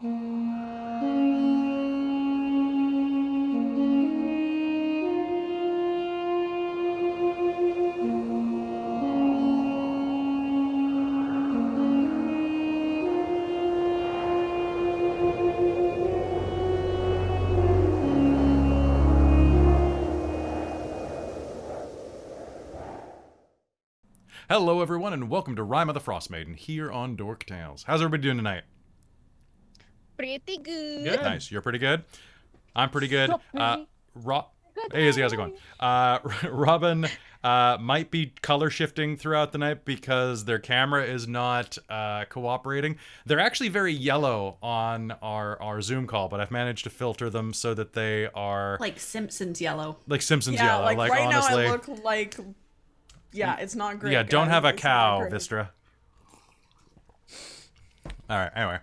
Hello, everyone, and welcome to Rime of the Frostmaiden here on Dork Tales. How's everybody doing tonight? Pretty good. Nice. You're pretty good? I'm pretty good. Hey, Izzy, how's it going? Robin might be color shifting throughout the night because their camera is not cooperating. They're actually very yellow on our Zoom call, but I've managed to filter them so that they are... Like Simpsons yellow. Like Simpsons yellow. Like right honestly, now I look like... Yeah, it's not great. Yeah, don't guys. have a It's cow, not great. Vistra. Alright, anyway.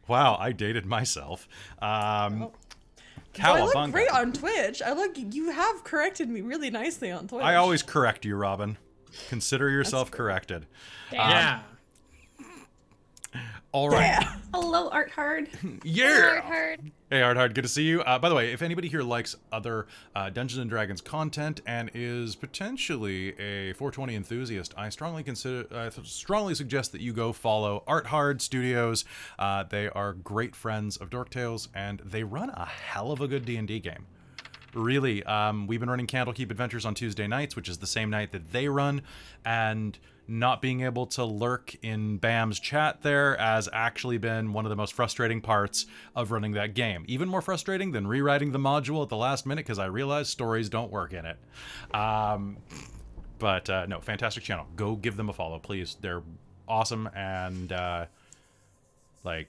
Wow, I dated myself. I look Cowabunga. great on Twitch. You have corrected me really nicely on Twitch. I always correct you, Robin. Consider yourself corrected. Yeah. All right. Yeah. Hello, Art Hard. Yeah. Hard. Hey, Hard, good to see you. By the way, if anybody here likes other Dungeons & Dragons content and is potentially a 420 enthusiast, I strongly suggest that you go follow Art Hard Studios. They are great friends of Dork Tales, and they run a hell of a good D&D game. Really, we've been running Candlekeep Adventures on Tuesday nights, which is the same night that they run, and not being able to lurk in Bam's chat there has actually been one of the most frustrating parts of running that game. Even more frustrating than rewriting the module at the last minute because I realized stories don't work in it. No, fantastic channel. Go give them a follow, please. They're awesome and, like,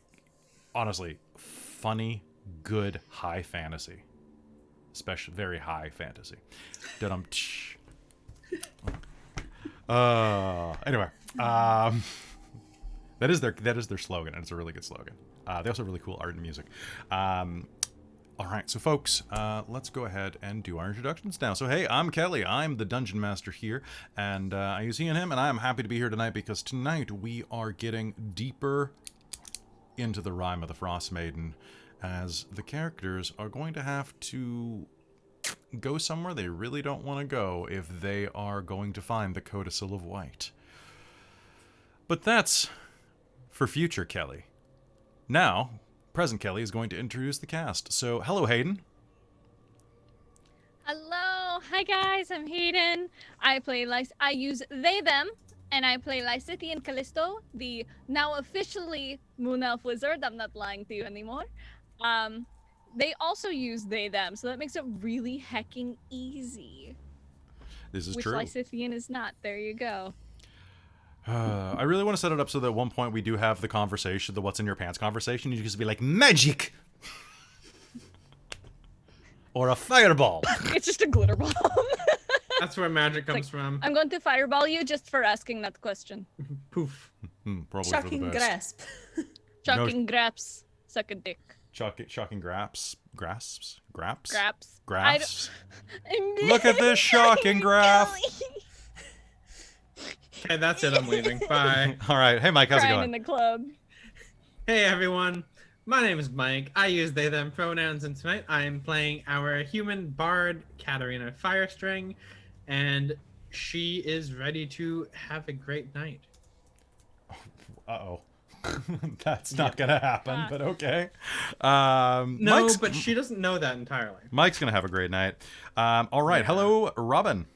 honestly, funny, good, high fantasy. Especially very high fantasy. Anyway, that is their slogan, and it's a really good slogan. They also have really cool art and music. All right, so folks, let's go ahead and do our introductions now. So hey, I'm Callie. I'm the Dungeon Master here, and I use he and him, and I am happy to be here tonight because tonight we are getting deeper into the Rime of the Frostmaiden, as the characters are going to have to go somewhere they really don't want to go if they are going to find the Codicil of White. But that's for future Callie. Now, present Callie is going to introduce the cast. So, hello, Hayden. Hello. Hi, guys. I'm Hayden. I use they, them, and I play Lysithian Callisto, the now officially Moon Elf Wizard. I'm not lying to you anymore. They also use they, them, so that makes it really hecking easy. This is which true. Which Lysithian is not. There you go. I really want to set it up so that at one point we do have the conversation, the what's in your pants conversation. You just be like, magic! Or a fireball. It's just a glitter bomb. That's where magic comes from. I'm going to fireball you just for asking that question. Poof. Probably Shocking for the best. grasp. Shocking graps. Suck a dick. Shocking grasps? Graps? Graps. Look at this shocking graph. Okay, that's it. I'm leaving. Bye. All right. Hey, Mike, how's it Crying going? in the club. Hey, everyone. My name is Mike. I use they, them pronouns, and tonight I am playing our human bard, Katerina Firestring, and she is ready to have a great night. Uh-oh. That's not gonna happen, but okay. No, but she doesn't know that entirely. Mike's gonna have a great night. All right. Hello, Robin.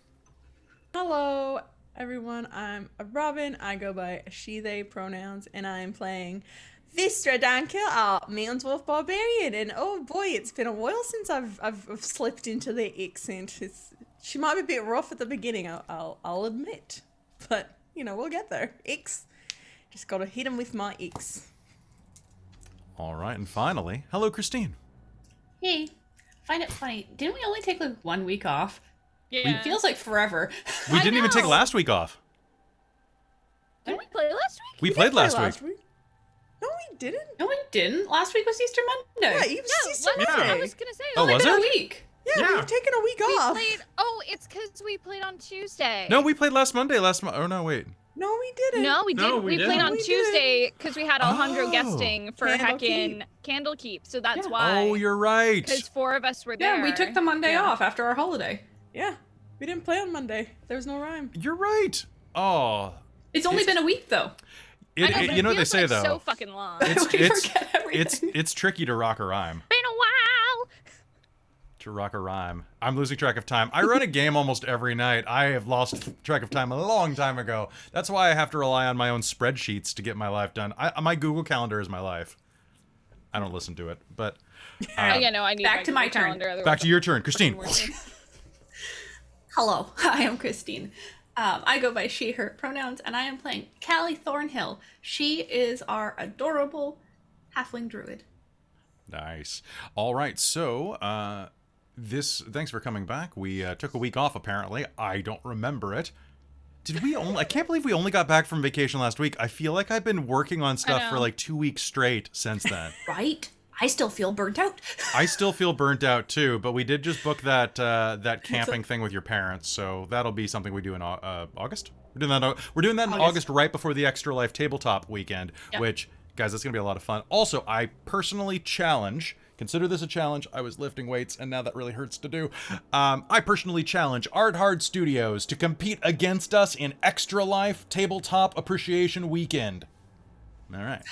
Hello, everyone. I'm Robin. I go by she, they pronouns, and I'm playing Vistra Dankil, our Mountain Dwarf Barbarian. And oh boy, it's been a while since I've slipped into the accent. She might be a bit rough at the beginning, I'll admit. But, you know, we'll get there. Just gotta hit him with my X. All right, and finally, hello, Christine. Hey, find it funny. Didn't we only take like 1 week off? Yeah. It feels like forever. We didn't even take know. last week off. Did we play last week? We played last week. No, we didn't. No, we didn't. Last week was Easter Monday. Yeah, you Easter No, Monday. I was gonna say. Oh, Only was been it? a week. Yeah, Yeah. we've taken a week We off. played. Oh, it's because we played on Tuesday. No, we played last Monday. Oh no, wait. No, we didn't. No, we No, didn't. we We played didn't. on We Tuesday because we had Alejandro Oh. guesting for Candle heckin' Candlekeep. So that's Yeah. why. Oh, you're right. Because 4 of us were there. Yeah, we took the Monday off after our holiday. Yeah, we didn't play on Monday. There was no rhyme. You're right. Oh, It's only been a week though. I know, but you it know what they feels say like though. so fucking long. It's We it's forget everything. it's tricky to rock a rhyme. Been a while. To rock a rhyme. I'm losing track of time. I run a game almost every night. I have lost track of time a long time ago. That's why I have to rely on my own spreadsheets to get my life done. My Google Calendar is my life. I don't listen to it, but Oh, yeah, no, I need Back to my Google turn. calendar, otherwise back to your turn, Christine. I'm working. Hello, I am Christine. I go by she, her pronouns, and I am playing Callie Thornhill. She is our adorable halfling druid. Nice. All right, so thanks for coming back. We took a week off apparently. I don't remember it. Did we only I can't believe we only got back from vacation last week. I feel like I've been working on stuff for know. like 2 weeks straight since then. Right? I still feel burnt out. I still feel burnt out too, but we did just book that camping thing with your parents, so that'll be something we do in August. We're doing that in August right before the Extra Life tabletop weekend, which, guys, that's gonna be a lot of fun. Also, I personally consider this a challenge. I was lifting weights, and now that really hurts to do. I personally challenge Art Hard Studios to compete against us in Extra Life Tabletop Appreciation Weekend. All right.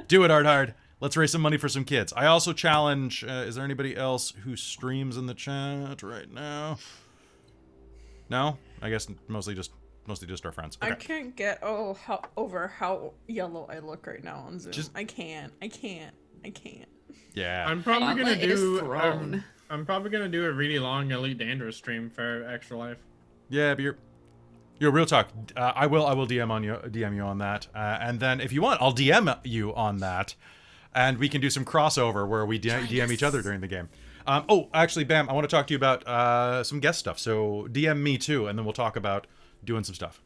Do it, Art Hard. Let's raise some money for some kids. I also challenge, is there anybody else who streams in the chat right now? No? I guess mostly just our friends. Okay. I can't get over how yellow I look right now on Zoom. I can't. Yeah. I'm probably gonna Gauntlet is do. thrown. I'm probably gonna do a really long Elite Dangerous stream for Extra Life. Yeah, but you're real talk. I will DM you on that, and then if you want, I'll DM you on that, and we can do some crossover where we DM each other during the game. Actually, Bam, I want to talk to you about some guest stuff. So DM me too, and then we'll talk about doing some stuff.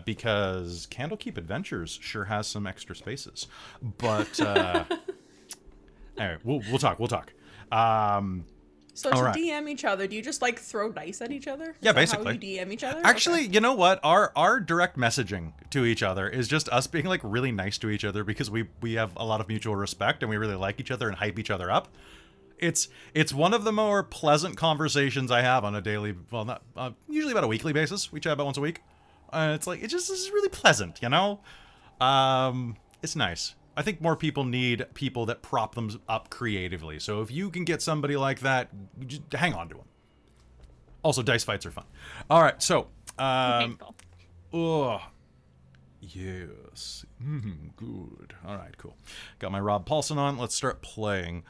Because Candlekeep Adventures sure has some extra spaces, but anyway, we'll talk. So All to right. DM each other, do you just like throw dice at each other? Is Yeah, that basically. How you DM each other? Actually, Okay. you know what? Our direct messaging to each other is just us being like really nice to each other because we have a lot of mutual respect and we really like each other and hype each other up. It's one of the more pleasant conversations I have on a daily, well, not usually about a weekly basis. We chat about once a week. It's like this is really pleasant, you know. It's nice. I think more people need people that prop them up creatively. So if you can get somebody like that, just hang on to them. Also, dice fights are fun. All right, so Painful. oh, yes, good. All right, cool. Got my Rob Paulson on. Let's start playing.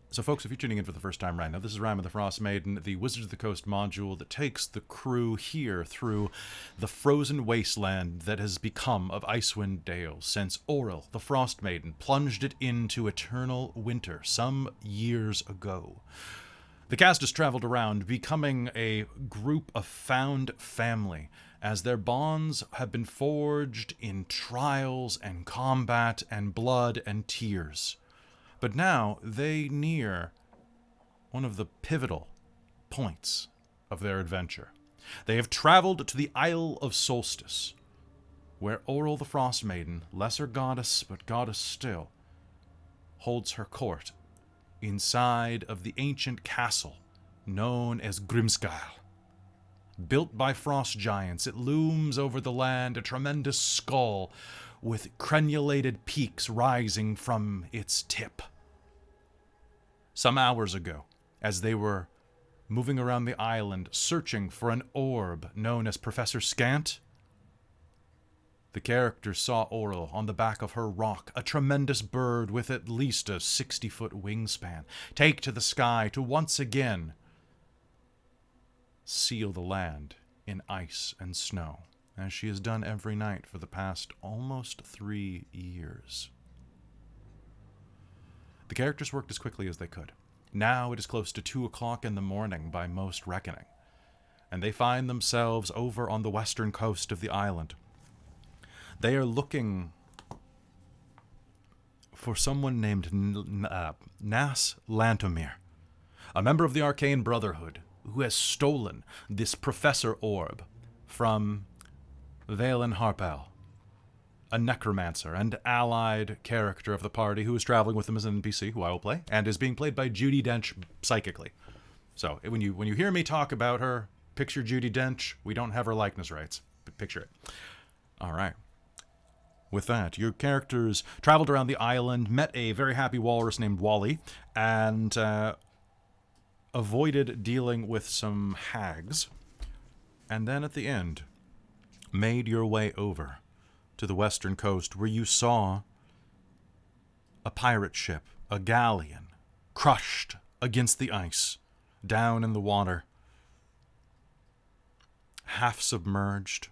So, folks, if you're tuning in for the first time right now, this is Rime of the Frostmaiden, the Wizards of the Coast module that takes the crew here through the frozen wasteland that has become of Icewind Dale since Auril, the Frostmaiden, plunged it into eternal winter some years ago. The cast has traveled around, becoming a group of found family, as their bonds have been forged in trials and combat and blood and tears. But now they near one of the pivotal points of their adventure. They have traveled to the Isle of Solstice, where Auril the Frostmaiden, lesser goddess but goddess still, holds her court inside of the ancient castle known as Grimskalle. Built by frost giants, it looms over the land, a tremendous skull with crenulated peaks rising from its tip. Some hours ago, as they were moving around the island searching for an orb known as Professor Skant, the characters saw Auril on the back of her rock, a tremendous bird with at least a 60-foot wingspan, take to the sky to once again seal the land in ice and snow, as she has done every night for the past almost 3 years. The characters worked as quickly as they could. Now it is close to 2 o'clock in the morning by most reckoning, and they find themselves over on the western coast of the island. They are looking for someone named Nas Lantomir, a member of the Arcane Brotherhood, who has stolen this Professor Orb from Valen Harpel, a necromancer and allied character of the party who is traveling with them as an NPC, who I will play, and is being played by Judi Dench psychically. So when you hear me talk about her, picture Judi Dench. We don't have her likeness rights, but picture it. All right. With that, your characters traveled around the island, met a very happy walrus named Wally, and avoided dealing with some hags. And then at the end, made your way over to the western coast, where you saw a pirate ship, a galleon, crushed against the ice, down in the water, half submerged.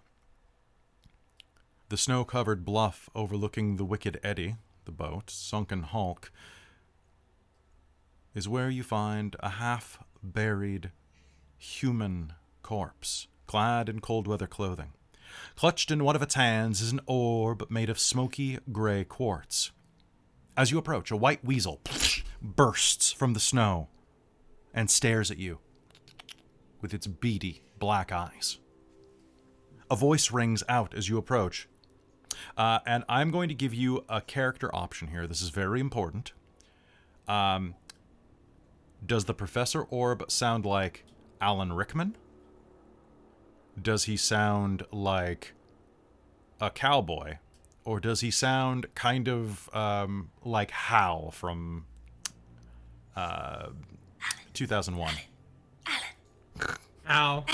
The snow-covered bluff overlooking the Wicked Eddy, the boat, sunken hulk, is where you find a half-buried human corpse, clad in cold-weather clothing. Clutched in one of its hands is an orb made of smoky gray quartz. As you approach, a white weasel bursts from the snow and stares at you with its beady black eyes. A voice rings out as you approach. And I'm going to give you a character option here. This is very important. Does the Professor Orb sound like Alan Rickman? Does he sound like a cowboy? Or does he sound kind of like Hal from 2001? Ow.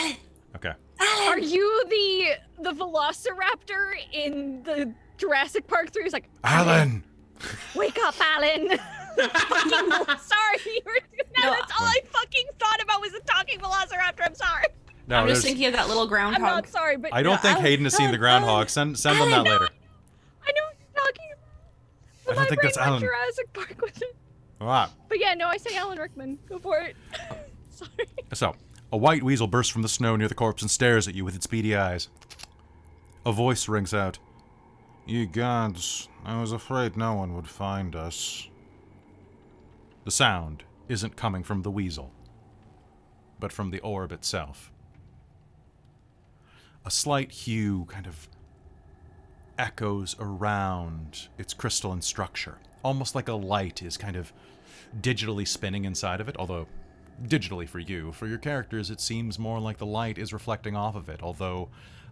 Okay. Are you the Velociraptor in the Jurassic Park 3? It's like, Alan! wake up, Alan! Sorry, you were No, that's all I fucking thought about was a talking Velociraptor. I'm sorry. No, I'm just there's- thinking of that little I'm groundhog. not sorry, but I don't think Hayden has seen the groundhog. Send them that later. I know what you're talking about. I don't think that's My brain Alan. went Jurassic Park with it. All right. But yeah, no, I say Alan Rickman. Go for it. Sorry. So, a white weasel bursts from the snow near the corpse and stares at you with its beady eyes. A voice rings out. Ye gods, I was afraid no one would find us. The sound isn't coming from the weasel, but from the orb itself. A slight hue kind of echoes around its crystalline structure, almost like a light is kind of digitally spinning inside of it, although digitally for you. For your characters, it seems more like the light is reflecting off of it, although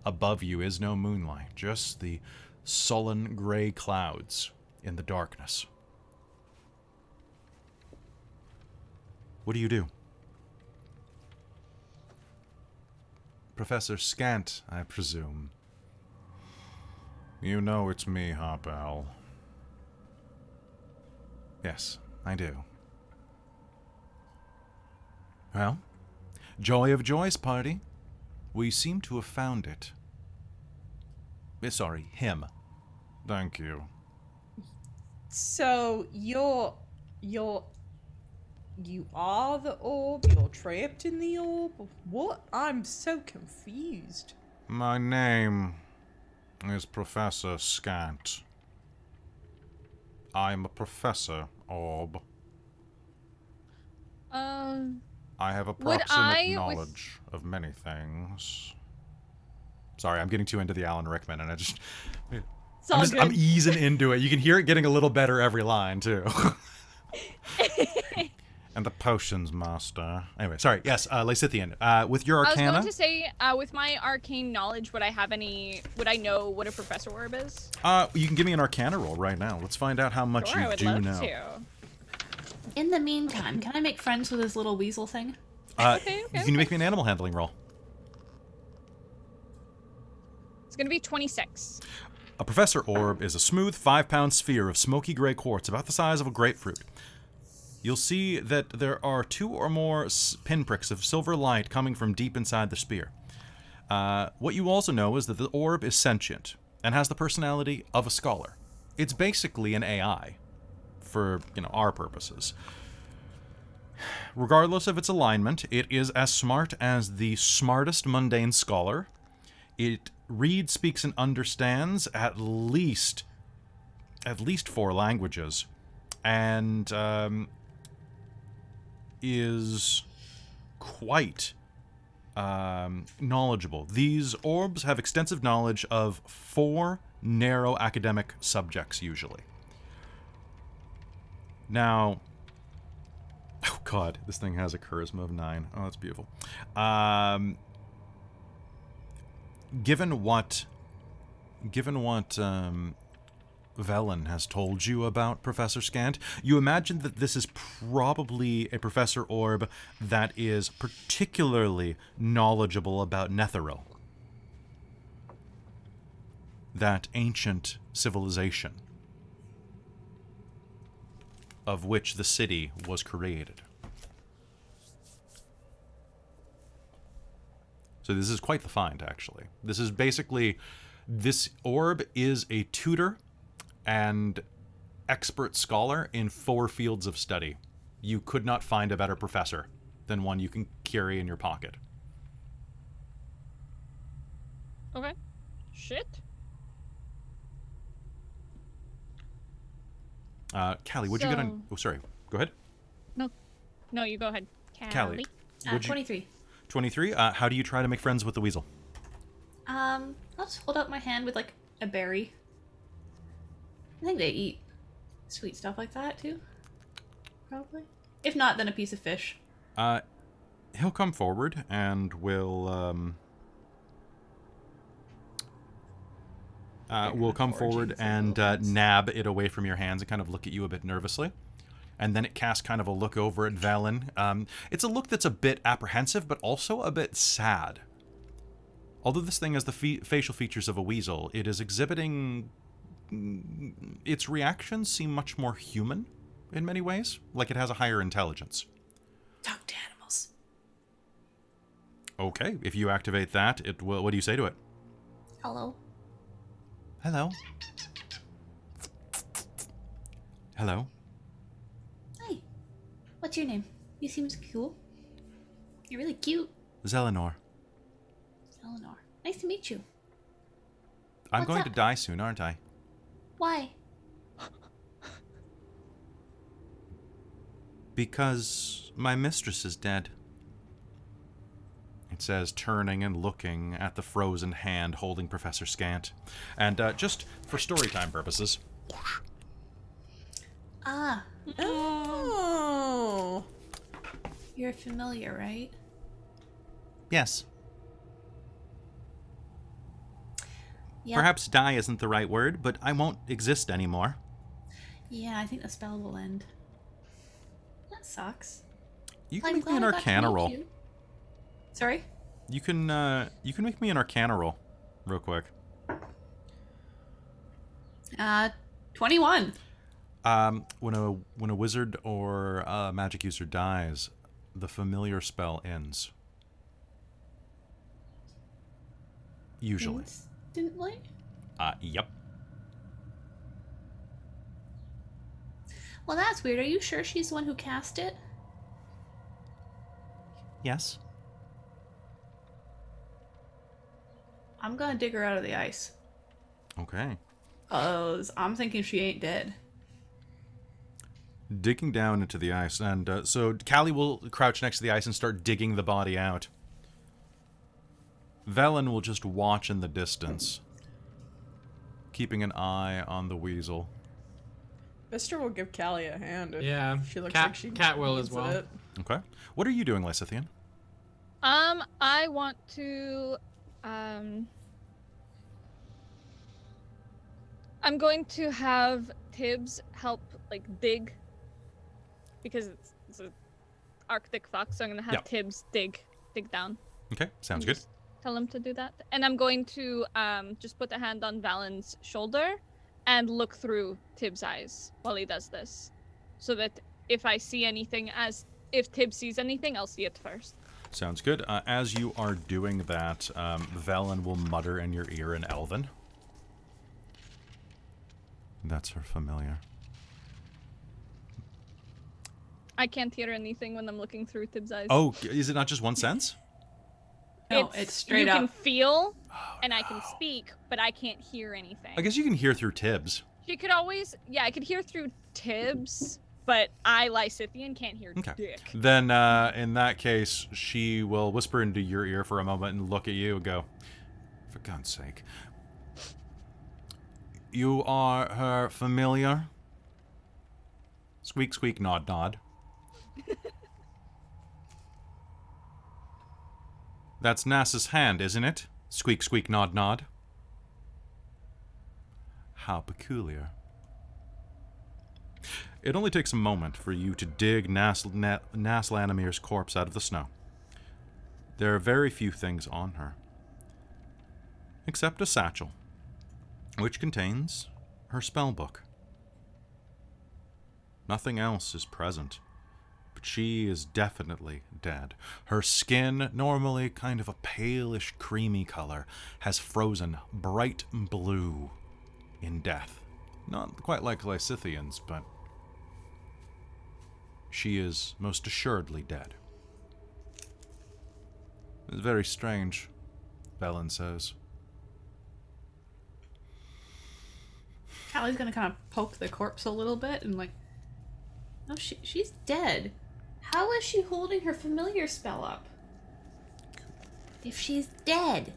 above you is no moonlight, just the sullen gray clouds in the darkness. What do? Professor Skant, I presume. You know it's me, Harpel. Yes, I do. Well, joy of joys, party. We seem to have found it. Sorry, him. Thank you. So you are the orb? You're trapped in the orb? What? I'm so confused. My name is Professor Skant. I'm a professor, Orb. I have approximate knowledge of many things. Sorry, I'm getting too into the Alan Rickman, and I'm easing into it. You can hear it getting a little better every line, too. And the potions master. Anyway, sorry. Yes, Lysithian. With your arcana. I was going to say, with my arcane knowledge, would I know what a professor orb is? You can give me an arcana roll right now. Let's find out how much Sure, you I would do love know. to. In the meantime, can I make friends with this little weasel thing? Okay. You can make me an animal handling roll. It's going to be 26. A professor orb is a smooth 5-pound sphere of smoky gray quartz about the size of a grapefruit. You'll see that there are 2 or more pinpricks of silver light coming from deep inside the sphere. What you also know is that the orb is sentient and has the personality of a scholar. It's basically an AI for, our purposes. Regardless of its alignment, it is as smart as the smartest mundane scholar. It reads, speaks, and understands at least 4 languages, and is quite knowledgeable. These orbs have extensive knowledge of 4 narrow academic subjects, usually. Now, oh god, this thing has a charisma of 9. Oh, that's beautiful. Given what Velen has told you about Professor Skant, you imagine that this is probably a Professor Orb that is particularly knowledgeable about Netheril. That ancient civilization of which the city was created. So this is quite the find, actually. This is basically, this orb is a tutor and expert scholar in 4 fields of study. You could not find a better professor than one you can carry in your pocket. Okay. Shit. Callie, what'd you get on... Oh, sorry. Go ahead. No, you go ahead. Callie. 23. 23. How do you try to make friends with the weasel? I'll just hold out my hand with, like, a berry. I think they eat sweet stuff like that, too. Probably. If not, then a piece of fish. He'll come forward and will come forward and nab it away from your hands and kind of look at you a bit nervously. And then it casts kind of a look over at Velen. It's a look that's a bit apprehensive, but also a bit sad. Although this thing has the facial features of a weasel, it is exhibiting... Its reactions seem much more human in many ways, like it has a higher intelligence. Talk to animals. Okay, if you activate that, it will... What do you say to it? Hello. Hello. Hello. Hi. What's your name? You seem cool. You're really cute. Zelenor. Eleanor. Nice to meet you. I'm What's going up? to die soon, aren't I? Why? Because my mistress is dead. It says, turning and looking at the frozen hand holding Professor Skant. And just for storytime purposes... Ah, Oh. you're familiar, right? Yes. Yeah. Perhaps die isn't the right word, but I won't exist anymore. Yeah, I think the spell will end. That sucks. You can I'm make me an glad I got to Arcana meet roll. you. Sorry? You can make me an Arcana roll, real quick. 21. When a wizard or a magic user dies, the familiar spell ends. Usually. Instantly? Yep. Well, that's weird. Are you sure she's the one who cast it? Yes. I'm gonna dig her out of the ice. Okay. 'Cause I'm thinking she ain't dead. Digging down into the ice, and so Callie will crouch next to the ice and start digging the body out. Velen will just watch in the distance, keeping an eye on the weasel. Vistra will give Callie a hand if Yeah, she looks Cat- like she Cat will needs as well. it. Okay. What are you doing, Lysithian? I want to, I'm going to have Tibbs help, like, dig, because it's an Arctic fox, so I'm gonna have Yeah. Tibbs dig down. Okay, sounds and good. just Tell him to do that. And I'm going to, just put a hand on Valen's shoulder and look through Tibbs' eyes while he does this. So that if I see anything, if Tibbs sees anything, I'll see it first. Sounds good. As you are doing that, Velen will mutter in your ear in Elven. That's her familiar. I can't hear anything when I'm looking through Tibbs' eyes. Oh, is it not just one sense? No, it's straight you up. can feel, Oh, and I can speak, but I can't hear anything. I guess you can hear through Tibbs. She could always, I could hear through Tibbs, but I, Lysithian, can't hear Okay. dick. Then, in that case, she will whisper into your ear for a moment and look at you and go, "For God's sake. You are her familiar?" Squeak, squeak, nod, nod. That's Nass's hand, isn't it? Squeak, squeak, nod, nod. How peculiar. It only takes a moment for you to dig Nass Lanamir's corpse out of the snow. There are very few things on her, except a satchel, which contains her spellbook. Nothing else is present, but she is definitely dead. Her skin, normally kind of a palish creamy color, has frozen bright blue in death. Not quite like Lysithians, but she is most assuredly dead. It's very strange, Velen says. Callie's gonna kind of poke the corpse a little bit and like, no, she's dead. How is she holding her familiar spell up? If she's dead.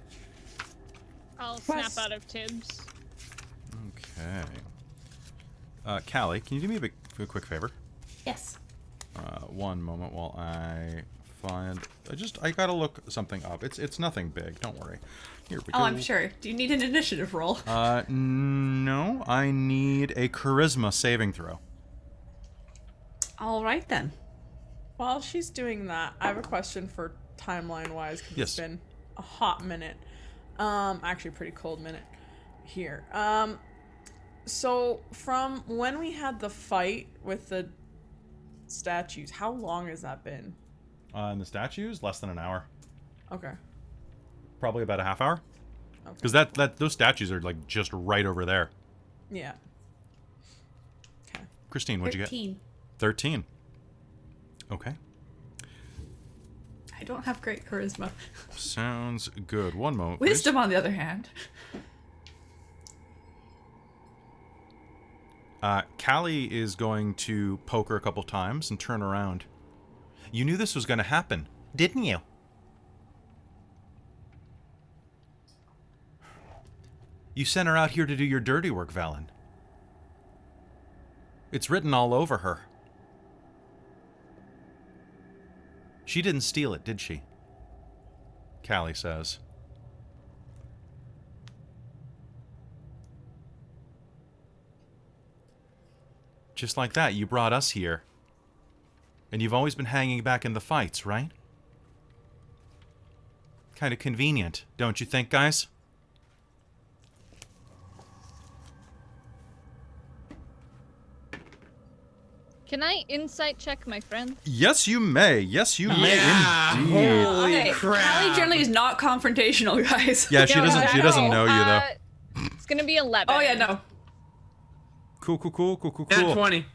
I'll snap out of Tibbs. Okay. Callie, can you do me a quick favor? Yes. One moment while I find... I gotta look something up. It's nothing big, don't worry. Here we go. Oh, I'm sure. Do you need an initiative roll? No. I need a charisma saving throw. All right then. While she's doing that, I have a question for timeline-wise, because Yes. it's been a hot minute. Actually a pretty cold minute here. So from when we had the fight with the statues, how long has that been? And the statues, less than an hour. Okay. Probably about a half hour. Okay. Because those statues are like just right over there. Yeah. Okay. Christine, what'd you get? 13. 13. Okay. I don't have great charisma. Sounds good. One moment, please. Wisdom, on the other hand. Callie is going to poke her a couple times and turn around. You knew this was going to happen, didn't you? You sent her out here to do your dirty work, Valen. It's written all over her. She didn't steal it, did she? Callie says. Just like that, you brought us here. And you've always been hanging back in the fights, right? Kind of convenient, don't you think, guys? Can I insight check my friend? Yes, you may. Yes, you may indeed. Holy Okay, crap. Callie generally is not confrontational, guys. Yeah, she No, doesn't. She doesn't know you though. It's gonna be 11. Oh yeah, no. Cool. Nat 20.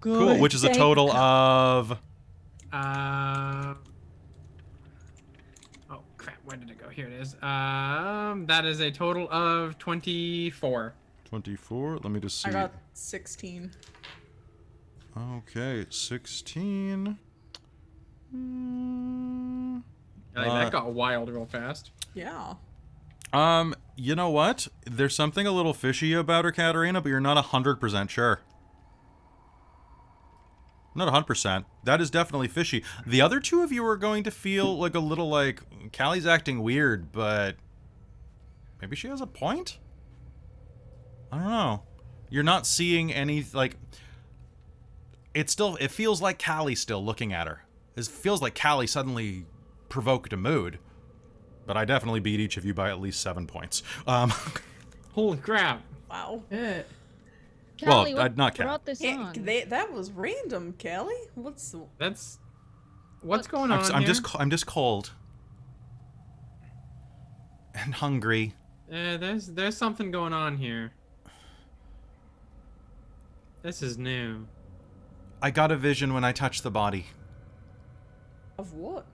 Cool. Which is a total of. Oh crap, where did it go? Here it is. That is a total of 24. 24. Let me just see. I got 16. Okay, 16. That got wild real fast. Yeah. You know what? There's something a little fishy about her, Katerina, but you're not 100% sure. Not 100%. That is definitely fishy. The other two of you are going to feel like a little like Callie's acting weird, but maybe she has a point? I don't know. You're not seeing any like it feels like Callie still looking at her. It feels like Callie suddenly provoked a mood. But I definitely beat each of you by at least 7 points. Holy crap. Wow. Yeah. Callie, well, what not Callie. brought this Yeah, on? that was random, Callie. What's What's going on I'm here? just cold. And hungry. There's something going on here. This is new. I got a vision when I touched the body. of what?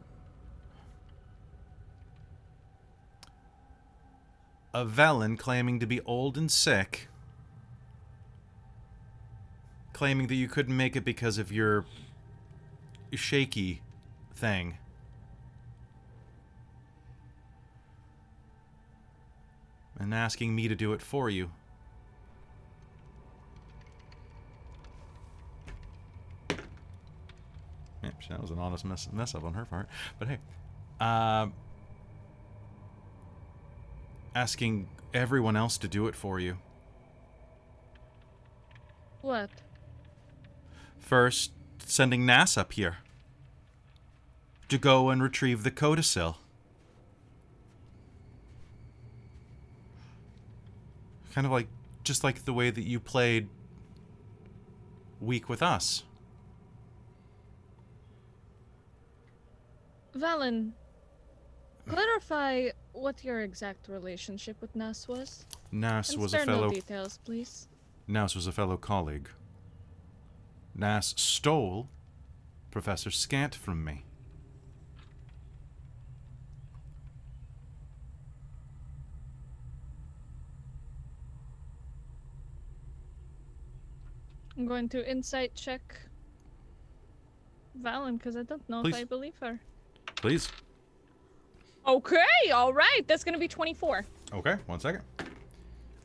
A Velen claiming to be old and sick. claiming that you couldn't make it because of your shaky thing. And asking me to do it for you. Yeah, that was an honest mess up on her part. But hey, asking everyone else to do it for you. What? First, sending Nas up here to go and retrieve the Codicil. Kind of like, just like the way that you played Week with us. Valen, clarify what your exact relationship with Nas was. Nas And was spare a fellow. no details, please. Nas was a fellow colleague. Nas stole Professor Skant from me. I'm going to insight check Valen because I don't know Please. if I believe her. Please. Okay, all right. That's going to be 24. Okay, 1 second.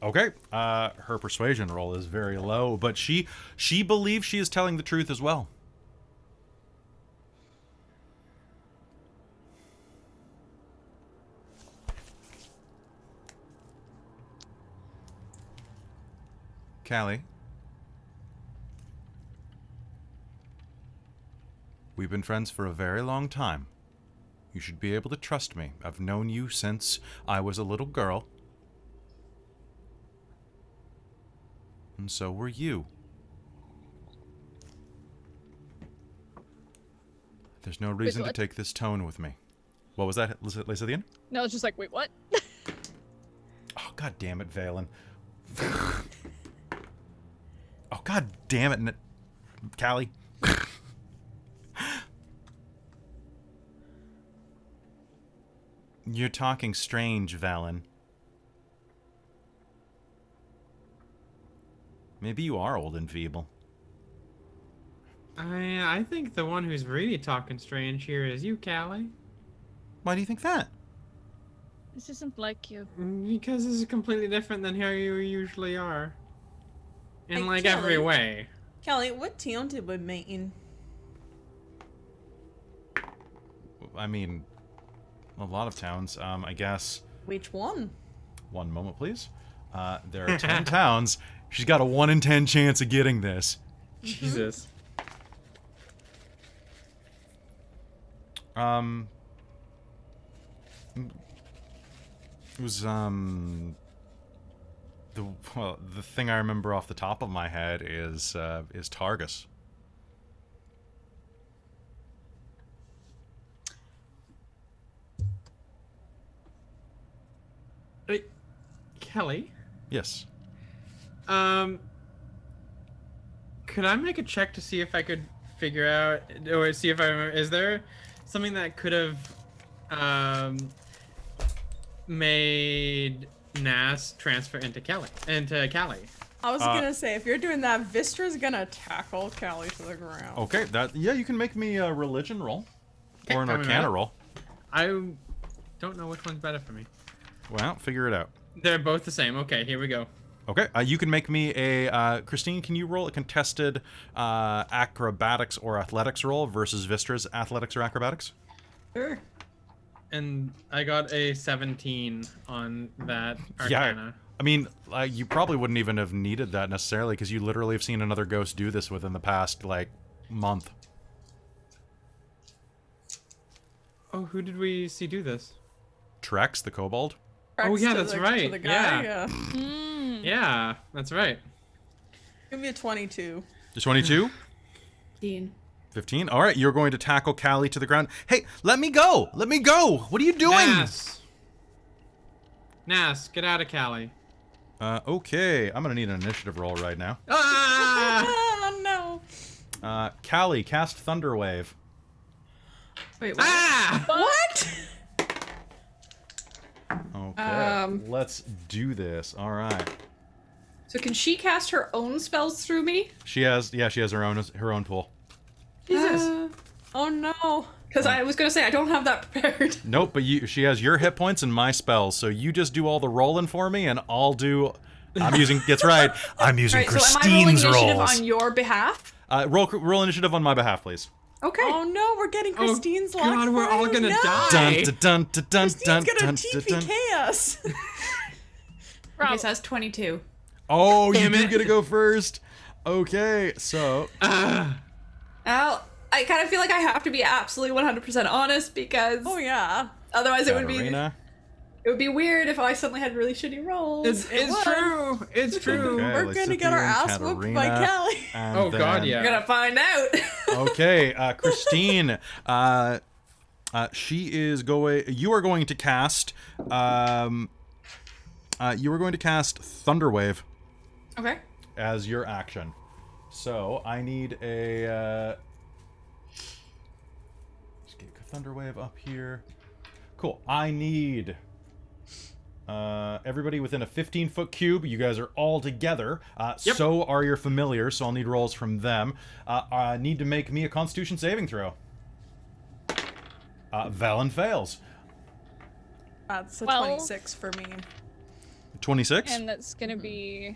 Okay, her persuasion roll is very low, but she believes she is telling the truth as well. Callie, we've been friends for a very long time. You should be able to trust me. I've known you since I was a little girl. And so were you. There's no reason to what? take this tone with me. What was that, Lysithian? No, it's just like, wait, what? Oh, god damn it, Valen. Oh, god damn it, Callie. You're talking strange, Valen. Maybe you are old and feeble. I think the one who's really talking strange here is you, Callie. Why do you think that? This isn't like you. Because this is completely different than how you usually are. In Hey, like Callie. every way. Callie, what town did we meet in? I mean, a lot of towns, I guess. Which one? One moment, please. There are 10 towns. She's got a 1 in 10 chance of getting this. Jesus. It was, the thing I remember off the top of my head is Targus. Wait, Kelly? Yes. Could I make a check to see if I could figure out, or see if I remember, is there something that could have, made Nas transfer into Callie? I was gonna say, if you're doing that, Vistra's gonna tackle Callie to the ground. Okay, yeah, you can make me a religion roll. Okay, Or an tell me about arcana it. roll. I don't know which one's better for me. Well, figure it out. They're both the same. Okay, here we go. Okay, you can make me a, Christine, can you roll a contested acrobatics or athletics roll versus Vistra's athletics or acrobatics? Sure. And I got a 17 on that Yeah. arcana. I mean, you probably wouldn't even have needed that necessarily because you literally have seen another ghost do this within the past, like, month. Oh, who did we see do this? Trex, the kobold. Oh, yeah, To that's the- right. To the guy, Yeah. Mm. Yeah, that's right. Give me a 22. Just 22? Dean. 15? All right, you're going to tackle Callie to the ground. Hey, let me go! Let me go! What are you doing? Nas, get out of Callie. Okay, I'm gonna need an initiative roll right now. Ah! Oh no. Callie, cast Thunder Wave. Wait, what? Ah! What? Okay, let's do this. All right. So can she cast her own spells through me? She has her own pool. Jesus. Oh no. Because I was gonna say I don't have that prepared. Nope, but she has your hit points and my spells, so you just do all the rolling for me, and I'll do. I'm using. Gets right. I'm using Alright, so am I rolling Christine's initiative rolls. on your behalf? Roll initiative on my behalf, please. Okay. Oh no, we're getting Christine's luck. God, we're all gonna die. Dun dun dun dun dun Christine's dun gonna dun TPK us. Okay, so that's 22. Oh, you Damn do it. get to go first. Okay, so Now, I kind of feel like I have to be absolutely 100% honest because Oh yeah. otherwise it Katerina. would be weird if I suddenly had really shitty rolls. It's true. It's true. Okay, We're gonna get our Lysithian, ass whooped by Katerina, Callie. and Oh, God, then- yeah. We're gonna find out. Okay, Christine. She is going. You are going to cast. You are going to cast Thunderwave Okay. as your action. So I need a. Just get Thunderwave up here. Cool. I need. Everybody within a 15-foot cube. You guys are all together. Yep. So are your familiars. So I'll need rolls from them. Need to make me a Constitution saving throw. Valen fails. That's a Well- 26 for me. 26. And that's gonna be.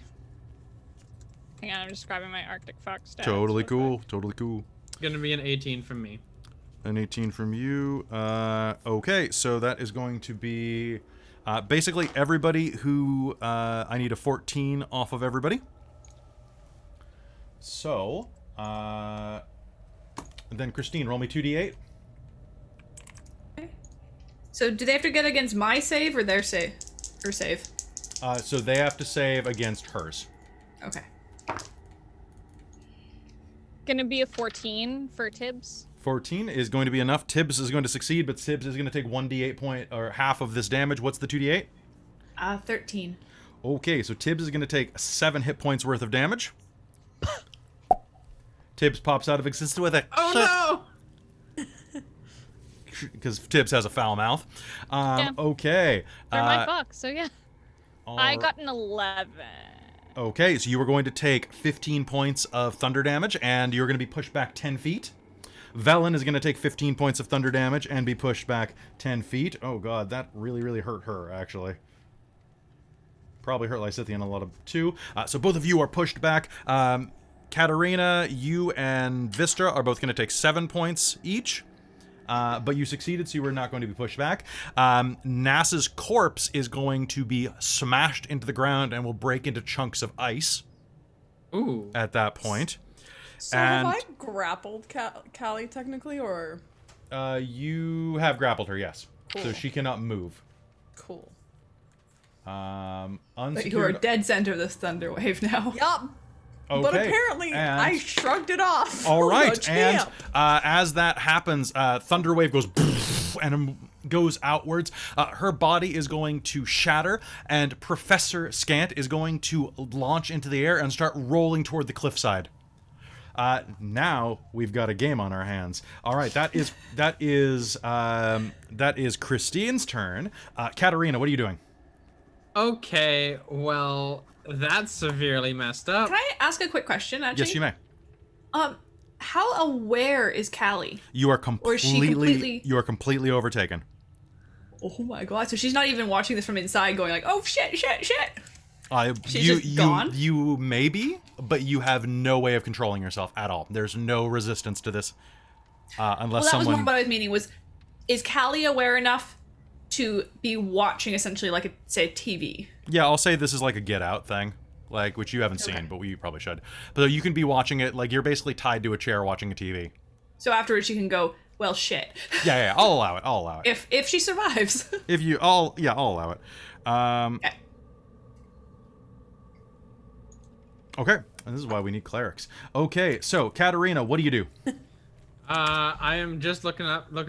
Hang on, I'm just grabbing my Arctic Fox stats. Totally real cool. quick. Totally cool. Gonna be an 18 from me. An 18 from you. Okay, so that is going to be basically everybody who I need a 14 off of everybody. So, then Christine, roll me 2d8. So do they have to get against my save or their save? Her save. So they have to save against hers. Okay. Gonna be a 14 for Tibbs. 14 is going to be enough. Tibbs is going to succeed, but Tibbs is going to take 1d8 point or half of this damage. What's the 2d8? 13. Okay, so Tibbs is going to take 7 hit points worth of damage. Tibbs pops out of existence with a Oh because Tibbs has a foul mouth. Yeah. Okay. They're my fox, so yeah. I all got an 11. Okay, so you were going to take 15 points of thunder damage, and you're going to be pushed back 10 feet. Velen is going to take 15 points of thunder damage and be pushed back 10 feet. Oh god, that really, really hurt her, actually. Probably hurt Lysithian a lot of too. So both of you are pushed back. Katerina, you and Vistra are both going to take 7 points each. But you succeeded, so you were not going to be pushed back. Nass's corpse is going to be smashed into the ground and will break into chunks of ice no! Ooh. at that point. So And- have I grappled Callie technically, or You have grappled her, yes. So Cool. she cannot move. cool? But you are Unsecured. dead center of this thunder wave now. Yup. Okay. But apparently, and- I shrugged it off. All Oh, right, the and champ. as that happens, Thunderwave goes and goes outwards. Her body is going to shatter, and Professor Skant is going to launch into the air and start rolling toward the cliffside. Now we've got a game on our hands. All right, that is Christine's turn. Katerina, what are you doing? Okay, well, that's severely messed up. Can I ask a quick question, actually? Yes, you may. How aware is Callie? You are Or is she completely, completely- you are completely overtaken. Oh my god, so she's not even watching this from inside going like, oh shit, shit, shit. She's you, just gone? You may be, but you have no way of controlling yourself at all. There's no resistance to this, unless Well, that was someone. more what I was meaning was, is Callie aware enough to be watching essentially like a, say, TV? Yeah, I'll say this is like a Get Out thing, like which you haven't Okay. seen, but you probably should. But you can be watching it like you're basically tied to a chair watching a TV. So afterwards she can go, well shit. Yeah, I'll allow it. I'll allow it. If she survives. I'll allow it. Okay. Okay, and this is why we need clerics. Okay, so Katerina, what do you do? I am just looking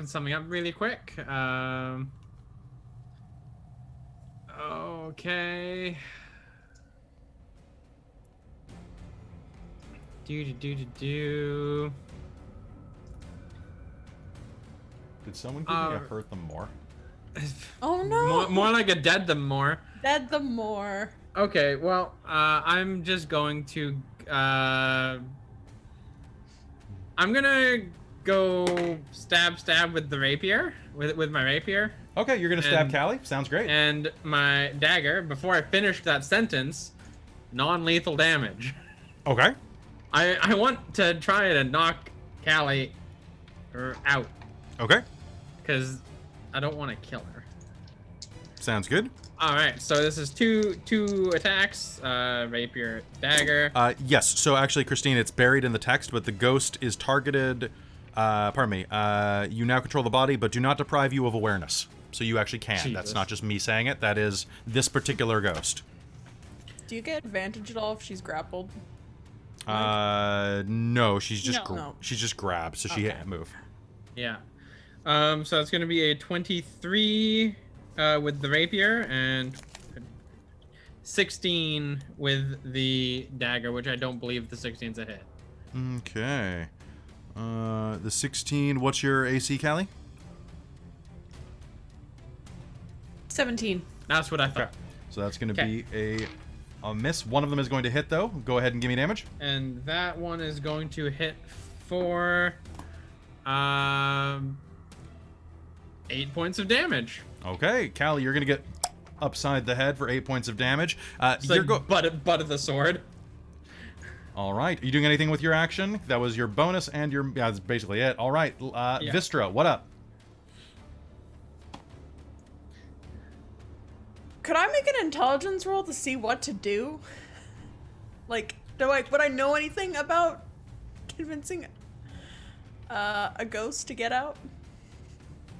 something up really quick. Okay. Do. Did someone give me a hurt them more? Oh no. More like a dead them more. Dead the more. Okay, well, I'm just going to, I'm gonna go stab with the rapier, with my rapier. Okay, you're gonna stab Callie. Sounds great. And my dagger, before I finish that sentence, non-lethal damage. Okay. I want to try to knock Callie out, Okay. because I don't want to kill her. Sounds good. All right, so this is two attacks, rapier, dagger. Yes. So actually, Christine, it's buried in the text, but the ghost is targeted. Pardon me. You now control the body, but do not deprive you of awareness. So you actually can. Jesus. That's not just me saying it. That is this particular ghost. Do you get advantage at all if she's grappled? No. She's just No. she's just grabbed, so she can't move. Yeah. So it's gonna be a 23 with the rapier and 16 with the dagger, which I don't believe the 16's a hit. Okay. The 16. What's your AC, Callie? 17. That's what I thought. Okay. So that's going to be a miss. One of them is going to hit, though. Go ahead and give me damage. And that one is going to hit for 8 points of damage. Okay, Callie, you're going to get upside the head for 8 points of damage. It's like butt of the sword. All right. Are you doing anything with your action? That was your bonus and your... Yeah, that's basically it. All right. Vistra, what up? Could I make an intelligence roll to see what to do? Like, would I know anything about convincing a ghost to get out?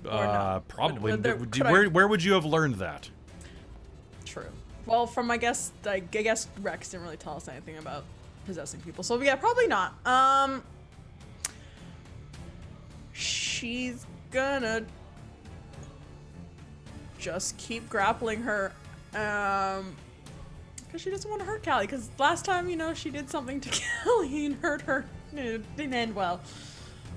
Or not? Probably. Could Where would you have learned that? True. Well, from I guess Rex didn't really tell us anything about possessing people, so yeah, probably not. She's gonna just keep grappling her, because she doesn't want to hurt Callie. Because last time, she did something to Callie and hurt her. It didn't end well.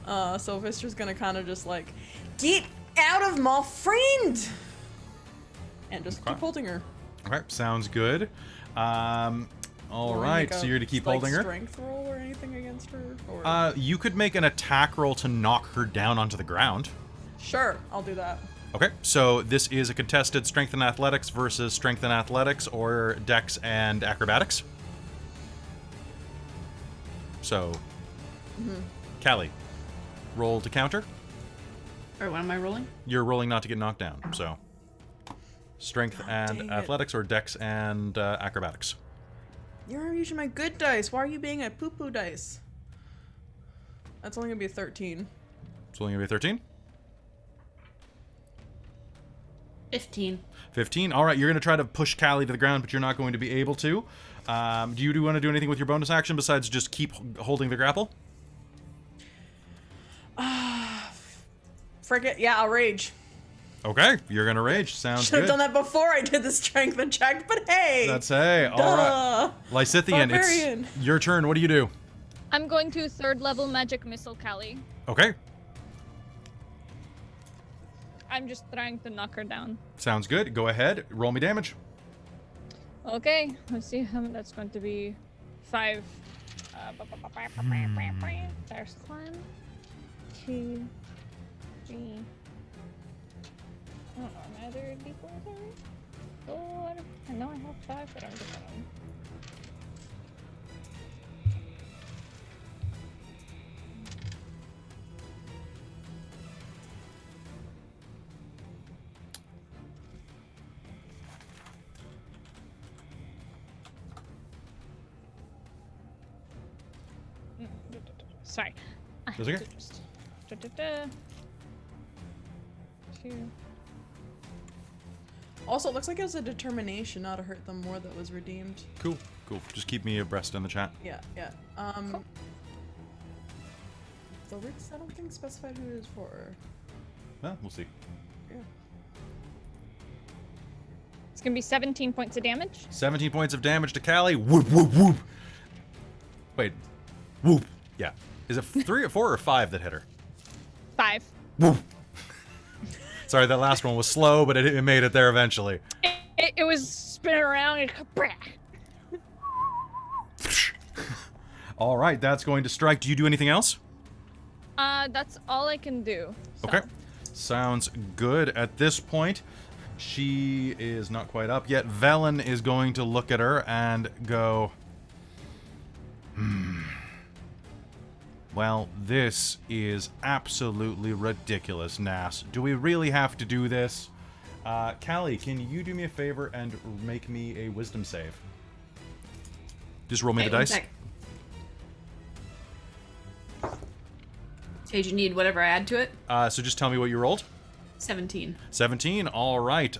So Vistra's gonna kind of just like, get out of my friend, and just keep holding her. Okay, sounds good. All right, so you're to keep holding her. Strength roll or anything against her? Or... you could make an attack roll to knock her down onto the ground. Sure, I'll do that. Okay, so this is a contested strength and athletics versus strength and athletics or dex and acrobatics. So, Callie, roll to counter. Or what am I rolling? You're rolling not to get knocked down, so strength and athletics or dex and acrobatics. You're using my good dice. Why are you being a poo-poo dice? That's only gonna be a 13. It's only gonna be a 13. 15. 15. All right, you're gonna try to push Callie to the ground, but you're not going to be able to. Do you want to do anything with your bonus action besides just keep holding the grapple? Frick it. Yeah, I'll rage. Okay, you're gonna rage. Sounds Should have good. done that before I did the strength check, but hey. That's all right. Lysithian, Barbarian. it's your turn. What do you do? I'm going to 3rd level magic missile Callie. Okay, I'm just trying to knock her down. sounds good. Go ahead. Roll me damage. Okay, let's see how that's going to be. 5. There's 1, 2, 3. I don't know, are my other d4s already? Oh, I know I have 5, but I'm just gonna... Sorry. That's okay. Just... 2. Also, it looks like it was a determination not to hurt them more that was redeemed. Cool. Just keep me abreast in the chat. Yeah. Cool. The lyrics, I don't think specified who it is for. Well, we'll see. Yeah. It's gonna be 17 points of damage. 17 points of damage to Callie. Whoop, whoop, whoop. Wait. Whoop. Yeah. Is it 3 or 4 or 5 that hit her? 5. Whoop. Sorry, that last one was slow, but it made it there eventually. It was spin around and All right, that's going to strike. Do you do anything else? That's all I can do. So. Okay. Sounds good. At this point, she is not quite up yet. Velen is going to look at her and go, Well, this is absolutely ridiculous, Nas. Do we really have to do this? Callie, can you do me a favor and make me a wisdom save? Just roll me the dice. Did you need whatever I add to it? So just tell me what you rolled. 17. 17, all right.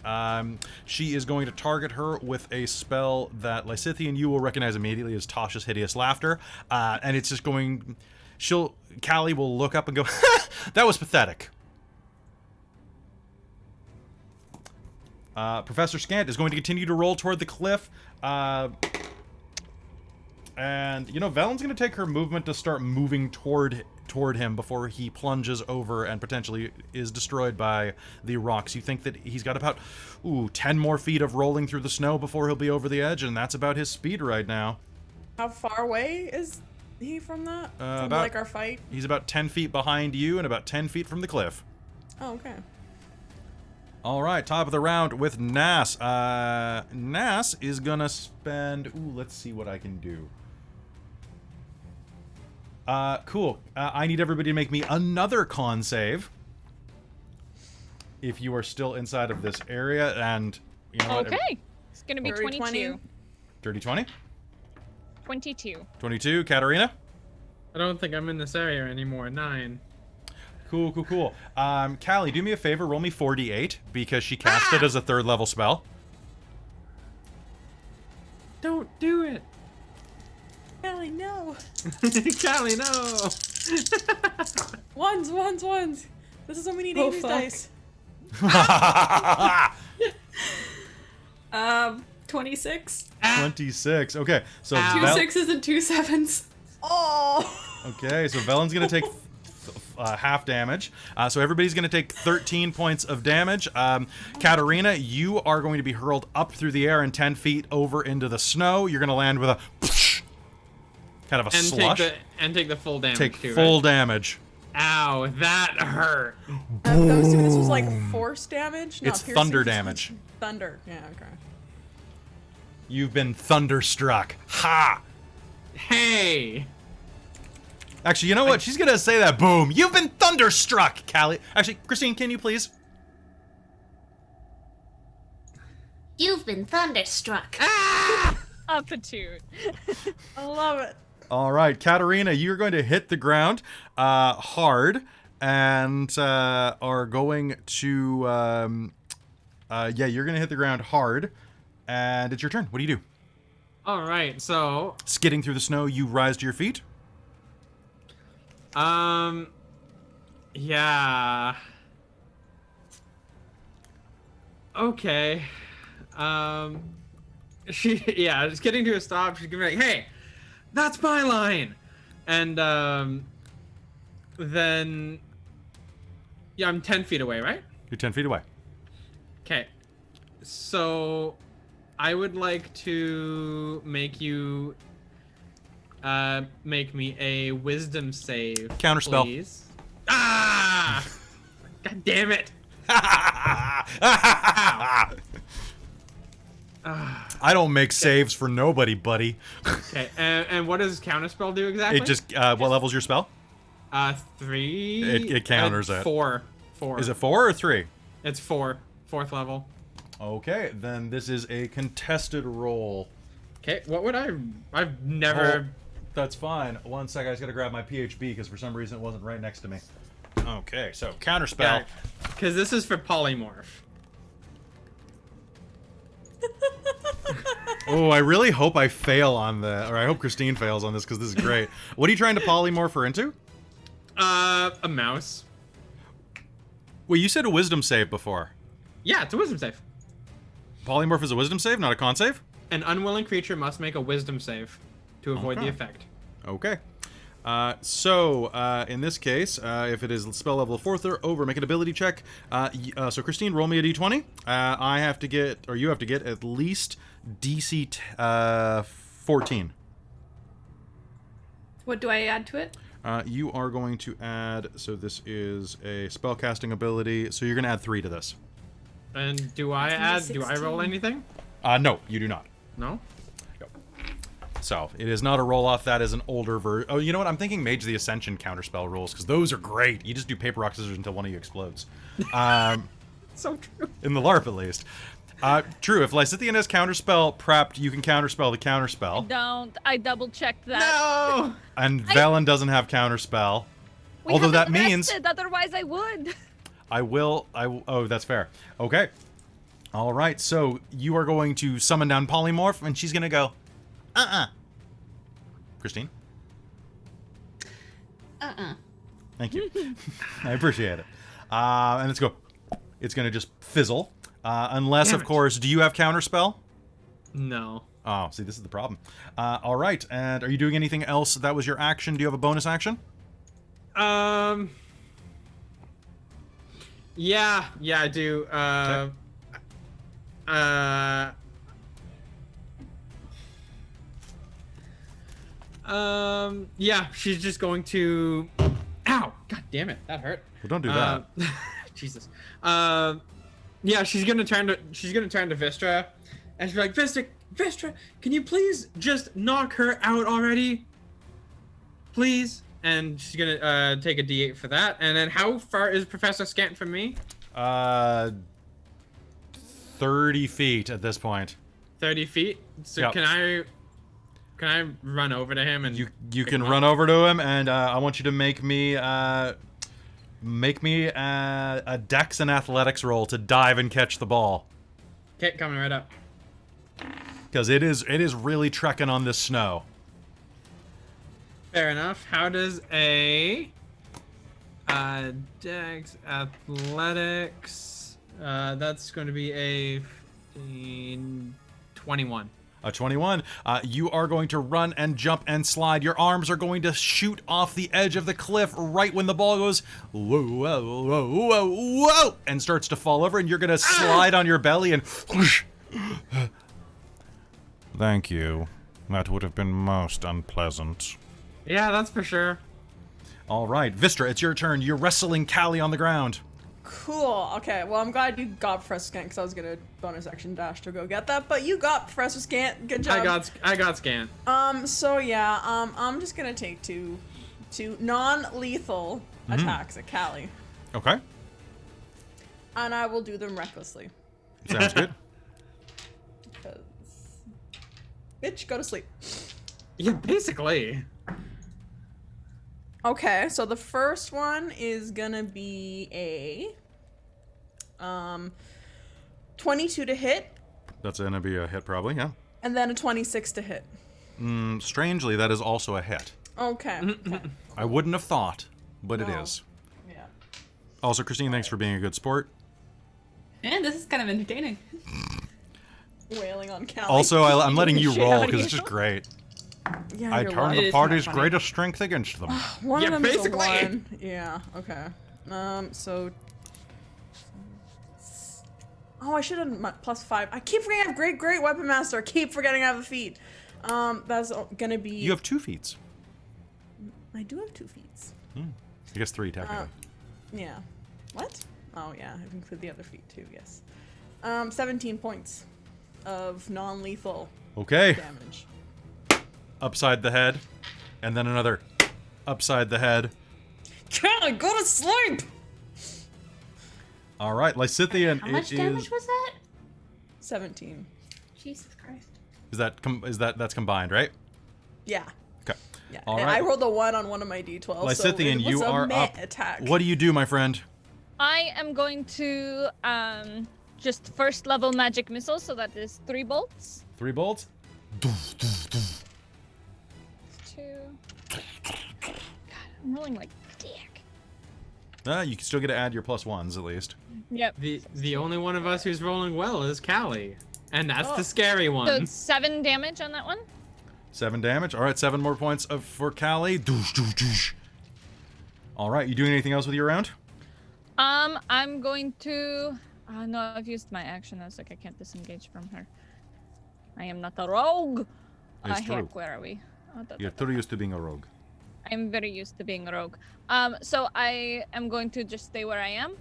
She is going to target her with a spell that Lysithian you will recognize immediately as Tasha's Hideous Laughter. And it's just going... Callie will look up and go, that was pathetic. Professor Skant is going to continue to roll toward the cliff. And, you know, Velen's going to take her movement to start moving toward him before he plunges over and potentially is destroyed by the rocks. You think that he's got about, 10 more feet of rolling through the snow before he'll be over the edge, and that's about his speed right now. How far away is he from that? From, about, like, our fight? He's about 10 feet behind you and about 10 feet from the cliff. Oh, okay. All right, top of the round with Nas. Nas is gonna spend... let's see what I can do. Cool. I need everybody to make me another con save. If you are still inside of this area, and you know what? Okay. It's gonna be 22. 20. Dirty 20? 22. 22, Katerina? I don't think I'm in this area anymore. 9. Cool. Callie, do me a favor, roll me 4d8, because she cast it as a 3rd level spell. Don't do it. Callie, no. Callie, no. Ones. This is when we need Oh, Amy's fuck. dice. 26. 26. Okay, so Ow. 2 Vel- 6s and 2 7s. Oh! Okay, so Velen's gonna take half damage. So everybody's gonna take 13 points of damage. Katerina, you are going to be hurled up through the air and 10 feet over into the snow. You're gonna land with a kind of a slush. Take the full damage Take too, full right? damage. Ow, that hurt. I'm assuming this was like force damage? Not It's piercing thunder damage. Thunder, yeah, okay. You've been thunderstruck. Ha! Hey. Actually, you know what? She's gonna say that. Boom! You've been thunderstruck, Callie. Actually, Christine, can you please? You've been thunderstruck. Aptitude. I love it. All right, Katerina, you're going to hit the ground hard and are going to... you're going to hit the ground hard, and it's your turn. What do you do? All right, so Skidding through the snow, you rise to your feet. yeah. Okay. Just getting to a stop. She's gonna be like, "Hey, that's my line," and then I'm 10 feet away, right? You're 10 feet away. Okay. So I would like to make you make me a wisdom save. Counterspell. Please. Ah! God damn it. I don't make saves for nobody, buddy. Okay, and what does counterspell do exactly? It just, what level's your spell? 3. It counters it. 4. Is it 4 or 3? It's 4. 4th level. Okay, then this is a contested roll. Okay, what would I've never... That's fine. One sec, I just gotta grab my PHB because for some reason it wasn't right next to me. Okay, so counterspell. Because this is for polymorph. Oh, I really hope I fail on the, or I hope Christine fails on this because this is great. What are you trying to polymorph her into? A mouse. Well, you said a wisdom save before. Yeah, it's a wisdom save. Polymorph is a wisdom save, not a con save? An unwilling creature must make a wisdom save to avoid the Okay. effect. Okay. In this case, if it is spell level 4th or over, make an ability check. So Christine, roll me a d20. I have to get, or you have to get at least DC 14. What do I add to it? You are going to add, so this is a spellcasting ability, so you're going to add 3 to this. And do I roll anything? No, you do not. No? So, it is not a roll-off, that is an older version. Oh, you know what, I'm thinking Mage of the Ascension counterspell rules, because those are great. You just do paper, rock, scissors until one of you explodes. So true. In the LARP, at least. True, if Lysithian has counterspell prepped, you can counterspell the counterspell. I double-checked that. No! And Velen doesn't have counterspell. Although that means... Otherwise I would. Oh, that's fair. Okay. Alright, so you are going to summon down Polymorph, and she's gonna go... Christine? Thank you. I appreciate it. And let's go. It's gonna just fizzle. Unless, of course, do you have counterspell? No. Oh, see, this is the problem. Alright, and are you doing anything else? That was your action. Do you have a bonus action? Yeah, I do. Yeah, she's just going to... Ow! God damn it, that hurt. Well, don't do that. Jesus. Yeah, she's gonna turn to Vistra, and she's like, Vistra, can you please just knock her out already? Please? And she's gonna take a D8 for that. And then how far is Professor Skant from me? 30 feet at this point. 30 feet? So Yep. Can I run over to him and you can run over to him, and I want you to make me a Dex and Athletics roll to dive and catch the ball. Okay, coming right up. Because it is really trekking on this snow. Fair enough. How does a Dex Athletics? That's going to be a 21. A 21. You are going to run and jump and slide. Your arms are going to shoot off the edge of the cliff right when the ball goes whoa, whoa, whoa, whoa, whoa, and starts to fall over, and you're going to slide on your belly and whoosh. Thank you. That would have been most unpleasant. Yeah, that's for sure. All right, Vistra, it's your turn. You're wrestling Callie on the ground. Cool. Okay. Well, I'm glad you got Professor Skant because I was gonna bonus action dash to go get that, but you got Professor Skant. Good job. I got Skant. So yeah. I'm just gonna take two non-lethal attacks at Callie, Okay. and I will do them recklessly. Sounds good. Because, bitch, go to sleep. Yeah, basically. Okay, so the first one is gonna be a 22 to hit, That's going to be a hit, probably, yeah. and then a 26 to hit. Strangely, that is also a hit. Okay. Okay. I wouldn't have thought, but it No. is. Yeah. Also, Christine, thanks for being a good sport. And this is kind of entertaining. Wailing on Callie. Also, I'm letting you Shit roll out of because you. it's just great. Yeah, I you're turn right. the is kinda party's funny. greatest strength against them. One Yeah, of them is a basically. 1. Yeah, okay. So... Oh, I should have +5. I keep forgetting I have great weapon master. I keep forgetting I have a feat. That's gonna be... You have 2 feats. I do have 2 feats. I guess 3, technically. Yeah. What? Oh, yeah. I include the other feat, too, yes. 17 points of non-lethal Okay. damage. Upside the head. And then another upside the head. Callie, go to sleep! All right, Lysithian. How much damage was that? 17. Jesus Christ. That's combined, right? Yeah. Okay. Yeah. All And right. I rolled a 1 on one of my d12, so Lysithian, it was you a are meh up. attack. What do you do, my friend? I am going to just first level magic missile, so that is 3 bolts. 3 bolts. 2. God, I'm rolling like dick. You can still get to add your +1s at least. Yep. The only one of us who's rolling well is Callie, and that's the scary So one. it's 7 damage on that one. 7 damage. All right, 7 more points for Callie. Doosh, doosh, doosh. All right, you doing anything else with your round? I'm going to... no, I've used my action. I was like, I can't disengage from her. I am not a rogue. It's true. Heck, where are we? You're too used to being a rogue. I'm very used to being a rogue. So I am going to just stay where I am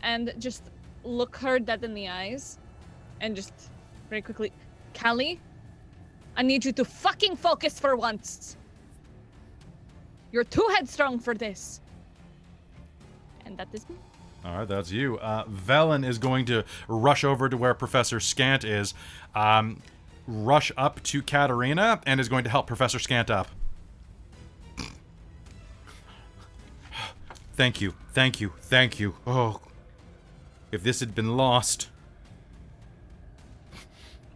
and just look her dead in the eyes and just very quickly, Callie, I need you to fucking focus for once. You're too headstrong for this. And that is me. All right, that's you. Velen is going to rush over to where Professor Skant is, rush up to Katerina, and is going to help Professor Skant up. Thank you, thank you, thank you. Oh, if this had been lost.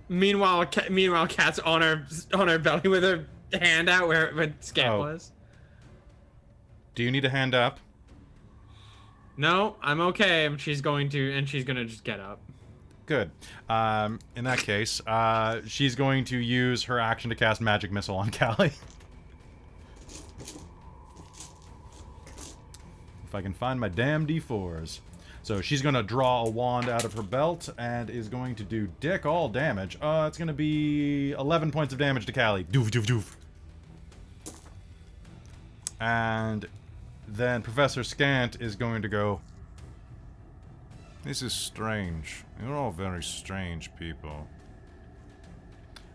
Meanwhile, Kat's on her belly with her hand out where Skant was. Do you need a hand up? No, I'm okay. She's gonna just get up. Good. In that case, she's going to use her action to cast Magic Missile on Callie. If I can find my damn D4s. So she's going to draw a wand out of her belt and is going to do dick all damage. It's going to be 11 points of damage to Callie. Doof, doof, doof. And then Professor Skant is going to go, this is strange. You're all very strange people.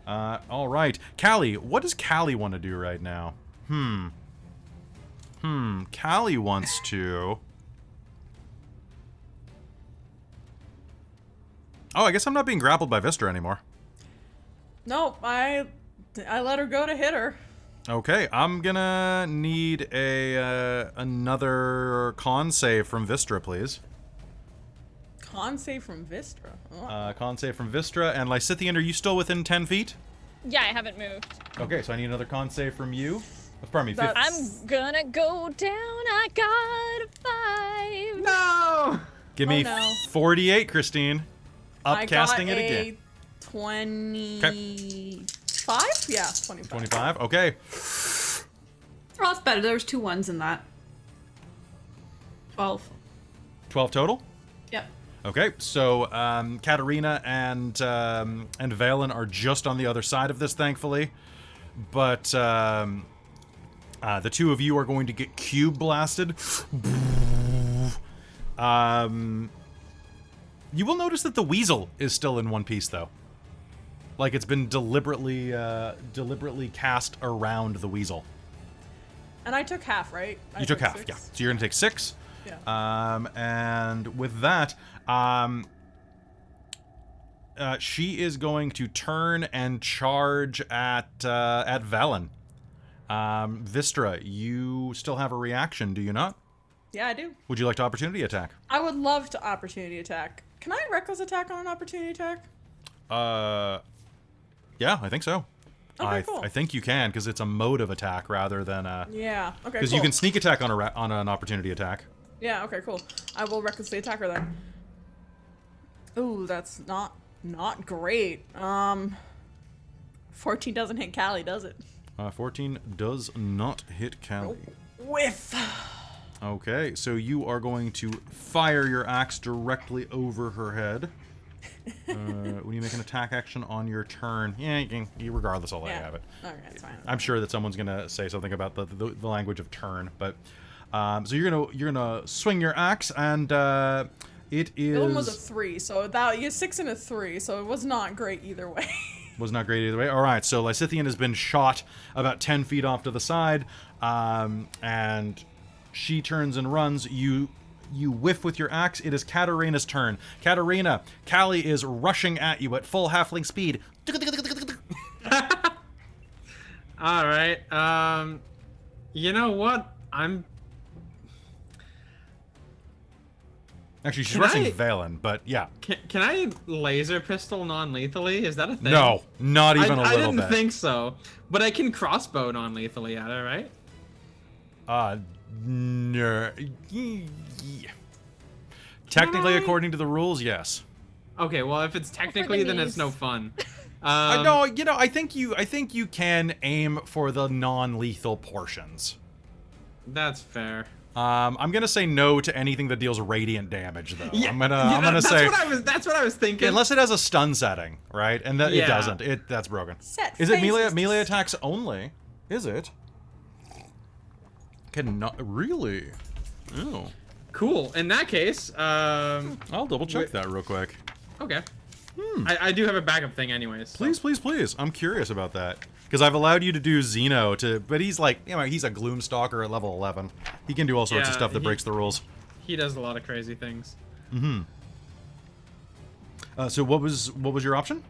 All right. Callie, what does Callie want to do right now? Callie wants to... Oh, I guess I'm not being grappled by Vistra anymore. Nope, I let her go to hit her. Okay, I'm gonna need another con save from Vistra, please. Con save from Vistra. Oh. Con save from Vistra. And Lysithian, are you still within 10 feet? Yeah, I haven't moved. Okay, so I need another con save from you. Pardon me, 50. I'm gonna go down. I got a 5. No! Give me no. 48, Christine. Upcasting it again. 25? Yeah, 25. 25, okay. Oh, that's better. There was 2 1s in that. 12. 12 total? Yep. Okay, so Katerina and Valen are just on the other side of this, thankfully. But the two of you are going to get cube blasted. You will notice that the weasel is still in one piece, though. Like it's been deliberately cast around the weasel. And I took half, right? You took half, 6. yeah. So you're gonna take 6. Yeah. And with that, she is going to turn and charge at Valen. Vistra, you still have a reaction, do you not? Yeah, I do. Would you like to opportunity attack? I would love to opportunity attack. Can I reckless attack on an opportunity attack? Yeah, I think so. Okay, cool. I think you can, because it's a mode of attack rather than Yeah, okay, because cool. you can sneak attack on an opportunity attack. Yeah, okay, cool. I will recklessly attack her then. Ooh, that's not great. 14 doesn't hit Callie, does it? 14 does not hit Callie. Whiff! Okay, so you are going to fire your axe directly over her head. When you make an attack action on your turn, yeah, regardless, I'll let you have it. Okay, that's fine. I'm sure that someone's gonna say something about the language of turn, but so you're gonna swing your axe, and it is. The one was a 3, so that you 6 and a 3, so it was not great either way. Was not great either way. All right, so Lysithian has been shot about 10 feet off to the side, and she turns and runs. You whiff with your axe. It is Katerina's turn. Katerina, Callie is rushing at you at full halfling speed. All right. You know what? Actually, she's Can rushing I- Valen, but yeah. Can I laser pistol non-lethally? Is that a thing? No, not even a I little didn't bit. think so. But I can crossbow non-lethally at her, right? No. Technically, according to the rules, yes. Okay, well, if it's technically, then it's no knees. fun. No, you know, I think you can aim for the non-lethal portions. That's fair. I'm gonna say no to anything that deals radiant damage, though. Yeah, I'm gonna say that's what I was thinking. unless it has a stun setting, right? And that it Yeah. doesn't. That's broken. Set Is it faces. melee attacks only? Is it? Cannot really. Oh. Cool. In that case, I'll double check that real quick. okay. I do have a backup thing anyways. so- Please. I'm curious about that. Because I've allowed you to do Xeno but he's like, you know, he's a Gloomstalker at level 11. He can do all sorts of Yeah, stuff that he- breaks the rules. He does a lot of crazy things. So what was your option?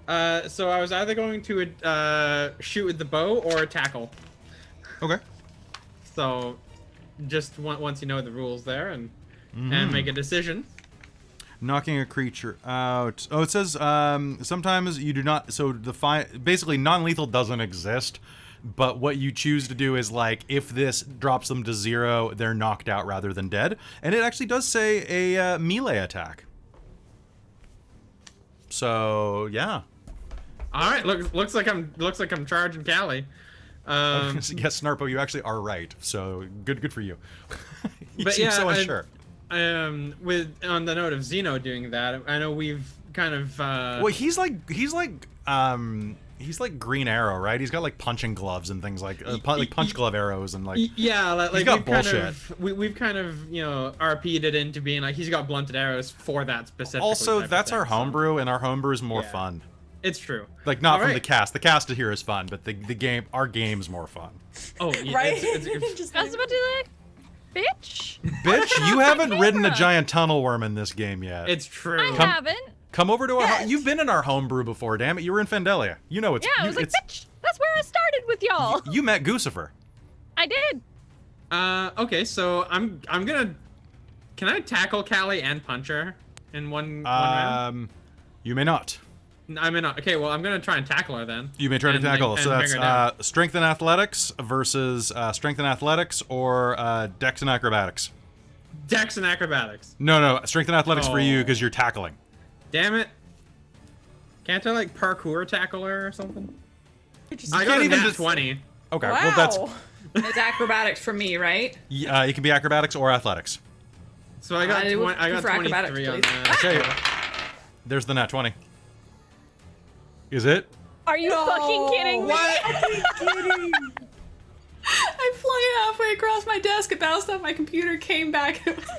So I was either going to shoot with the bow or tackle. Okay. So just once you know the rules there and make a decision. Knocking a creature out. Oh, it says sometimes you do not. So basically non-lethal doesn't exist, but what you choose to do is like if this drops them to 0, they're knocked out rather than dead, and it actually does say a melee attack. So yeah. All right, looks like I'm charging Callie. Yes, Snarpo, you actually are right. So good for you. You But seem yeah, so unsure. With on the note of Xeno doing that, I know we've kind of. Well, he's like Green Arrow, right? He's got like punching gloves and things like punch glove arrows and like. Yeah, like got we've kind bullshit. of we've kind of RP'd it into being like he's got blunted arrows for that specific. Also, that's our homebrew, and our homebrew is more Yeah. fun. It's true. Like not from Alright. the cast. The cast here is fun, but the game, our game's more fun. Oh, yeah, Right? it's- Just I was about to be like, bitch. Bitch, you haven't ridden a camera. giant tunnel worm in this game yet. it's true. I haven't. Come over to our. Yes. You've been in our homebrew before, damn it. You were in Fendalia. You know it's. Yeah, I was like, it's bitch. That's where I started with y'all. you met Goosifer. I did. Okay, so I'm gonna. Can I tackle Callie and punch her in one round? You may not. I'm in. Okay, well I'm gonna try and tackle her then. You may try to And- tackle. and So bring that's her down. strength and athletics versus strength and athletics or dex and acrobatics. Dex and acrobatics. No, strength and athletics for you Oh. because you're tackling. Damn it! Can't I like parkour tackle her or something? Just I can't got a even nat just- 20. Okay, wow. well that's It's acrobatics for me, right? it can be acrobatics or athletics. So I got I would I got prefer acrobatics, 23 on please. that. Okay, there's the nat 20. Is it? Are you fucking kidding me? What? I flung it halfway across my desk, it bounced off my computer, came back, and it was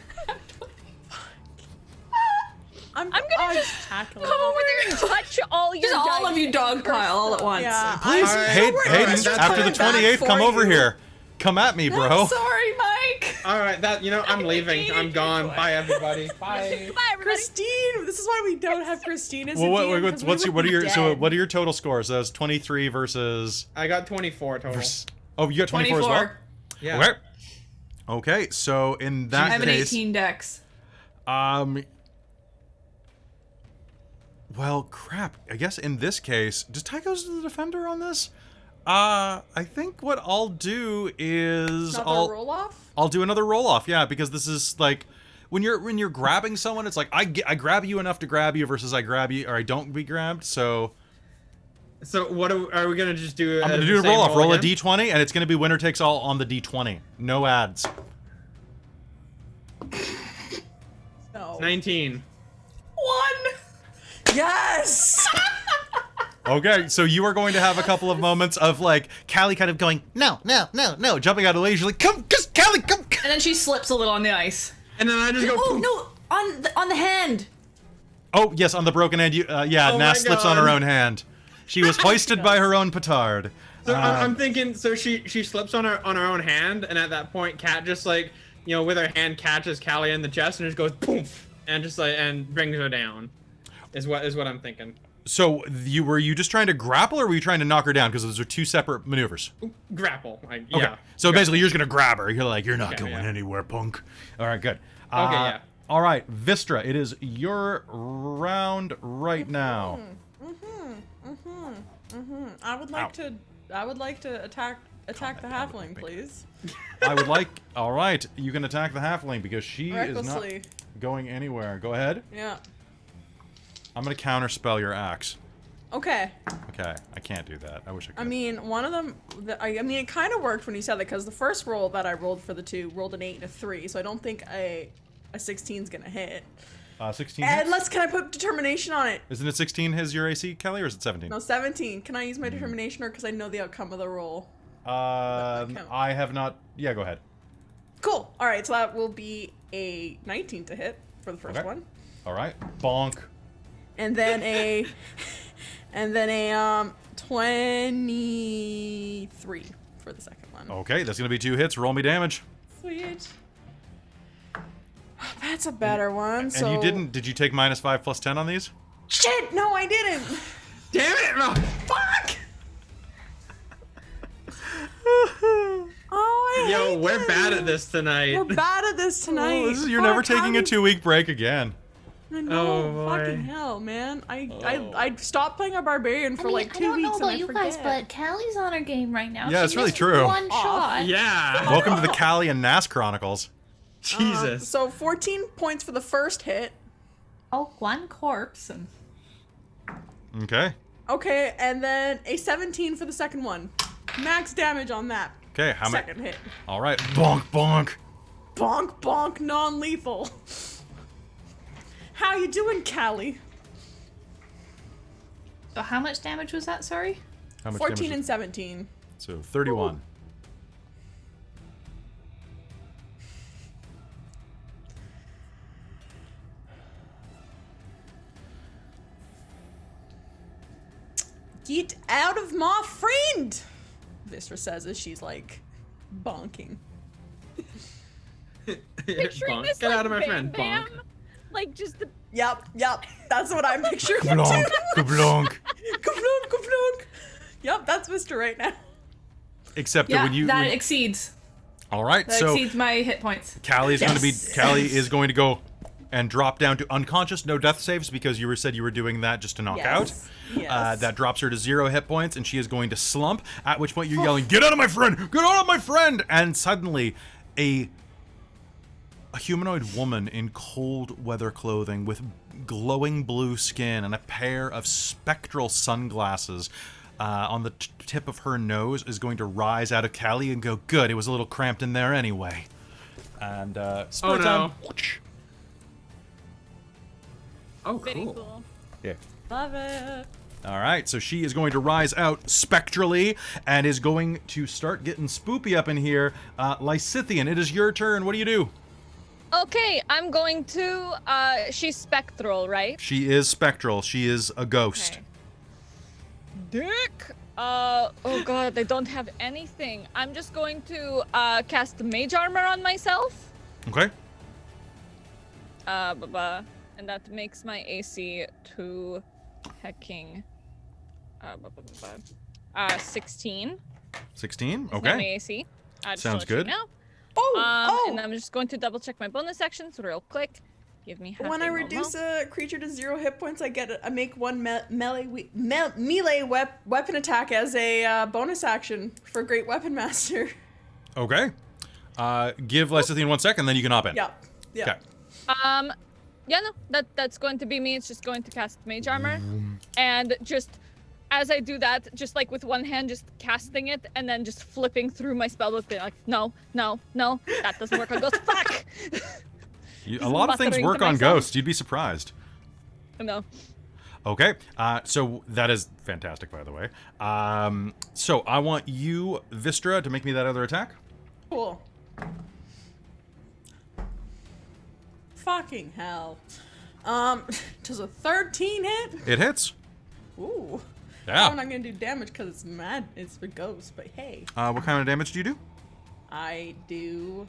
I'm gonna just tackling. Come over there and touch all your just all of you gigantic dogpile all at once. Yeah. Please, Alright. Hayden, Alright, that's after the fine. 28th, For come over you. here. Come at me, bro. I'm sorry, Mike. All right, I'm leaving. I'm gone. Bye, everybody. Bye. Goodbye, everybody. Christine, this is why we don't have Christine as Well, a DM, 'cause we what are would your be so dead. what are your total scores? So that's 23 versus. I got 24 total. Oh, you got 24 as well. Yeah. Okay. Okay, so in I that have an case, 18 dex. well, crap. I guess in this case, does Ty goes to the defender on this? I think what I'll do is Another roll off? I'll do another roll off. Yeah, because this is like when you're grabbing someone, it's like I grab you enough to grab you versus I grab you or I don't be grabbed. So So what are we gonna just do? I'm gonna the do a same roll off. Roll a again? d20, and it's gonna be winner takes all on the d20. No ads. No. 19. 1! Yes! Okay, so you are going to have a couple of moments of like Callie kind of going no, jumping out of the way. You're like, come, just Callie, come. And then she slips a little on the ice. And then I just go. Oh, poof. no! On the hand! Oh yes, on the broken hand. You, yeah, Oh Nass my slips on her God. own hand. She was hoisted by her own petard. So I'm thinking. So she slips on her own hand, and at that point, Kat just like with her hand catches Callie in the chest and just goes poof, and just like and brings her down. Is what I'm thinking. So were you just trying to grapple, or were you trying to knock her down? Because those are two separate maneuvers. Grapple. Okay. Yeah. So basically, you're just gonna grab her. You're like, you're not Okay, going yeah. anywhere, punk. All right, good. Yeah. All right, Vistra. It is your round right now. I would like to attack the halfling, please. I would like. All right, you can attack the halfling because she is not Recklessly. going anywhere. Go ahead. Yeah. I'm gonna counterspell your axe. Okay. Okay, I can't do that. I wish I could. I mean, one of them, I mean, it kind of worked when you said that, because the first roll that I rolled for the 2 rolled an 8 and a 3, so I don't think a 16's gonna hit. 16 And hits? can I put determination on it? Isn't it 16 his your AC, Kelly, or is it 17? No, 17. Can I use my determination, or because I know the outcome of the roll? count. I have not... Yeah, go ahead. Cool. All right, so that will be a 19 to hit for the first Okay. one. All right. Bonk. And then a 23 for the second one. Okay, that's going to be 2 hits. Roll me damage. Sweet. That's a better one. So And you didn't... Did you take -5 plus 10 on these? Shit! No, I didn't. Damn it, Rob! Fuck! Oh, I Yo, hate we're this. bad at this tonight. We're bad at this tonight. You're never Fuck, taking a how 2-week break again. I know, Oh, boy. fucking hell, man. I stopped playing a barbarian for like 2 I don't weeks know and about I you forget. guys, but Callie's on her game right now. Yeah, She it's really missed true. One shot. Yeah. Welcome to the Callie and Nas Chronicles. Jesus. So 14 points for the first hit. Oh, one corpse. And Okay. Okay, and then a 17 for the second one. Max damage on that Okay, how many... second hit. All right. Bonk, bonk. Bonk, bonk, non-lethal. How you doing, Callie? so how much damage was that? Sorry. How much 14 damage and is- 17. So 31. Get out of my friend! Vistra says as she's like bonking. Picturing Bonk. this Get like, out of my bam, friend, bam, Bonk. like just the Yep, that's what I'm picturing too. Kablonk, kablonk. Kablonk, kablonk. Yep, that's Vistra right now. Except that Yeah, when you... that when- exceeds. All right, That so exceeds my hit points. Callie is going to be... Yes. Callie is going to go and drop down to unconscious, no death saves, because you said you were doing that just to knock out. Yes. That drops her to 0 hit points, and she is going to slump, at which point you're yelling, "Get out of my friend! Get out of my friend!" And suddenly, a humanoid woman in cold weather clothing with glowing blue skin and a pair of spectral sunglasses on the tip of her nose is going to rise out of Callie and go, "Good, it was a little cramped in there anyway." And, Oh, no. Oh, very cool. cool. Yeah. Love it. All right, so she is going to rise out spectrally and is going to start getting spoopy up in here. Lysithian, it is your turn. What do you do? Okay, I'm going to. She's spectral, right? She is spectral. She is a ghost. Okay. Dick. Oh god, they don't have anything. I'm just going to cast mage armor on myself. Okay. And that makes my AC to hecking 16. 16. Is my Okay. AC. I just Sounds wanna let you good. know. Oh, And I'm just going to double check my bonus actions real quick. Give me half When I a reduce moment. a creature to 0 hit points, I make one melee weapon attack as a bonus action for Great Weapon Master. Okay. Give Lysithian 1 second, then you can hop in. Yep. Yeah. Okay. Yeah, no, that's going to be me. It's just going to cast mage armor, and just as I do that, just like with one hand, just casting it, and then just flipping through my spellbook, being like, no, that doesn't work on ghosts. Fuck. A lot of things muttering work to on myself. ghosts. You'd be surprised. No. Okay. So that is fantastic, by the way. So I want you, Vistra, to make me that other attack. Cool. Fucking hell. Does a 13 hit? It hits. Ooh. Yeah. I'm not gonna do damage because it's mad. It's for ghosts, but hey. What kind of damage do you do? I do.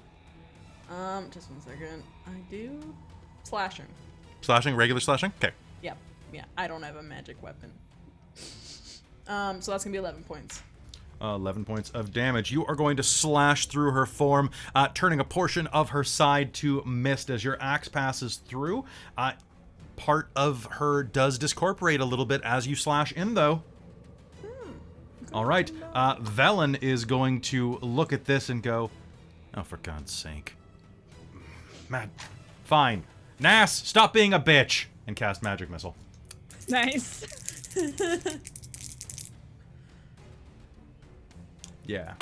Just 1 second. I do slashing. Slashing, regular slashing? Okay. Yep. Yeah. I don't have a magic weapon. So that's gonna be 11 points. 11 points of damage. You are going to slash through her form, turning a portion of her side to mist as your axe passes through. Part of her does discorporate a little bit as you slash in, though. All right. Velen is going to look at this and go, "Oh, for God's sake. Matt, fine. Nas, stop being a bitch," and cast Magic Missile. Nice. Yeah.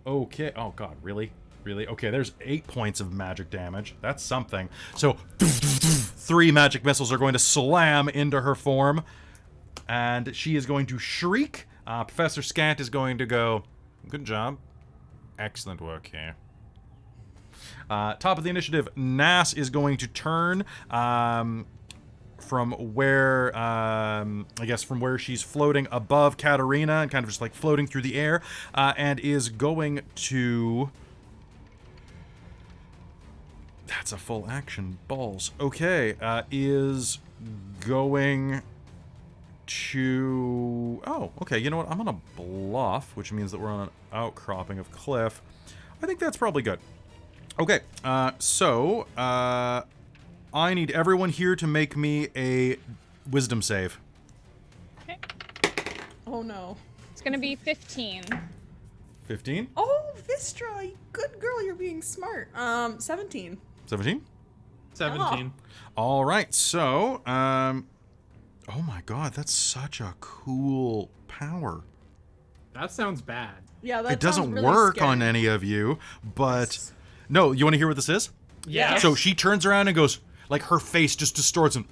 Okay. Oh god, really? Really? Okay, there's 8 points of magic damage. That's something. So 3 magic missiles are going to slam into her form, and she is going to shriek. Professor Skant is going to go, good job. Excellent work here. Top of the initiative, Nass is going to turn from where, I guess from where she's floating above Katerina and kind of just like floating through the air, and is going to... That's a full action. Balls. Okay, is going to... Oh, okay, you know what? I'm on a bluff, which means that we're on an outcropping of cliff. I think that's probably good. Okay, so, I need everyone here to make me a wisdom save. Okay. Oh no. It's gonna be 15. 15? Oh, Vistra, you good girl, you're being smart. 17. 17? 17. All right, so, oh my god, that's such a cool power. That sounds bad. Yeah, that It doesn't sounds really work scary. on any of you, but... No, you want to hear what this is? Yeah. So she turns around and goes, like her face just distorts and...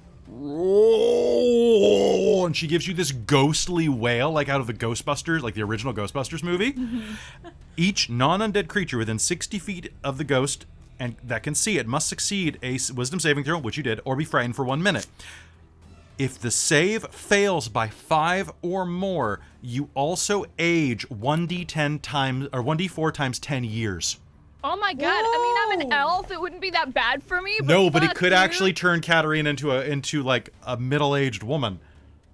And she gives you this ghostly wail, like out of the Ghostbusters, like the original Ghostbusters movie. Each non-undead creature within 60 feet of the ghost and that can see it must succeed a wisdom saving throw, which you did, or be frightened for 1 minute. If the save fails by 5 or more, you also age 1d10 times, or 1d4 times 10 years. Oh my god! I mean, I'm an Whoa. elf. It wouldn't be that bad for me. But No, but it fuck could you. actually turn Katerina into like a middle-aged woman.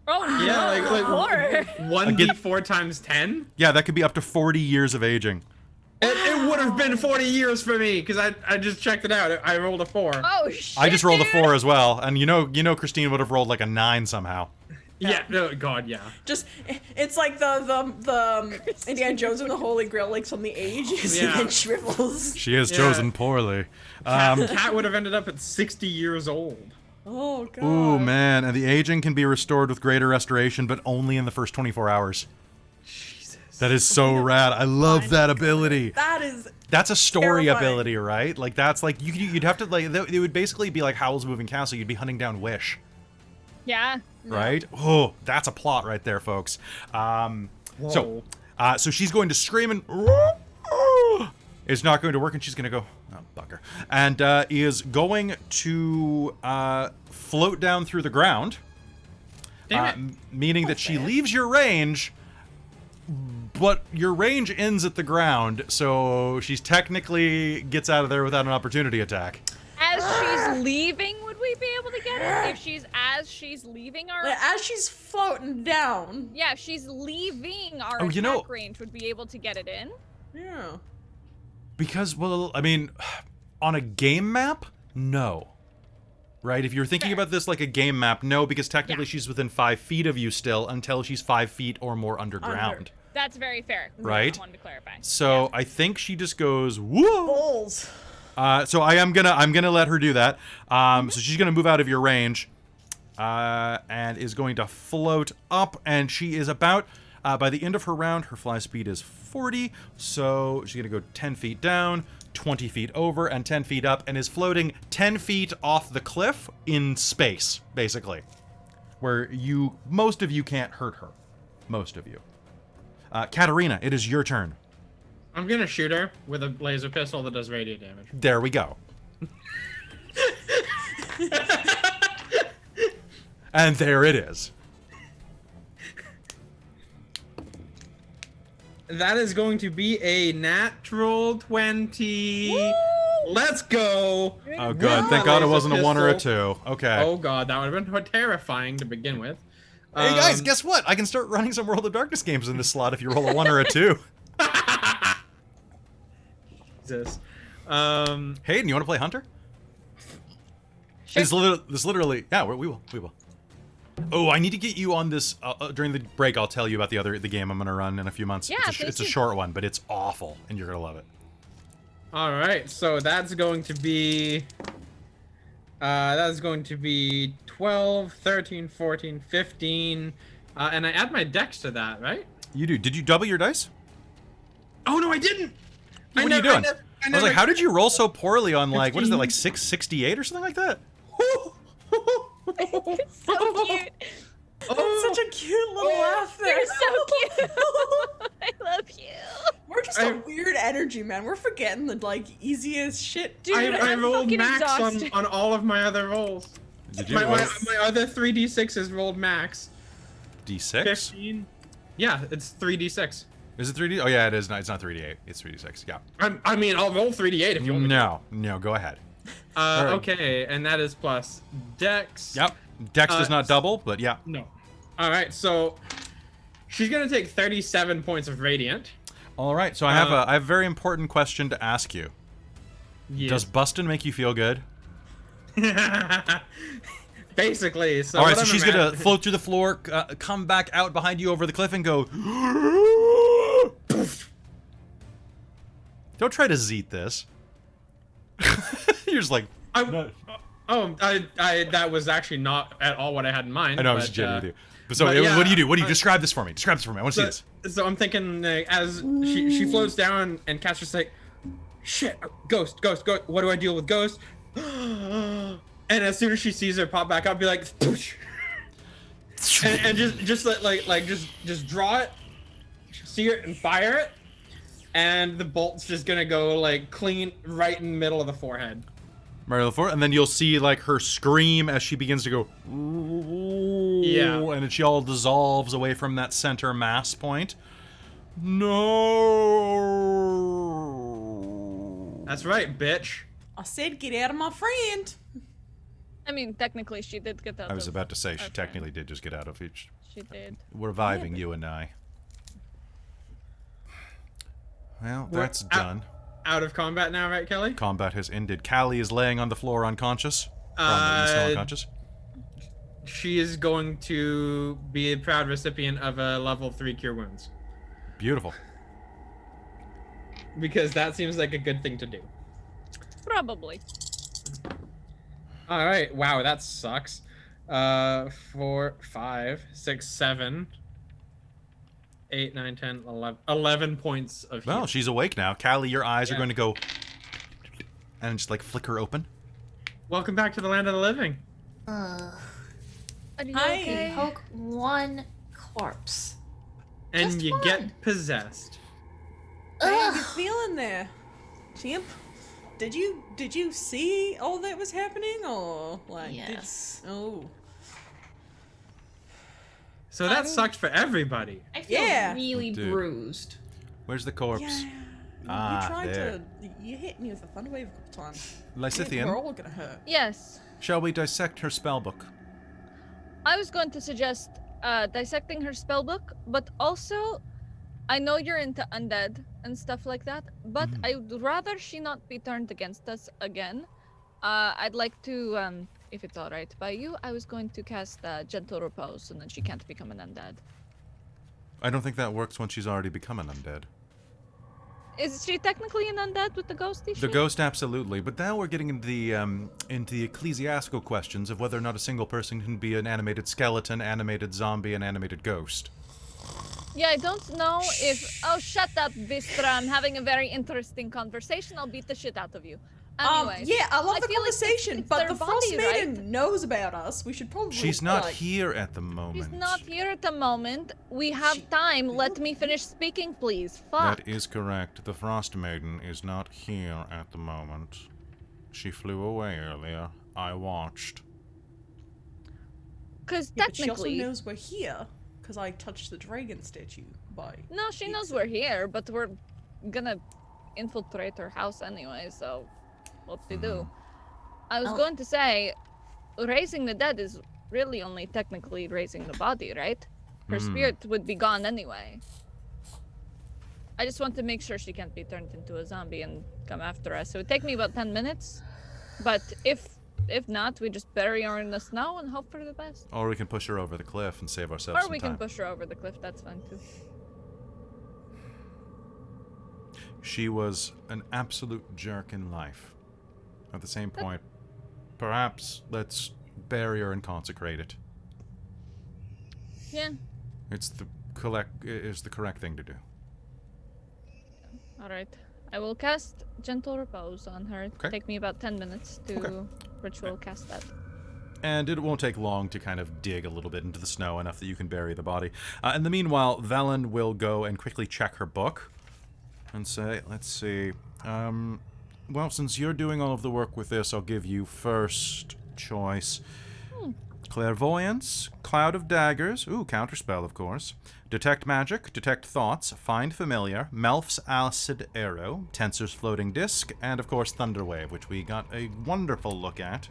Oh no! Yeah, like Horror. 1d4 times 10? Yeah, that could be up to 40 years of aging. It would have been 40 years for me, because I just checked it out. I rolled a 4. Oh shit! I just rolled a dude. 4 as well, and you know Christine would have rolled like a 9 somehow. Yeah, no, God, yeah. Just, it's like the Indiana Jones and the Holy Grail, like suddenly ages Yeah. and then shrivels. She has Yeah. chosen poorly. Cat would have ended up at 60 years old. Oh god. Ooh, man, and the aging can be restored with greater restoration, but only in the first 24 hours. Jesus. That is so rad. I love that ability. That is That's a story terrifying. ability, right? Like that's like you'd have to like it would basically be like Howl's Moving Castle. You'd be hunting down Wish, Yeah. right? Oh, that's a plot right there, folks. So she's going to scream and it's not going to work, and she's going to go, oh, bugger, and is going to float down through the ground, Damn it. meaning that she leaves your range, but your range ends at the ground, so she's technically gets out of there without an opportunity attack. As she's leaving, would we be able to get it? If she's leaving our... like, as she's floating down. Yeah, if she's leaving our Oh, attack you know- range, would we be able to get it in? Yeah. Because, well, I mean, on a game map, no. Right? If you're thinking Fair. about this like a game map, no, because technically Yeah. she's within 5 feet of you still until she's 5 feet or more underground. That's very fair. Right. I wanted to clarify. So I think she just goes, whoa. Bulls. So I'm gonna let her do that. So she's gonna move out of your range, and is going to float up, and she is about, by the end of her round, her fly speed is 40, so she's gonna go 10 feet down, 20 feet over, and 10 feet up, and is floating 10 feet off the cliff in space, basically, where most of you can't hurt her. Most of you. Katerina, it is your turn. I'm gonna shoot her with a laser pistol that does radiant damage. There we go. And there it is. That is going to be a natural 20. Let's go. Oh, good. Thank God it Laser wasn't a 1 or a pistol. 2. Okay. Oh god, that would have been terrifying to begin with. Hey guys, guess what? I can start running some World of Darkness games in this slot if you roll a 1 or a 2. Jesus. Hayden, you want to play Hunter? Sure. This literally, yeah, we will. Oh, I need to get you on this during the break. I'll tell you about the game I'm gonna run in a few months. Yeah, it's a please do. short one, but it's awful, and you're gonna love it. All right, so that's going to be That is going to be 12, 13, 14, 15. And I add my dex to that, right? You do. Did you double your dice? Oh, no, I didn't! What are you doing? I was like, how did you roll so poorly on like, what is that, like 668 or something like that? It's so cute. That's such a cute little laugh there. You're so cute. I love you. We're just a weird energy, man. We're forgetting the like easiest shit. Dude, I I'm rolled fucking max exhausted. on all of my other rolls. Did you? My roll other 3d6s rolled max. D6? 15. Yeah, it's 3d6. Is it 3D? Oh yeah, it is. No, it's not 3D8. It's 3D6. Yeah. I mean, I'll roll 3d8 if you want me to. No, go ahead. Right. Okay, and that is plus dex. Yep. Dex does not double, but yeah. No. All right, so she's gonna take 37 points of radiant. All right, so I have a very important question to ask you. Yes. Does bustin' make you feel good? Basically. So all right, what so I'm she's gonna float through the floor, come back out behind you over the cliff, and go. Don't try to zeet this. You're just like. No. That was actually not at all what I had in mind. I know I was just joking with you. But so, what do you do? What do you describe this for me? Describe this for me. I want to see this. So I'm thinking as she floats down and Caster's like, shit, ghost. What do I deal with ghost? And as soon as she sees her pop back up, be like, and just draw it, see it and fire it, and the bolt's just gonna go like clean right in the middle of the forehead. And then you'll see like her scream as she begins to go. Yeah. And she all dissolves away from that center mass point. No. That's right, bitch. I said, get out of my friend. I mean, technically, she did get out. I was of about to say she our technically did just get out of each. She did. We're vibing, you and I. Well, that's done. Out of combat now, right, Kelly? Combat has ended. Callie is laying on the floor unconscious. Unconscious. She is going to be a proud recipient of a level 3 cure wounds. Beautiful. Because that seems like a good thing to do. Probably. All right. Wow, that sucks. 4, 5, 6, 7, 8, 9, 10, 11 points of heal. Well, she's awake now. Callie, your eyes are going to go and just like flicker open. Welcome back to the land of the living. Are you Hi. okay? Poke one corpse. And Just you one. get possessed. How you Ugh. feeling there, champ? Did you see all that was happening, or like? Yes. Oh. So that sucked for everybody. I feel Yeah. really Dude. bruised. Where's the corpse? Yeah. Ah, you tried there. to. You hit me with a thunder wave a couple times. We're Lysithian, all gonna hurt. Yes. shall we dissect her spellbook? I was going to suggest dissecting her spellbook, but also, I know you're into undead and stuff like that, but I would rather she not be turned against us again. I'd like to, if it's all right by you, I was going to cast Gentle Repose, and then she can't become an undead. I don't think that works when she's already become an undead. Is she technically an undead with the ghosty The shit? ghost, absolutely, but now we're getting into the ecclesiastical questions of whether or not a single person can be an animated skeleton, animated zombie, and animated ghost. Yeah, I don't know if... Oh, shut up, Vistra. I'm having a very interesting conversation. I'll beat the shit out of you. Anyways, Yeah, I love the feel like conversation, it's but their the body, Frostmaiden knows about us. We should probably. She's not like, here at the moment. She's not here at the moment. We have time. Let me finish speaking, please. Fuck. That is correct. The Frostmaiden is not here at the moment. She flew away earlier. I watched. Because Yeah, but she also technically... knows we're here because I touched the dragon statue by. No, she knows we're here, but we're gonna infiltrate her house anyway, so... What to do? I was Oh. going to say, raising the dead is really only technically raising the body, right? Her spirit would be gone anyway. I just want to make sure she can't be turned into a zombie and come after us. It would take me about 10 minutes, but if not, we just bury her in the snow and hope for the best. Or we can push her over the cliff and save ourselves Or some we time. can push her over the cliff, that's fine too. She was an absolute jerk in life. At the same point, perhaps let's bury her and consecrate it. Yeah. It's the correct thing to do. All right. I will cast Gentle Repose on her. Okay. Take me about 10 minutes to Okay. ritual cast that. And it won't take long to kind of dig a little bit into the snow enough that you can bury the body. In the meanwhile, Velen will go and quickly check her book and say, let's see. Well, since you're doing all of the work with this, I'll give you first choice. Clairvoyance, Cloud of Daggers, counterspell, of course. Detect Magic, Detect Thoughts, Find Familiar, Melf's Acid Arrow, Tensor's Floating Disc, and, of course, Thunderwave, which we got a wonderful look at.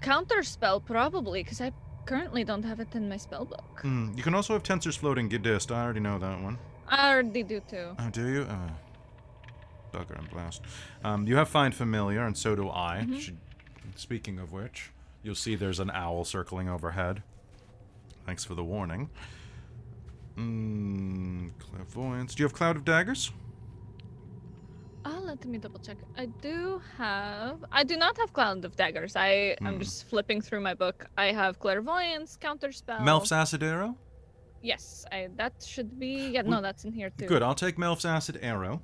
Counterspell, probably, because I currently don't have it in my spellbook. You can also have Tensor's Floating Disc. I already know that one. I already do, too. Oh, do you? Dugger and Blast. You have Find Familiar, and so do I. Speaking of which, you'll see there's an owl circling overhead. Thanks for the warning. Clairvoyance. Do you have Cloud of Daggers? Let me double check. I do not have Cloud of Daggers. I'm just flipping through my book. I have Clairvoyance, Counterspell. Melf's Acid Arrow? Yes, that should be... Yeah, no, that's in here too. Good, I'll take Melf's Acid Arrow.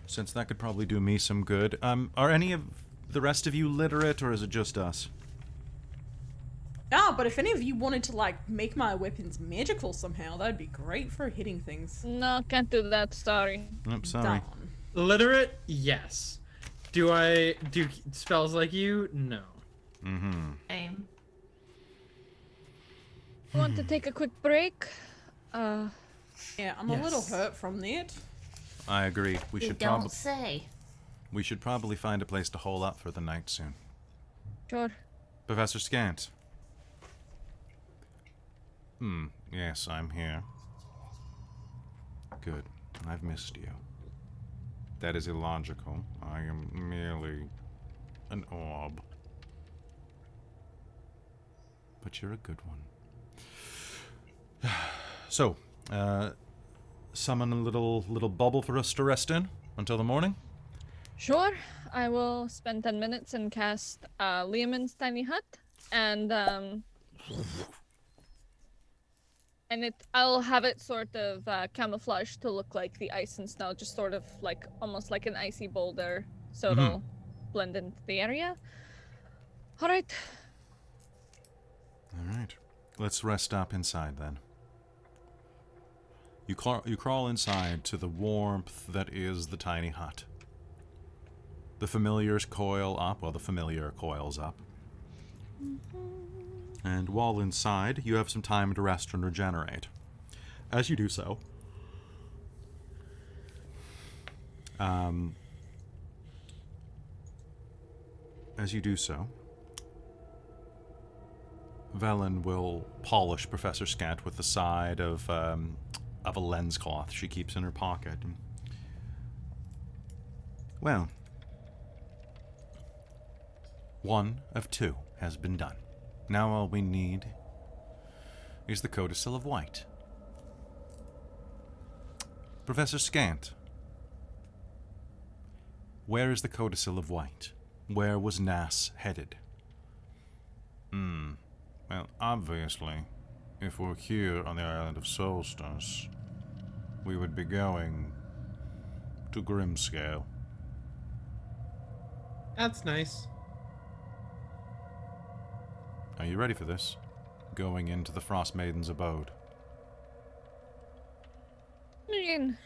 Since that could probably do me some good. Are any of the rest of you literate, or is it just us? Ah, but if any of you wanted to, like, make my weapons magical somehow, that'd be great for hitting things. No, can't do that, sorry. I'm sorry. Darn. Literate? Yes. Do I do spells like you? No. Same. Want to take a quick break? Yeah, I'm a little hurt from that. I agree. We You should don't say. We should probably find a place to hole up for the night soon. Sure. Professor Skant. Yes, I'm here. Good. I've missed you. That is illogical. I am merely an orb. But you're a good one. So, summon a little bubble for us to rest in until the morning? Sure. I will spend 10 minutes and cast Liamon's tiny hut, and I'll have it sort of camouflaged to look like the ice and snow, just sort of like almost like an icy boulder, so it'll blend into the area. All right. All right. Let's rest up inside then. You crawl inside to the warmth that is the tiny hut. The familiars coil up. Well, the familiar coils up. And while inside, you have some time to rest and regenerate. As you do so, Velen will polish Professor Skant with the side of a lens cloth she keeps in her pocket. Well, one of two has been done. Now all we need is the Codicil of White. Professor Skant, where is the Codicil of White? Where was Nass headed? Well, obviously, if we're here on the island of Solstice, we would be going to Grimskalle. That's nice. Are you ready for this? Going into the Frostmaiden's abode. I mean,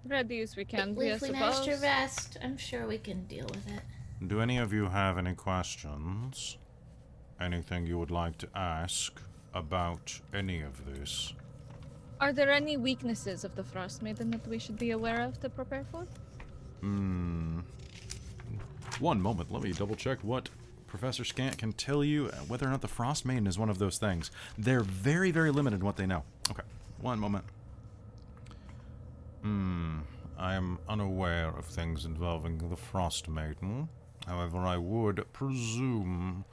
ready as we can be, I If we manage to suppose. rest, I'm sure we can deal with it. Do any of you have any questions? Anything you would like to ask about any of this? Are there any weaknesses of the Frostmaiden that we should be aware of to prepare for? One moment, let me double check what Professor Skant can tell you whether or not the Frostmaiden is one of those things. They're very, very limited in what they know. Okay, one moment. I am unaware of things involving the Frostmaiden. However, I would presume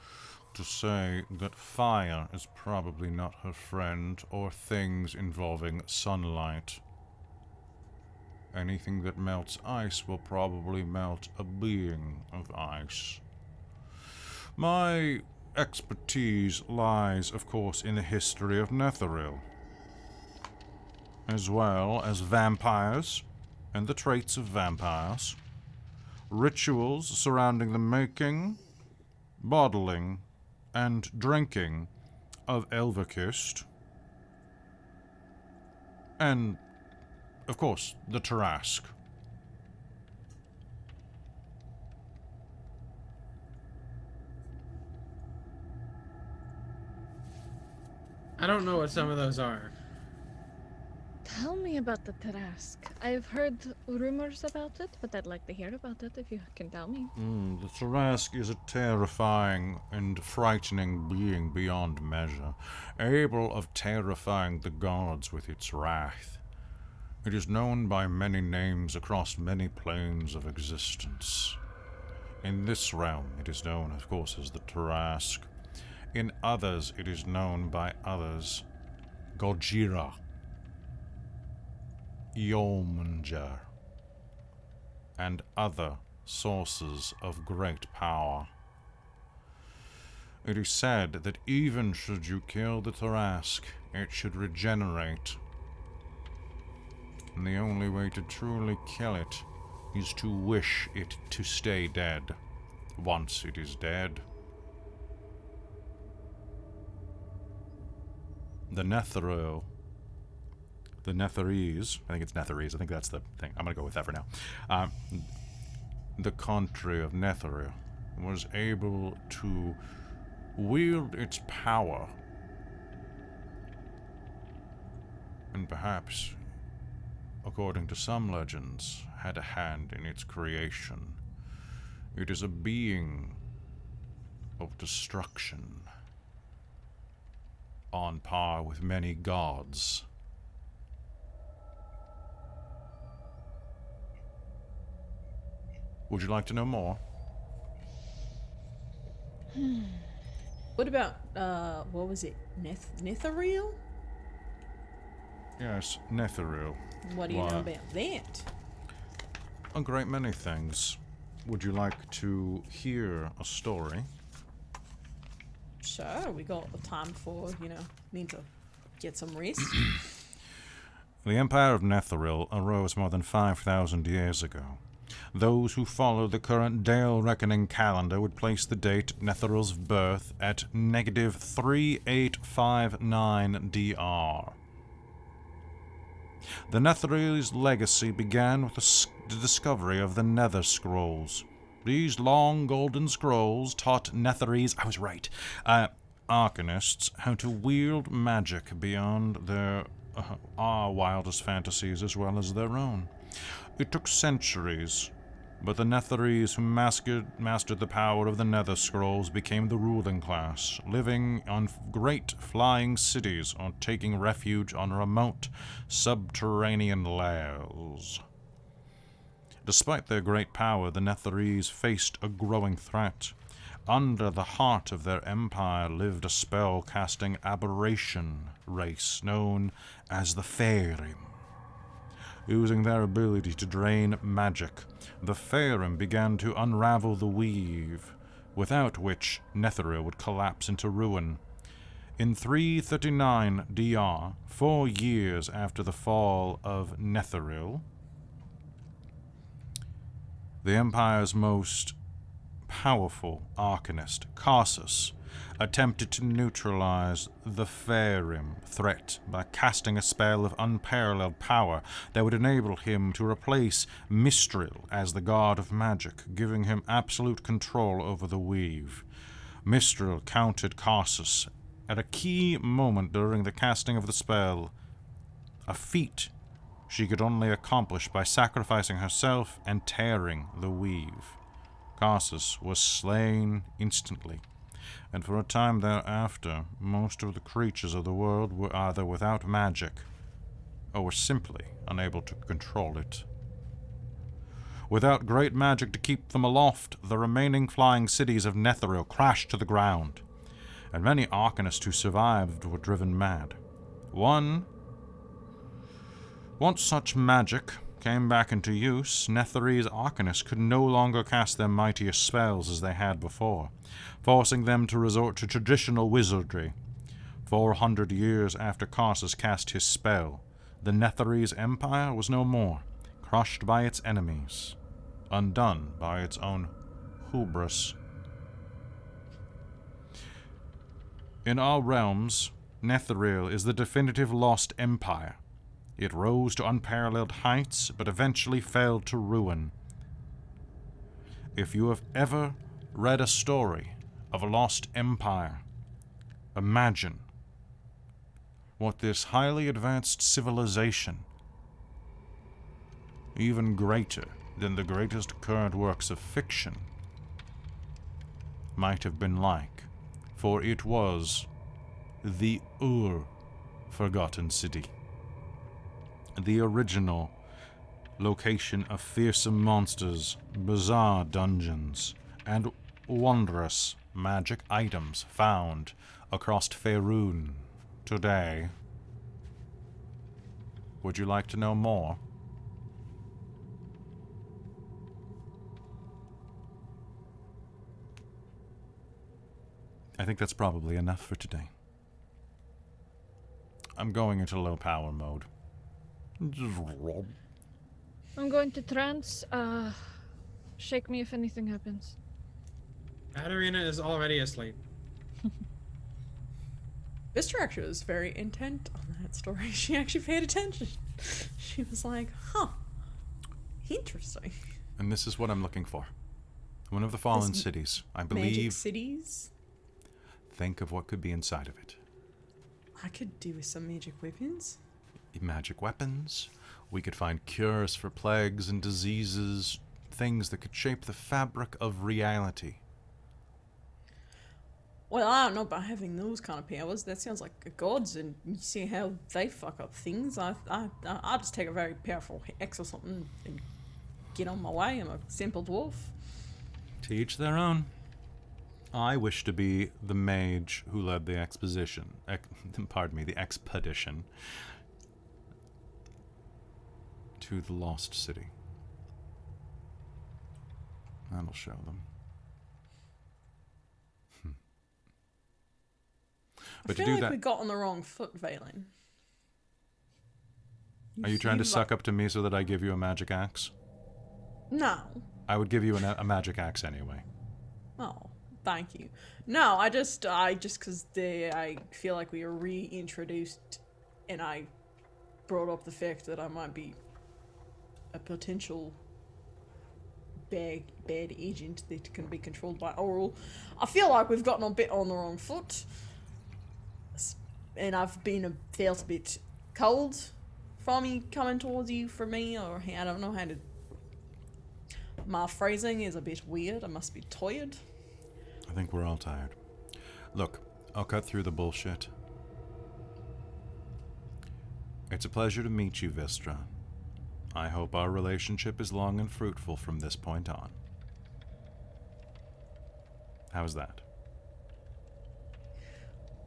to say that fire is probably not her friend, or things involving sunlight. anything that melts ice will probably melt a being of ice. My expertise lies, of course, in the history of Netheril, as well as vampires and the traits of vampires, rituals surrounding the making, bottling, and drinking of Elverkist, and, of course, the Tarrasque. I don't know what some of those are. Tell me about the Tarrasque. I've heard rumors about it, but I'd like to hear about it if you can tell me. The Tarrasque is a terrifying and frightening being beyond measure, able of terrifying the gods with its wrath. It is known by many names across many planes of existence. In this realm, it is known, of course, as the Tarrasque. In others, it is known by others. Gojira, Yeomanger, and other sources of great power. It is said that even should you kill the Tarrasque, it should regenerate. And the only way to truly kill it is to wish it to stay dead. Once it is dead. The Netheril, the Netherese, I think it's Netherese, I think that's the thing, I'm gonna go with that for now. The country of Netheril was able to wield its power, and perhaps, according to some legends, had a hand in its creation. It is a being of destruction, on par with many gods. Would you like to know more? What about, what was it? Netheril? Yes, Netheril. What do you know about that? A great many things. Would you like to hear a story? Sure, we got the time for, need to get some rest. The Empire of Netheril arose more than 5,000 years ago. Those who follow the current Dale reckoning calendar would place the date Netheril's birth at -3859 DR. The Netherese legacy began with the discovery of the Nether Scrolls. These long golden scrolls taught Netherese, I was right, arcanists how to wield magic beyond their our wildest fantasies as well as their own. It took centuries, but the Netherese who mastered the power of the Nether Scrolls became the ruling class, living on great flying cities or taking refuge on remote subterranean lairs. Despite their great power, the Netherese faced a growing threat. Under the heart of their empire lived a spell-casting aberration race known as the Faerim. Using their ability to drain magic, the Faerim began to unravel the weave, without which Netheril would collapse into ruin. In 339 DR, 4 years after the fall of Netheril, the Empire's most powerful arcanist, Karsus, attempted to neutralize the Faerim threat by casting a spell of unparalleled power that would enable him to replace Mistril as the god of magic, giving him absolute control over the weave. Mistril countered Karsus at a key moment during the casting of the spell, a feat she could only accomplish by sacrificing herself and tearing the weave. Karsus was slain instantly, and for a time thereafter, most of the creatures of the world were either without magic, or were simply unable to control it. Without great magic to keep them aloft, the remaining flying cities of Netheril crashed to the ground, and many arcanists who survived were driven mad. Once such magic came back into use, Netherese arcanists could no longer cast their mightiest spells as they had before, forcing them to resort to traditional wizardry. 400 years after Karsus cast his spell, the Netherese Empire was no more, crushed by its enemies, undone by its own hubris. In our realms, Netheril is the definitive lost empire. It rose to unparalleled heights, but eventually fell to ruin. If you have ever read a story of a lost empire, imagine what this highly advanced civilization, even greater than the greatest current works of fiction, might have been like, for it was the Forgotten City. The original location of fearsome monsters, bizarre dungeons, and wondrous magic items found across Faerun today. Would you like to know more? I think that's probably enough for today. I'm going into low power mode. I'm going to trance. Shake me if anything happens. Katerina is already asleep. Vistra actually was very intent on that story. She actually paid attention. She was like, huh, interesting. And this is what I'm looking for. One of the fallen cities. I believe... Magic cities? Think of what could be inside of it. I could do with some magic weapons. Magic weapons. We could find cures for plagues and diseases. Things that could shape the fabric of reality. Well, I don't know about having those kind of powers. That sounds like a gods, and you see how they fuck up things. I'll just take a very powerful axe or something and get on my way. I'm a simple dwarf. To each their own. I wish to be the mage who led the expedition. The expedition to the Lost City. That'll show them. But I feel to do like that, we got on the wrong foot, Valen. are you trying to suck up to me so that I give you a magic axe? No. I would give you a magic axe anyway. Oh, thank you. No, I just because I feel like we were reintroduced, and I brought up the fact that I might be a potential bad agent that can be controlled by Auril. I feel like we've gotten a bit on the wrong foot, and I've felt a bit cold from you coming towards you for me, or I don't know how to. My phrasing is a bit weird. I must be tired. I think we're all tired. Look, I'll cut through the bullshit. It's a pleasure to meet you, Vistra. I hope our relationship is long and fruitful from this point on. How's that?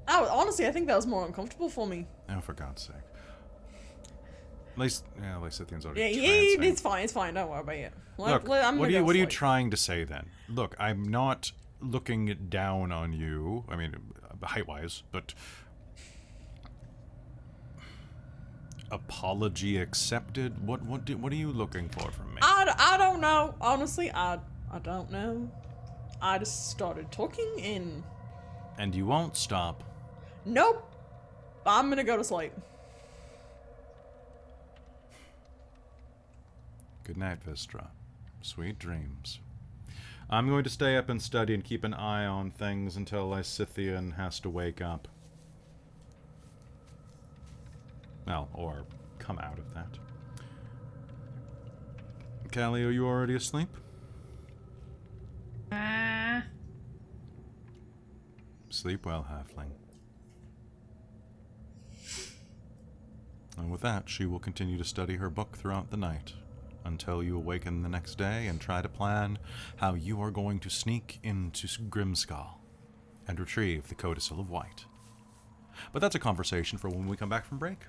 Oh, honestly, I think that was more uncomfortable for me. Oh, for God's sake. Lysithian's already Yeah, trancing. it's fine. Don't worry about it. Look, what are you trying to say then? Look, I'm not looking down on you. I mean, height-wise, but apology accepted. What are you looking for from me? I don't know. Honestly, I don't know. I just started talking And you won't stop. Nope. I'm gonna go to sleep. Good night, Vistra. Sweet dreams. I'm going to stay up and study and keep an eye on things until Lysithian has to wake up. Well, or come out of that. Callie, are you already asleep? Sleep well, halfling. And with that, she will continue to study her book throughout the night, until you awaken the next day and try to plan how you are going to sneak into Grimskalle and retrieve the Codicil of White. But that's a conversation for when we come back from break.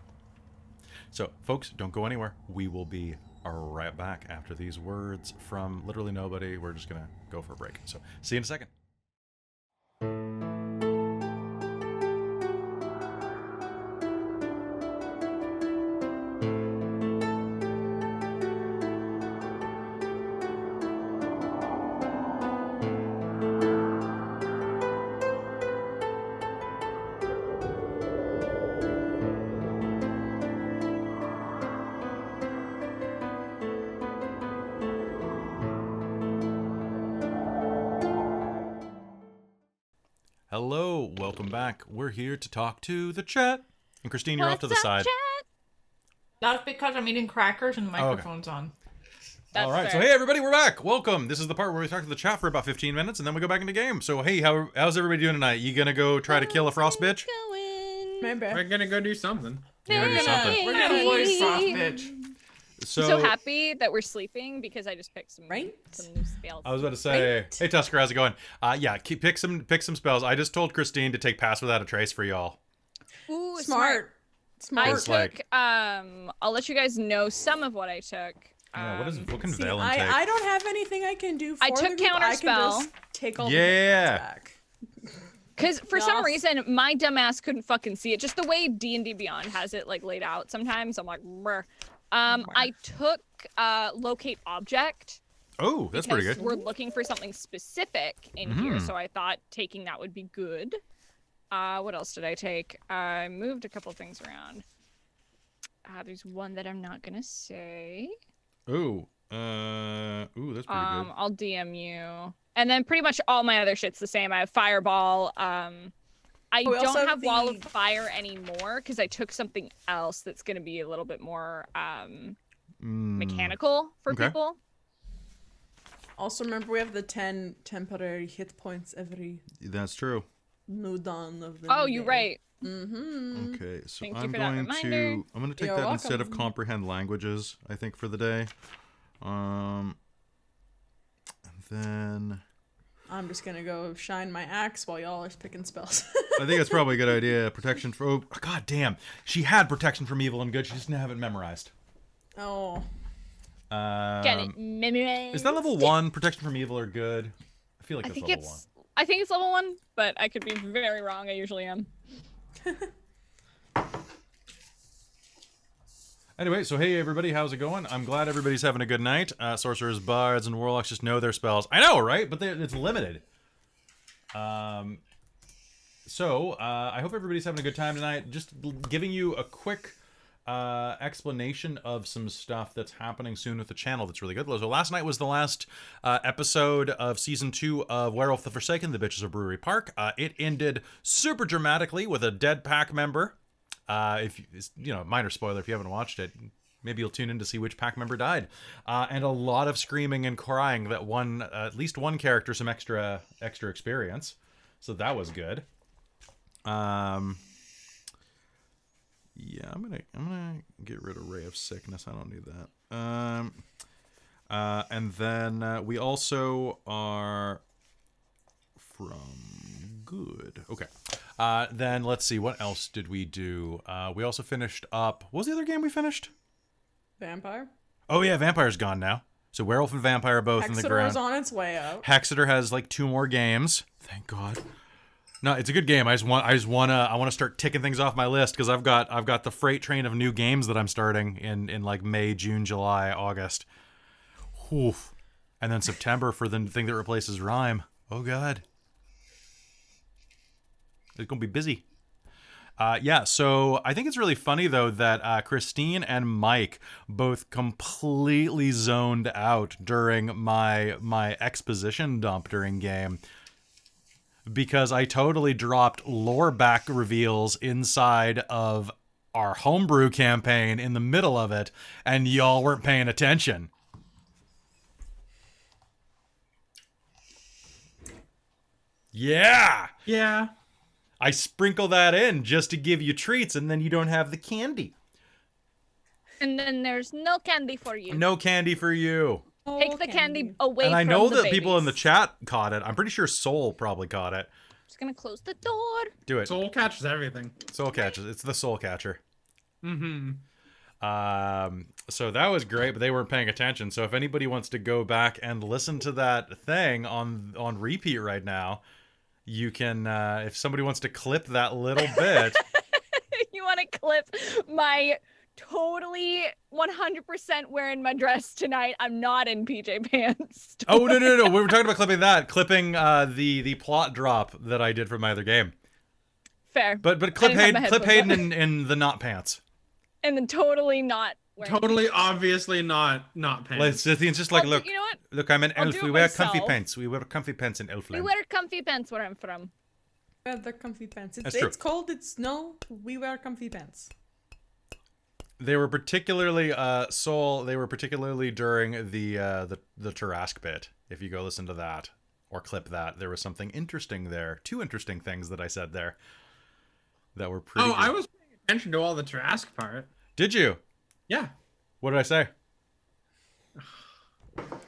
So, folks, don't go anywhere. We will be right back after these words from literally nobody. We're just gonna go for a break. So see you in a second. Hello, welcome back. We're here to talk to the chat. And Christine, you're off to the What's up, side. chat? That's because I'm eating crackers and the okay. microphone's on. That's All right, fair. so hey everybody, we're back. Welcome. This is the part where we talk to the chat for about 15 minutes, and then we go back into game. So hey, how's everybody doing tonight? You gonna go try to kill a frost bitch? Going. Maybe. We're gonna go do something. You gonna do something? We're gonna voice Frost bitch. So happy that we're sleeping because I just picked some Right? new spells. I was about to say, Right. hey Tusker, how's it going? Yeah, pick some spells. I just told Christine to take Pass Without a Trace for y'all. Ooh, Smart. I Smart. It's like- took. I'll let you guys know some of what I took. Yeah, what can See, Valen take? I don't have anything I can do for I took the group. I can Counterspell. just take all Yeah. the back. Because for some Yes. reason, my dumbass couldn't fucking see it. Just the way D&D Beyond has it like laid out sometimes. I'm like, brr. I took Locate Object. Oh, that's pretty because good. We're looking for something specific in here, so I thought taking that would be good. What else did I take? I moved a couple things around. There's one that I'm not gonna say. Ooh, that's pretty good. I'll DM you. And then pretty much all my other shit's the same. I have Fireball. I we also don't have have Wall the- of Fire anymore because I took something else that's gonna be a little bit more mechanical for Okay. people. Also, remember we have the 10 temporary hit points every That's true. new dawn of the Oh, new you're game. right. Mm-hmm. Okay, so Thank you I'm for that going reminder. to take You're that instead of welcome. comprehend languages, I think, for the day. And then I'm just gonna go shine my axe while y'all are picking spells. I think that's probably a good idea. Protection for god damn. She had protection from evil and good, she just didn't have it memorized. Oh. Get it memorized. Is that level 1, protection from evil or good? I feel like I that's think level it's. I think it's level 1, but I could be very wrong. I usually am. 1. Anyway, so hey everybody, how's it going? I'm glad everybody's having a good night. Sorcerers, bards, and warlocks just know their spells. I know, right? But it's limited. So I hope everybody's having a good time tonight. Just giving you a quick explanation of some stuff that's happening soon with the channel that's really good. So last night was the last episode of season 2 of Werewolf the Forsaken, The Bitches of Brewery Park. It ended super dramatically with a dead pack member. If you know, minor spoiler if you haven't watched it, maybe you'll tune in to see which pack member died, and a lot of screaming and crying that won at least one character some extra experience, so that was good. Yeah, I'm gonna get rid of Ray of Sickness. I don't need that. And then we also are from good. Okay. Then let's see, what else did we do? We also finished up. What was the other game we finished? Vampire? Oh yeah, Vampire's gone now. So Werewolf and Vampire are both in the Exeter ground. is on its way out. Hexeter has like 2 more games. Thank God. No, it's a good game. I want to start ticking things off my list because I've got the freight train of new games that I'm starting in like May, June, July, August. Oof. And then September for the thing that replaces Rime. Oh God. It's gonna be busy. Yeah, so I think it's really funny though that Christine and Mike both completely zoned out during my exposition dump during game, because I totally dropped lore back reveals inside of our homebrew campaign in the middle of it, and y'all weren't paying attention. Yeah! Yeah. I sprinkle that in just to give you treats, and then you don't have the candy. And then there's no candy for you. No candy for you. Take the candy away And I from know the that people in the babies. chat caught it. I'm pretty sure Soul probably caught it. Just gonna close the door. Do it. Soul catches everything. Soul catches. It's the Soul Catcher. Mm-hmm. So that was great, but they weren't paying attention. So if anybody wants to go back and listen to that thing on repeat right now, you can. If somebody wants to clip that little bit, You want to clip my totally 100% wearing my dress tonight? I'm not in PJ pants. oh no, we were talking about clipping the plot drop that I did for my other game. Fair. But clip Hayden in the not pants. And then totally not wearing Totally, obviously not pants. Lysithian's just like, Well, look, you know what? look, I'm an I'll elf. do We it wear comfy myself. pants. We wear comfy pants in We Elfland. wear comfy pants where I'm from. Wear the comfy pants. That's true. It's cold, it's snow, we wear comfy pants. They were particularly Soul. They were particularly during the Tarask bit. If you go listen to that or clip that, there was something interesting there. 2 interesting things that I said there that were pretty. Oh, good. I was paying attention to all the Trask part. Did you? Yeah. What did I say?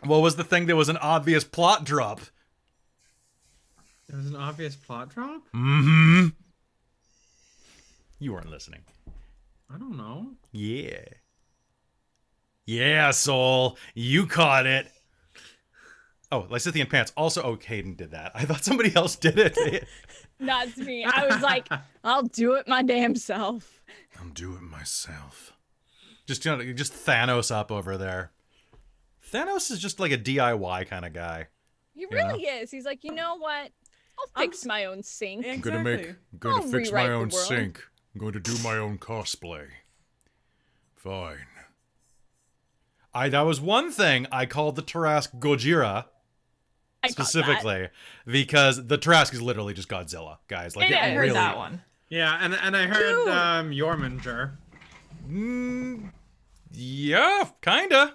What was the thing that was an obvious plot drop? There was an obvious plot drop? Mm-hmm. You weren't listening. I don't know. Yeah. Yeah, Soul. You caught it. Oh, Lysithian pants. Also, oh, Hayden did that. I thought somebody else did it. Not me. I was like, I'll do it my damn self. I'll do it myself. Just Thanos up over there. Thanos is just like a DIY kind of guy. He really is. He's like, you know what? I'll fix my own sink. I'm Exactly. gonna I'll fix my rewrite the own world. sink. I'm going to do my own cosplay. Fine. That was one thing I called the Tarask Gojira. I got that. Specifically, because the Tarask is literally just Godzilla, guys. Like, It I it heard really, that one. Yeah, and I heard Yormanger. Yeah, kinda.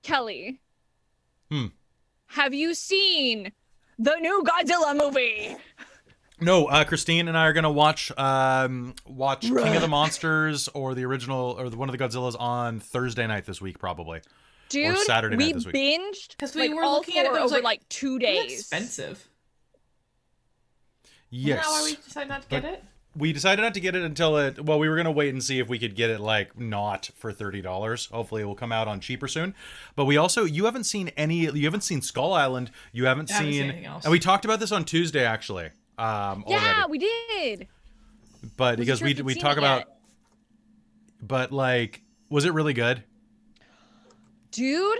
Kelly. Have you seen the new Godzilla movie? No, Christine and I are gonna watch King of the Monsters or the original or one of the Godzillas on Thursday night this week, probably. Dude, Saturday night this week. binged 'Cause we like, were all looking at it, 4 but it was over like, 2 It's days. expensive. Yes. Isn't that why we decided not to get it? We decided not to get it until we were going to wait and see if we could get it like not for $30. Hopefully it will come out on cheaper soon. But you haven't seen Skull Island. You haven't I haven't seen seen anything else. And we talked about this on Tuesday actually. Yeah, Already. we did. But because sure if you'd we seen talk it about yet. but like was it really good? Dude,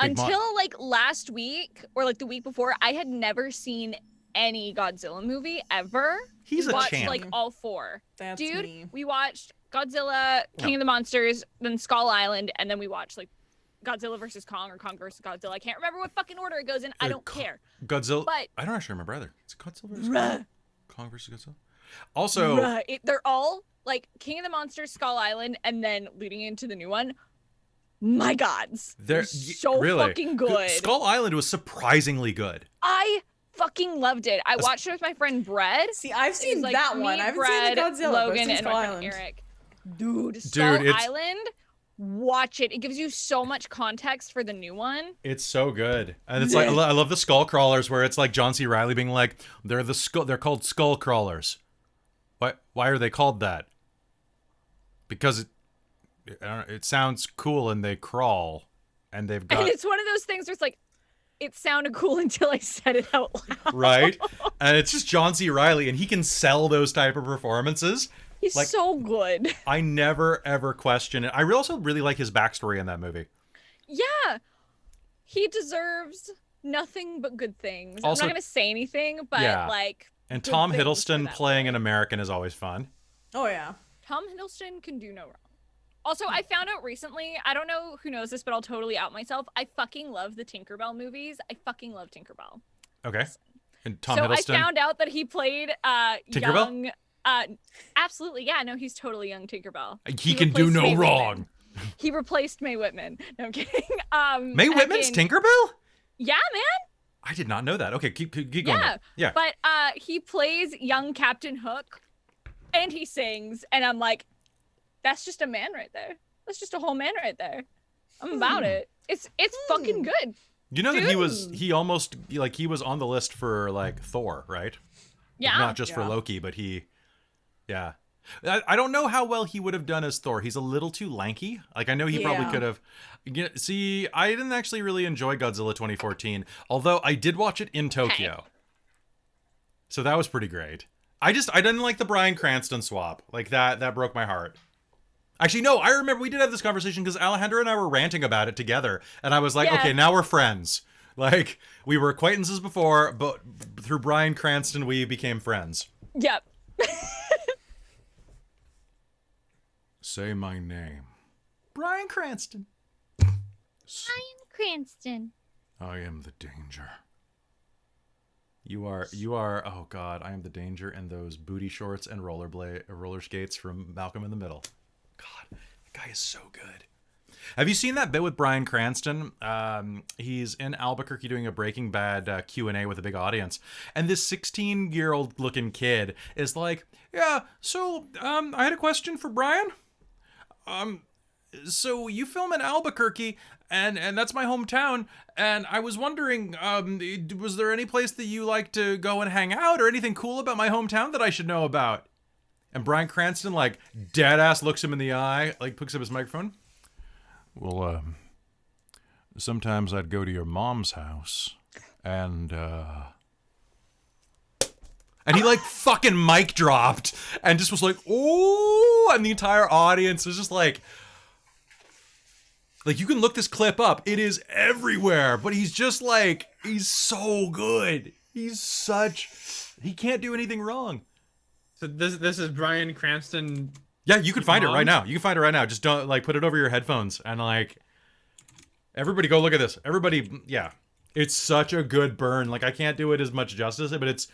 Big Mo- until like last week or like the week before, I had never seen any Godzilla movie ever. He's We a watched champ. like all 4. That's Dude, me. we watched Godzilla, King of the Monsters, then Skull Island, and then we watched like Godzilla versus Kong or Kong versus Godzilla. I can't remember what fucking order it goes in. I don't care. Godzilla. But- I don't actually remember either. It's Godzilla versus Bruh. Kong versus Godzilla. Also, Bruh, they're all like King of the Monsters, Skull Island, and then leading into the new one. My gods, they're so really fucking good. Skull Island was surprisingly good. I fucking loved it. I watched it with my friend Brett. See, I've It seen was, like, that me, one. I haven't Brett, seen the Godzilla, but I've Logan, seen and Skull my friend Island. Eric. Dude, Skull it's- Island. Watch it. It gives you so much context for the new one. It's so good, and it's like I love the skull crawlers where it's like John C. Reilly being like, they're called skull crawlers. Why are they called that? Because it sounds cool and they crawl, and they've got And it's one of those things where it's like, it sounded cool until I said it out loud. right, and it's just John C. Reilly, and he can sell those type of performances. He's Like- so good. I never ever question it. I also really like his backstory in that movie. Yeah. He deserves nothing but good things. Also- I'm not going to say anything, but Yeah. like. And good Tom things for Hiddleston that playing boy. an American is always fun. Oh yeah. Tom Hiddleston can do no wrong. Also, I found out recently, I don't know who knows this, but I'll totally out myself. I fucking love the Tinkerbell movies. I fucking love Tinkerbell. Okay. And Tom so Hiddleston. I found out that he played Tinkerbell? young. Absolutely, yeah. No, he's totally young Tinkerbell. He can do replaced no Mae wrong. Whitman. He replaced Mae Whitman. No, I'm kidding. Mae Whitman's fucking- Tinkerbell? Yeah, man. I did not know that. Okay, keep going. Yeah. Yeah. But he plays young Captain Hook, and he sings, and I'm like, that's just a man right there. That's just a whole man right there. I'm about it. It's fucking good. You know that he was on the list for like Thor, right? Yeah. Not just for Yeah. Loki, but yeah. I don't know how well he would have done as Thor. He's a little too lanky. Like, I know he probably Yeah. could have. See, I didn't actually really enjoy Godzilla 2014, although I did watch it in Tokyo. So that was pretty great. I didn't like the Bryan Cranston swap. Like, that broke my heart. Actually, no, I remember we did have this conversation because Alejandro and I were ranting about it together. And I was like, Yeah. okay, now we're friends. Like, we were acquaintances before, but through Bryan Cranston, we became friends. Yep. Say my name. Bryan Cranston. Bryan Cranston. I am the danger. You are, oh God, I am the danger in those booty shorts and roller skates from Malcolm in the Middle. God, that guy is so good. Have you seen that bit with Bryan Cranston? He's in Albuquerque doing a Breaking Bad Q&A with a big audience. And this 16-year-old looking kid is like, yeah, so I had a question for Bryan. So you film in Albuquerque, and that's my hometown, and I was wondering, was there any place that you like to go and hang out, or anything cool about my hometown that I should know about? And Bryan Cranston, like, dead-ass looks him in the eye, like, picks up his microphone. Well, sometimes I'd go to your mom's house, and he, like, fucking mic dropped, and just was like, oh, and the entire audience was just like, you can look this clip up. It is everywhere, but he's just like, he's so good. He can't do anything wrong. So this is Bryan Cranston. Yeah, you can find it Mom? right now. You can find it right now. Just don't, like, put it over your headphones and, like, everybody go look at this. Everybody, yeah. It's such a good burn. Like, I can't do it as much justice, but it's,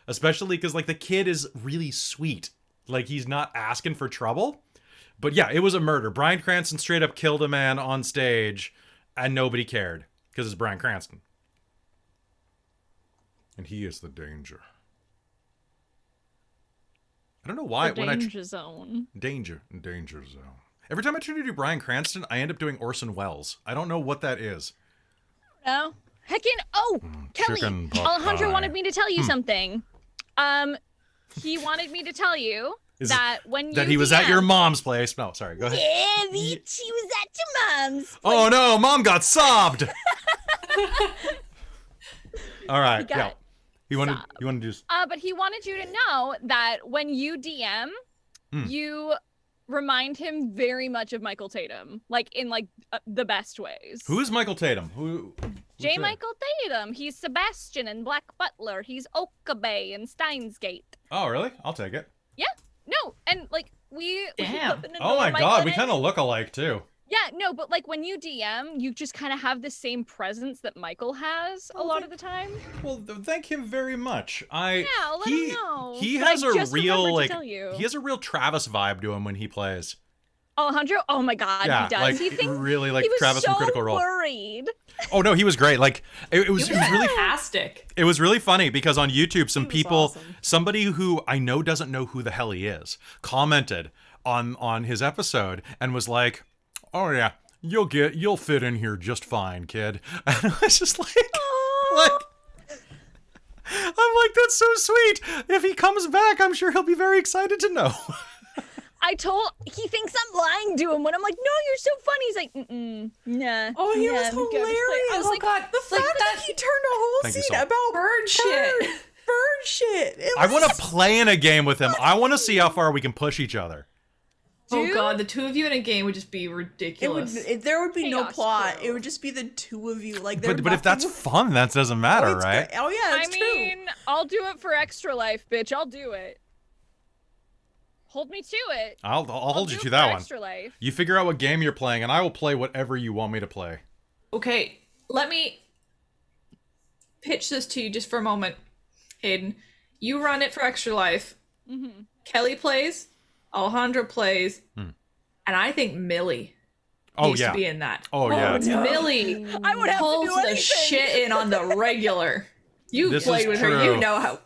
especially because, like, the kid is really sweet. Like, he's not asking for trouble. But yeah, it was a murder. Bryan Cranston straight up killed a man on stage, and nobody cared because it's Bryan Cranston. And he is the danger. I don't know why. The danger zone. Danger zone. Every time I try to do Bryan Cranston, I end up doing Orson Welles. I don't know what that is. No. Heckin'. Oh, Kelly. chicken pot Alejandro pie. wanted me to tell you something. He wanted me to tell you that when you that he was at DM your mom's place. No, sorry. Go ahead. Yeah, bitch, he was at your mom's. Oh no, mom got sobbed. All right. He got Yeah. He wanted. sobbed. He wanted to just. But he wanted you to know that when you DM, you remind him very much of Michael Tatum, like in the best ways. Who is Michael Tatum? Who's J. that? Michael Tatum. He's Sebastian in Black Butler. He's Okabe in Steins Gate. Oh really? I'll take it. Yeah. No, and like we Damn. Oh my god, we kind of look alike too. Yeah, no, but like when you DM, you just kind of have the same presence that Michael has a lot of the time. Well, thank him very much. Yeah, let him know. He But has I a just real remembered to like tell you. he has a real Travis vibe to him when he plays. Alejandro, oh my god, Yeah, he does. like He thinks really like he was Travis so from Critical Role. worried. Oh no, he was great. Like it was really fantastic. it was really funny because on YouTube some was people awesome. somebody who I know doesn't know who the hell he is commented on his episode and was like, "Oh yeah, you'll fit in here just fine, kid." And I was just like I'm like, that's so sweet. If he comes back, I'm sure he'll be very excited to know. He thinks I'm lying to him when I'm like, no, you're so funny. He's like, nah. Oh, he was I'm garbage hilarious. play. I was Oh like, god, The fact that he turned a whole Thank you, scene Saul. about bird shit. bird shit. It I was want to play in a game with him. I want to see how far we can push each other. Oh Dude. god, the two of you in a game would just be It would. ridiculous. There would be no Chaos plot. crew. It would just be the two of you. Like, But if that's fun, that doesn't matter, right? Oh yeah, it's true. I'll do it for extra life, bitch. I'll do it. Hold me to it. I'll hold you do to it that for one. Extra life. You figure out what game you're playing, and I will play whatever you want me to play. Okay, let me pitch this to you just for a moment, Hayden. You run it for Extra Life. Mm-hmm. Kelly plays, Alejandro plays, and I think Millie Oh needs yeah. to be in that. Oh yeah. Millie I would have to pulls do the anything. shit in on the regular. You This played is with her, true. you know how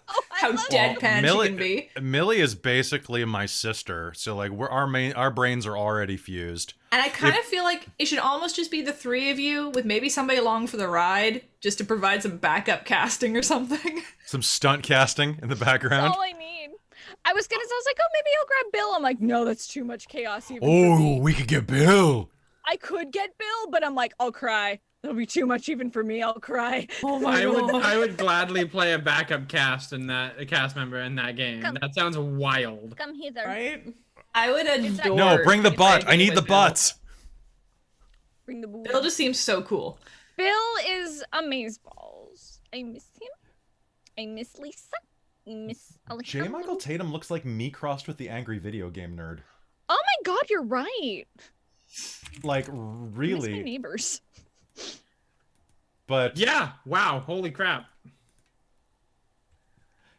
deadpan she can be. Millie is basically my sister, so like our brains are already fused. And I kind of feel like it should almost just be the three of you with maybe somebody along for the ride just to provide some backup casting or something. Some stunt casting in the background. All I need. I was like, oh, maybe I'll grab Bill. I'm like, no, that's too much chaos even for me. Oh, we could get Bill. I could get Bill, but I'm like, I'll cry. That'll be too much even for me. I'll cry. Oh my god. I would gladly play a backup cast member in that game. Come. That sounds wild. Come hither. Right? I would adore. No, bring the to play a butt. I game need the with Bill. butts. Bring the boo. Bill just seems so cool. Bill is amazeballs. I miss him. I miss Lisa. I miss Alejandro. J. Michael Tatum looks like me crossed with the angry video game nerd. Oh my god, you're right. Like, I miss my really. neighbors. But Yeah. Wow. Holy crap.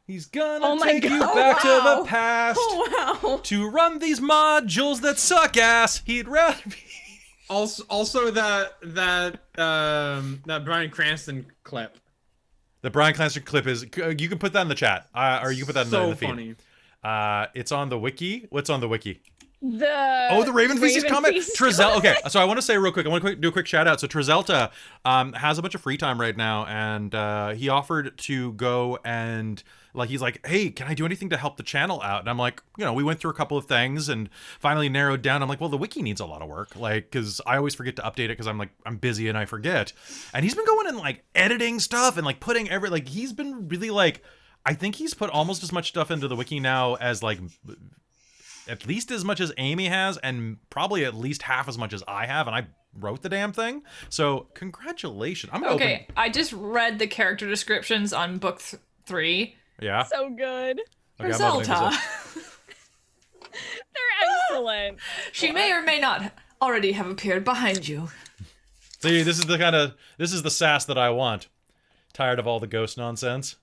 he's gonna Oh my take you God. back to Wow. the past Oh wow. to run these modules that suck ass. He'd rather be. Also that Bryan Cranston clip. The Bryan Cranston clip is. You can put that in the chat, or you can put that in So the feed. funny. It's on the wiki. What's on the wiki? The Raven Feces comment. Feces Trizel. Okay, so I want to say real quick. I want to do a quick shout out. So Trizelta has a bunch of free time right now, and he offered to go and he's like, hey, can I do anything to help the channel out? And I'm like, we went through a couple of things and finally narrowed down. I'm like, well, the wiki needs a lot of work, because I always forget to update it because I'm busy and I forget. And he's been going and editing stuff and putting he's been really I think he's put almost as much stuff into the wiki now as at least as much as Amy has, and probably at least half as much as I have, and I wrote the damn thing. So congratulations. I'm gonna Okay, I just read the character descriptions on book 3. Yeah. So good. Okay, I'm opening this up. Zelta. They're excellent. She may or may not already have appeared behind you. See, this is the sass that I want. Tired of all the ghost nonsense.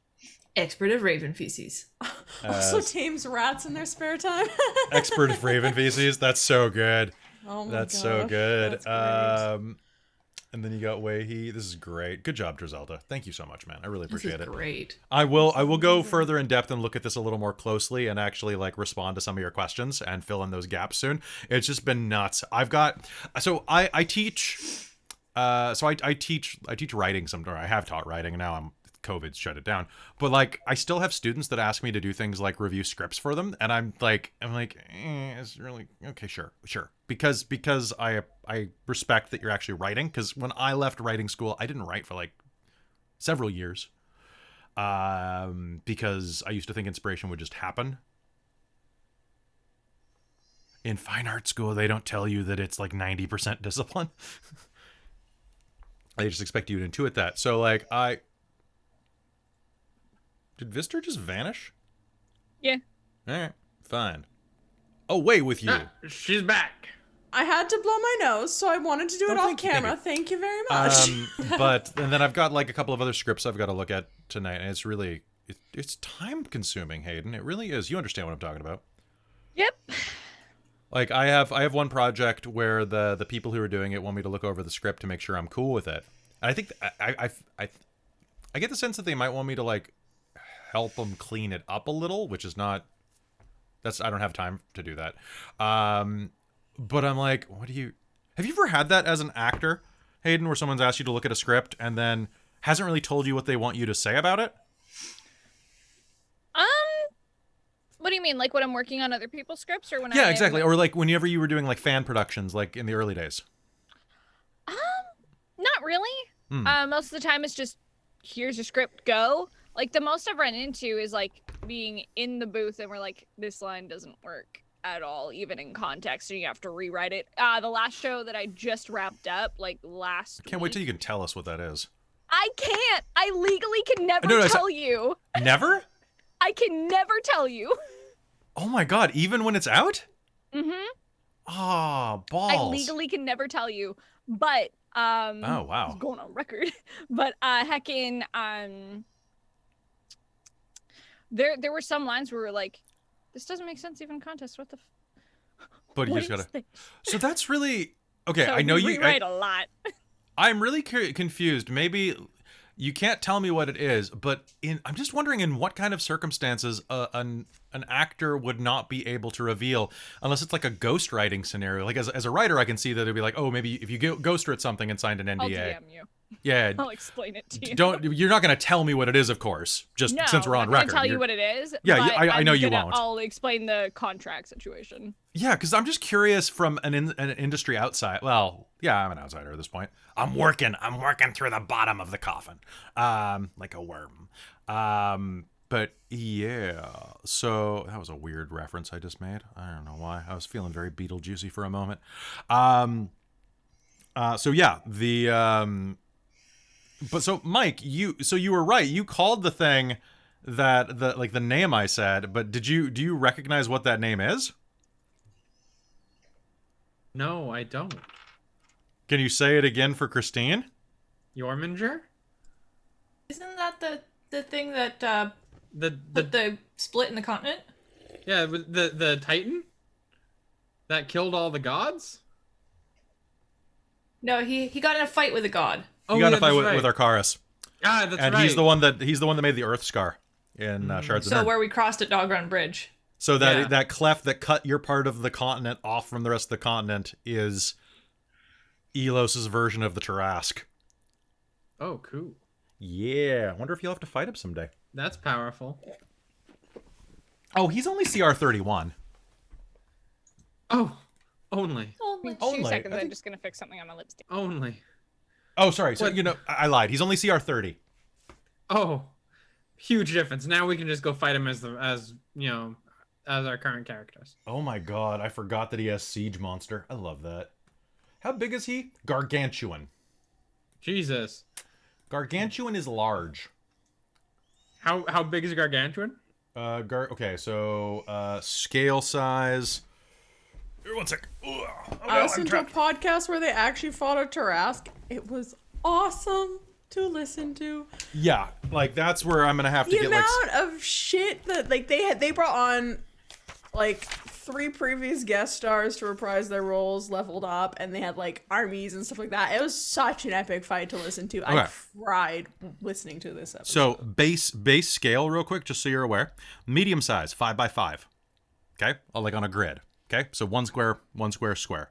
Expert of raven feces. Also tames rats in their spare time. Expert of Raven Feces. That's so good. Oh my That's so gosh, good. that's great. And then you got Wayhe. This is great. Good job, Drizelda. Thank you so much, man. I really This appreciate is it. great. I will go further in depth and look at this a little more closely and actually respond to some of your questions and fill in those gaps soon. It's just been nuts. I teach I teach writing somewhere. I have taught writing and now COVID's shut it down. But I still have students that ask me to do things like review scripts for them, and I'm like, it's really okay, sure. Because I respect that you're actually writing, because when I left writing school, I didn't write for several years. Because I used to think inspiration would just happen. In fine art school, they don't tell you that it's 90% discipline. They just expect you to intuit that. So did Vistra just vanish? Yeah. Alright, fine. Away with you. Ah, she's back. I had to blow my nose, so I wanted to do it Oh, off thank you, camera. Thank you very much. And then I've got a couple of other scripts I've got to look at tonight, and it's really it's time consuming, Hayden. It really is. You understand what I'm talking about. Yep. I have one project where the people who are doing it want me to look over the script to make sure I'm cool with it. And I think I get the sense that they might want me to help them clean it up a little, which is not. I don't have time to do that. But I'm like, have you ever had that as an actor, Hayden, where someone's asked you to look at a script and then hasn't really told you what they want you to say about it? What do you mean? When I'm working on other people's scripts, or when Yeah, exactly. Or whenever you were doing fan productions, in the early days. Not really. Most of the time it's just, here's your script, go. The most I've run into is being in the booth and we're this line doesn't work at all, even in context, and you have to rewrite it. The last show that I just wrapped up, last Can't wait till you can tell us what that is. I can't. I legally can never No, tell you. Never? I can never tell you. Oh my god, even when it's out? Mm-hmm. Oh, balls. I legally can never tell you. But oh wow. it's going on record. But heckin' there were some lines where we were this doesn't make sense even in context. What the But you what just is gotta. this? So that's really okay. So I know we you. rewrite a lot. I'm really confused. Maybe you can't tell me what it is, but I'm just wondering in what kind of circumstances an actor would not be able to reveal, unless it's a ghostwriting scenario. As a writer, I can see that it'd be oh, maybe if you ghostwrote something and signed an NDA. I'll DM you. Yeah. I'll explain it to you. You're not going to tell me what it is, of course, just No, since we're on I'm not record. gonna tell you You're- what it is. Yeah, but I know you gonna- won't. I'll explain the contract situation. Yeah, because I'm just curious from an industry outside. Well, yeah, I'm an outsider at this point. I'm working through the bottom of the coffin, like a worm. But yeah, so that was a weird reference I just made. I don't know why. I was feeling very Beetlejuicy for a moment. So yeah, but so Mike, you were right. You called the thing the name I said, but do you recognize what that name is? No, I don't. Can you say it again for Christine? Yorminger? Isn't that the thing that The put the split in the continent? yeah, the Titan that killed all the gods? No, he got in a fight with a god. You got to yeah, fight that's with right. Arcaris, Ah, that's and right. he's the one that made the Earth Scar in Shards of So Nirn. where we crossed at Dog Run Bridge. So that Yeah. that cleft that cut your part of the continent off from the rest of the continent is Elos's version of the Tarask. Oh, cool. Yeah, I wonder if you'll have to fight him someday. That's powerful. Oh, he's only CR 31. Oh, only. Only Only, 2 seconds. I I'm think- just gonna fix something on my lipstick. Only. Oh, sorry. So What? I lied. He's only CR 30. Oh, huge difference. Now we can just go fight him as our current characters. Oh my god, I forgot that he has Siege Monster. I love that. How big is he? Gargantuan. Jesus. Gargantuan is large. How big is Gargantuan? Okay, so scale size. One sec. Ugh. Oh, I no, listened to a podcast where they actually fought a Tarask. It was awesome to listen to. Yeah, like that's where I'm gonna have to The get like. amount of shit that like they brought on like 3 previous guest stars to reprise their roles, leveled up, and they had like armies and stuff like that. It was such an epic fight to listen to. I Okay. cried listening to this episode. So base scale, real quick, just so you're aware. Medium size, 5x5. Okay, like on a grid. Okay, so 1 square, 1 square, square.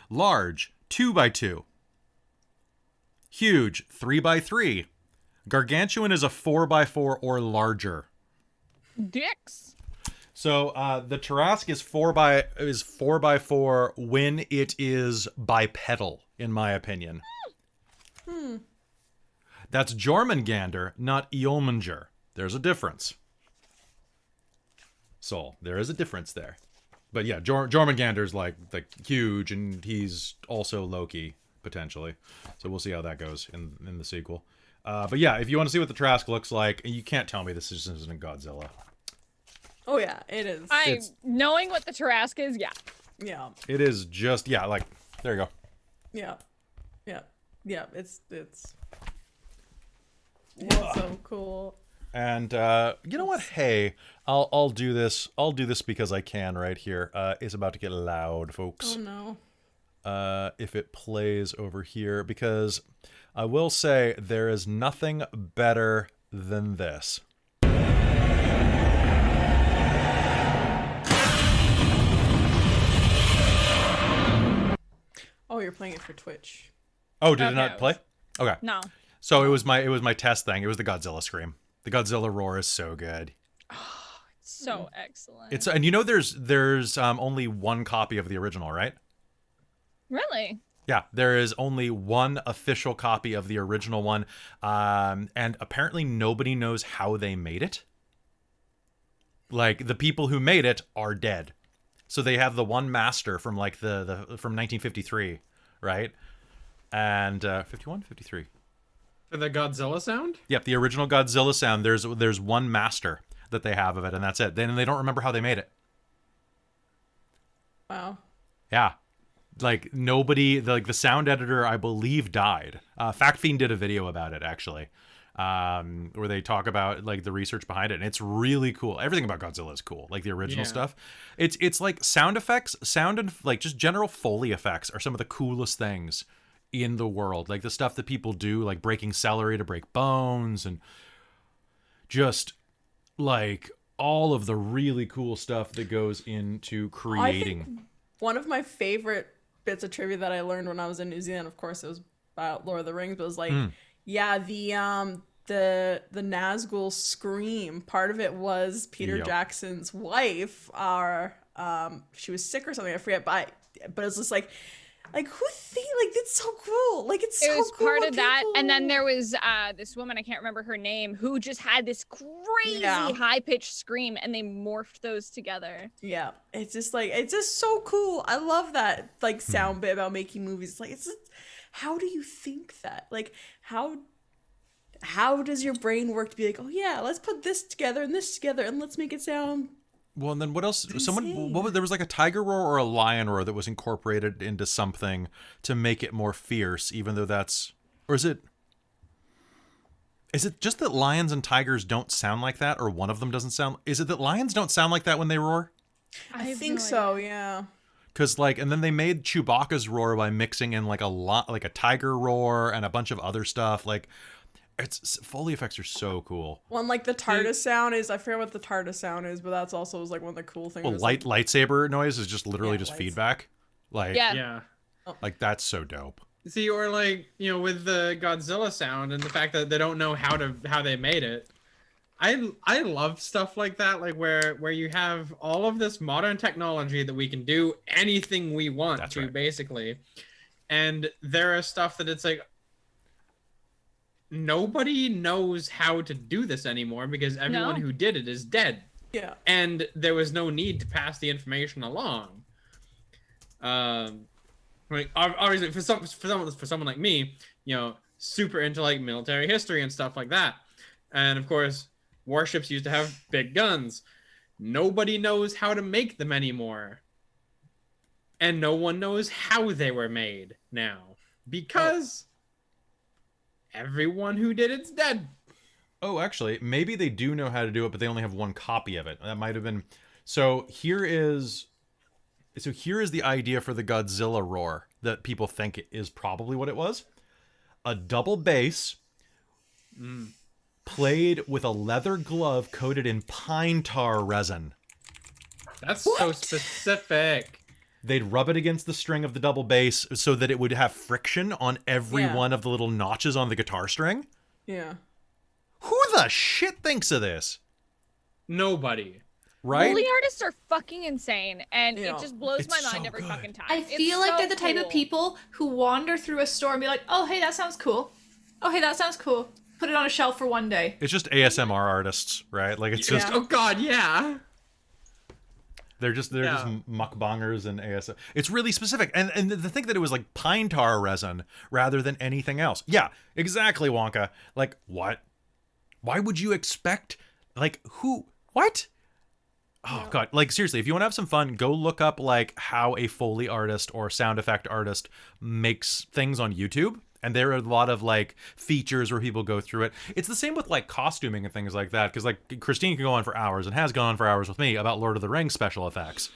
Large, 2x2. Huge, 3x3. Gargantuan is a 4x4 or larger. Dicks. So the Tarask is 4x4 when it is bipedal, in my opinion. That's Jormungandr, not Eolmanger. There's a difference. Soul, there is a difference there. But yeah, Jormungandr's like huge, and he's also Loki potentially. So we'll see how that goes in the sequel. But yeah, if you want to see what the Tarask looks like, you can't tell me this isn't Godzilla. oh yeah, it is. Knowing what the Tarask is, yeah. Yeah, It is just like there you go. yeah, yeah, yeah. It's so cool. And you know what? Hey, I'll do this. I'll do this because I can right here. It's about to get loud, folks. Oh no. If it plays over here, because I will say there is nothing better than this. Oh, you're playing it for Twitch. Oh, did it Okay, not play? Okay. No. So it was my test thing. It was the Godzilla scream. The Godzilla roar is so good. So excellent. It's and you know there's only one copy of the original, right? Really? Yeah, there is only one official copy of the original one, and apparently nobody knows how they made it. Like the people who made it are dead, so they have the one master from like the from 1953, right? And 51, 53. For the Godzilla sound? Yep, the original Godzilla sound. There's one master that they have of it, and that's it. Then they don't remember how they made it. Wow. Yeah. Like nobody, like the sound editor, I believe, died. Fact Fiend did a video about it actually, where they talk about like the research behind it, and it's really cool. Everything about Godzilla is cool, like the original Yeah. stuff. It's like sound effects, sound and like just general Foley effects are some of the coolest things in the world. Like the stuff that people do, like breaking celery to break bones, and just like all of the really cool stuff that goes into creating. One of my favorite bits of trivia that I learned when I was in New Zealand, of course, it was about Lord of the Rings, but it was like, yeah, the Nazgul scream. Part of it was Peter Jackson's wife, she was sick or something. I forget, but it's just like who think like it's so cool. Like it's so cool. It was part of that, people- and then there was this woman, I can't remember her name, who just had this crazy high pitched scream, and they morphed those together. Yeah, it's just so cool. I love that like sound bit about making movies. Like it's just, how do you think that? Like how does your brain work to be like, oh yeah, let's put this together and let's make it sound. Well, and then what else? Insane. There was like a tiger roar or a lion roar that was incorporated into something to make it more fierce, even though or is it just that lions and tigers don't sound like that, or one of them doesn't sound? Is it that lions don't sound like that when they roar? I think so, yeah. Because and then they made Chewbacca's roar by mixing in like a tiger roar and a bunch of other stuff. Like, it's Foley effects are so cool. One like the TARDIS sound is, I forget what the TARDIS sound is, but that's also was like one of the cool things. Well, lightsaber noise is just literally just feedback. Like, Yeah. like that's so dope. See, or like, with the Godzilla sound and the fact that they don't know how they made it. I love stuff like that, like where you have all of this modern technology that we can do anything we want basically. And there are stuff that it's like nobody knows how to do this anymore because everyone who did it is dead. Yeah. And there was no need to pass the information along. Like obviously for someone like me, super into like military history and stuff like that. And of course, warships used to have big guns. Nobody knows how to make them anymore. And no one knows how they were made now because everyone who did it's dead. Oh, actually, maybe they do know how to do it, but they only have one copy of it. That might have been. So here is the idea for the Godzilla roar that people think is probably what it was. A double bass played with a leather glove coated in pine tar resin. That's so specific. They'd rub it against the string of the double bass so that it would have friction on every one of the little notches on the guitar string. Yeah. Who the shit thinks of this? Nobody. Right? Foley artists are fucking insane, and it just blows my mind so every good. fucking time. I feel like they're the type of cool. people who wander through a store and be like, oh, hey, that sounds cool. Oh, hey, that sounds cool. Put it on a shelf for one day. It's just ASMR artists, right? Like it's just Oh God, yeah. they're just mukbangers and ASMR. It's really specific, and the thing that it was like pine tar resin rather than anything else. Yeah, exactly, Wonka. Like what? Why would you expect? Like who? What? Oh God! Like seriously, if you want to have some fun, go look up like how a Foley artist or sound effect artist makes things on YouTube. And there are a lot of like features where people go through it. It's the same with like costuming and things like that. Because like Christine can go on for hours and has gone on for hours with me about Lord of the Rings special effects.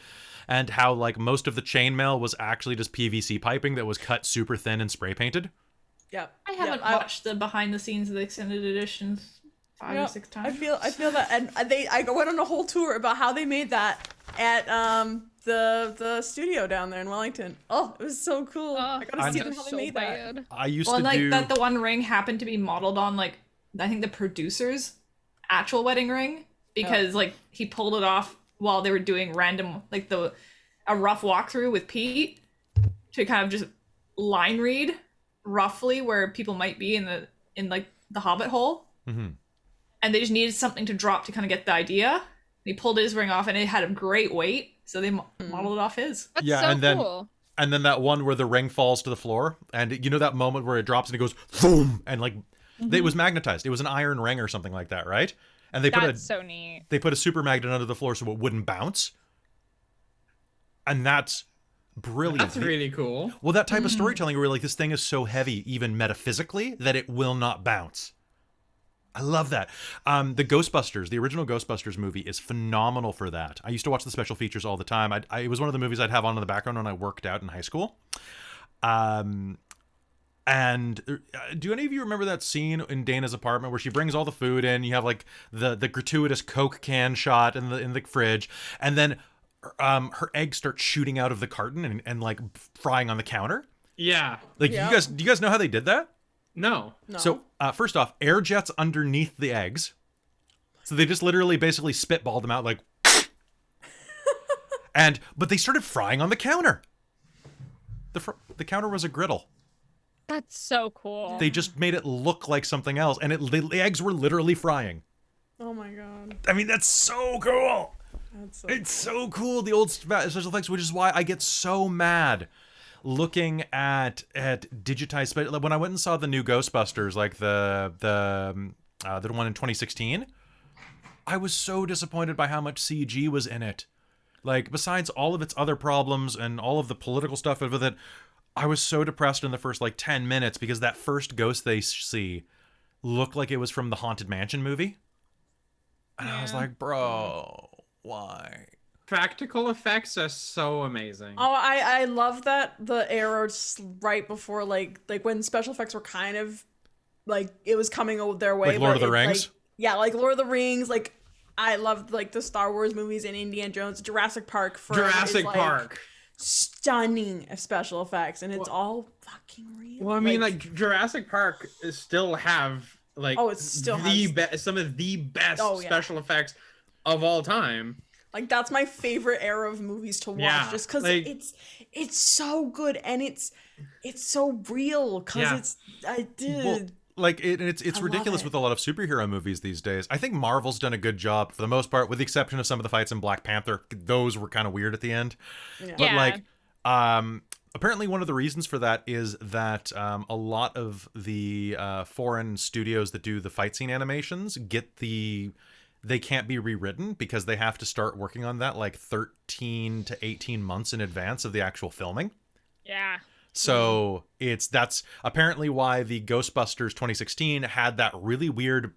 And how like most of the chainmail was actually just PVC piping that was cut super thin and spray painted. Yeah. I haven't watched the behind the scenes of the extended editions 5 or 6 times. I feel that, and I went on a whole tour about how they made that at the studio down there in Wellington. Oh, it was so cool. I got to see them how they made that. I used Well, to like do that the One Ring happened to be modeled on like I think the producer's actual wedding ring because like he pulled it off while they were doing random like a rough walkthrough with Pete to kind of just line read roughly where people might be in like the Hobbit hole. Mm-hmm. And they just needed something to drop to kind of get the idea. And he pulled his ring off, and it had a great weight, so they modeled it off his. That's Yeah, so and then- cool. And then that one where the ring falls to the floor, and you know that moment where it drops and it goes boom, and like it was magnetized. It was an iron ring or something like that, right? And they That's so neat. put a super magnet under the floor so it wouldn't bounce. And that's brilliant. That's really cool. Well, that type of storytelling where like this thing is so heavy, even metaphysically, that it will not bounce. I love that. The Ghostbusters, the original Ghostbusters movie is phenomenal for that. I used to watch the special features all the time. It was one of the movies I'd have on in the background when I worked out in high school. And do any of you remember that scene in Dana's apartment where she brings all the food in? You have like the gratuitous Coke can shot in the fridge, and then her eggs start shooting out of the carton and like frying on the counter. Yeah. Like, Yeah. do you guys know how they did that? No. No. So, first off, air jets underneath the eggs. So they just literally basically spitballed them out like but they started frying on the counter. The counter was a griddle. That's so cool. They just made it look like something else, and the eggs were literally frying. Oh my god. I mean, that's so cool. That's so It's so cool, the old special effects, which is why I get so mad looking at digitized. When I went and saw the new Ghostbusters, like the one in 2016, I was so disappointed by how much CG was in it. Like, besides all of its other problems and all of the political stuff with it, I was so depressed in the first, 10 minutes because that first ghost they see looked like it was from the Haunted Mansion movie. And I was like, bro, why? Practical effects are so amazing. Oh, I love that the era right before like when special effects were kind of like it was coming their way. Like Lord of the but Rings? like Lord of the Rings. Like I loved like the Star Wars movies and Indiana Jones, Jurassic Park. Jurassic Park. Stunning special effects, and it's all fucking real. Well, I mean, like Jurassic Park still have it still some of the best Oh, yeah. special effects of all time. Like that's my favorite era of movies to watch, Yeah, just because like- it's so good and it's so real. Because Yeah. Well, it's I ridiculous love it. with a lot of superhero movies these days. I think Marvel's done a good job for the most part, with the exception of some of the fights in Black Panther. Those were kind of weird at the end. Yeah. But Yeah. apparently one of the reasons for that is that a lot of the foreign studios that do the fight scene animations they can't be rewritten because they have to start working on that 13 to 18 months in advance of the actual filming. Yeah. So that's apparently why the Ghostbusters 2016 had that really weird,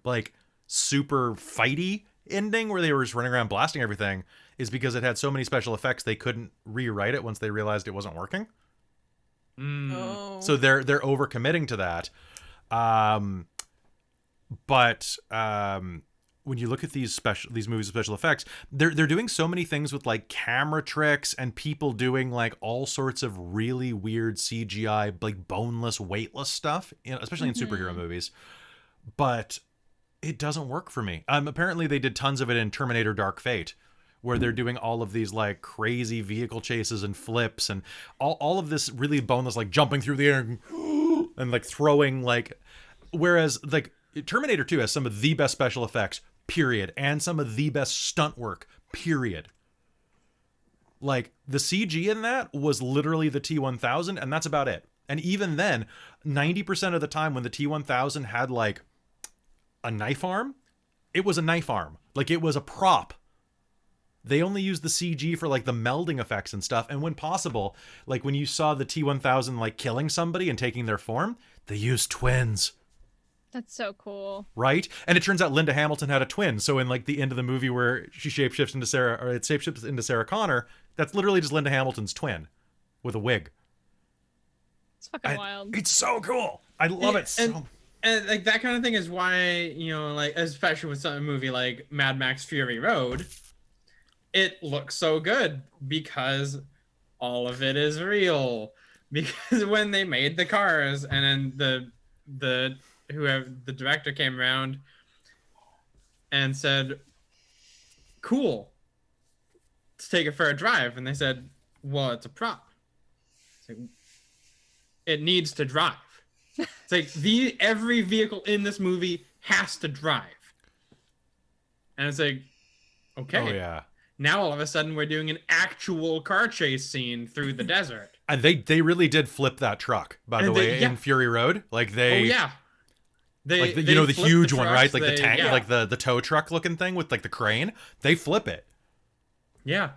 super fighty ending where they were just running around blasting everything, is because it had so many special effects they couldn't rewrite it once they realized it wasn't working. Oh. So they're overcommitting to that. But when you look at these movies with special effects, they're doing so many things with camera tricks and people doing all sorts of really weird CGI, boneless, weightless stuff, especially in superhero movies. But it doesn't work for me. Apparently they did tons of it in Terminator Dark Fate, where they're doing all of these crazy vehicle chases and flips and all of this really boneless, jumping through the air and throwing whereas Terminator 2 has some of the best special effects, period, and some of the best stunt work, period. The CG in that was literally the T-1000, and that's about it. And even then, 90% of the time when the T-1000 had a knife arm, it was a knife arm. It was a prop. They only used the CG for the melding effects and stuff. And when possible, when you saw the T-1000 killing somebody and taking their form, they used twins. That's so cool. Right? And it turns out Linda Hamilton had a twin. So in the end of the movie where she shapeshifts into Sarah Connor, that's literally just Linda Hamilton's twin with a wig. It's fucking wild. It's so cool. I love it so. And that kind of thing is why, especially with some movie like Mad Max Fury Road, it looks so good because all of it is real. Because when they made the cars and then the director came around and said, cool, let's take it for a drive. And they said, well, it's a prop. It needs to drive. It's every vehicle in this movie has to drive. And it's okay. Oh, yeah. Now all of a sudden we're doing an actual car chase scene through the desert. And they really did flip that truck, by the way, in Fury Road. Oh, yeah. The huge one, right? The tank, the tow truck looking thing with the crane. They flip it. Yeah.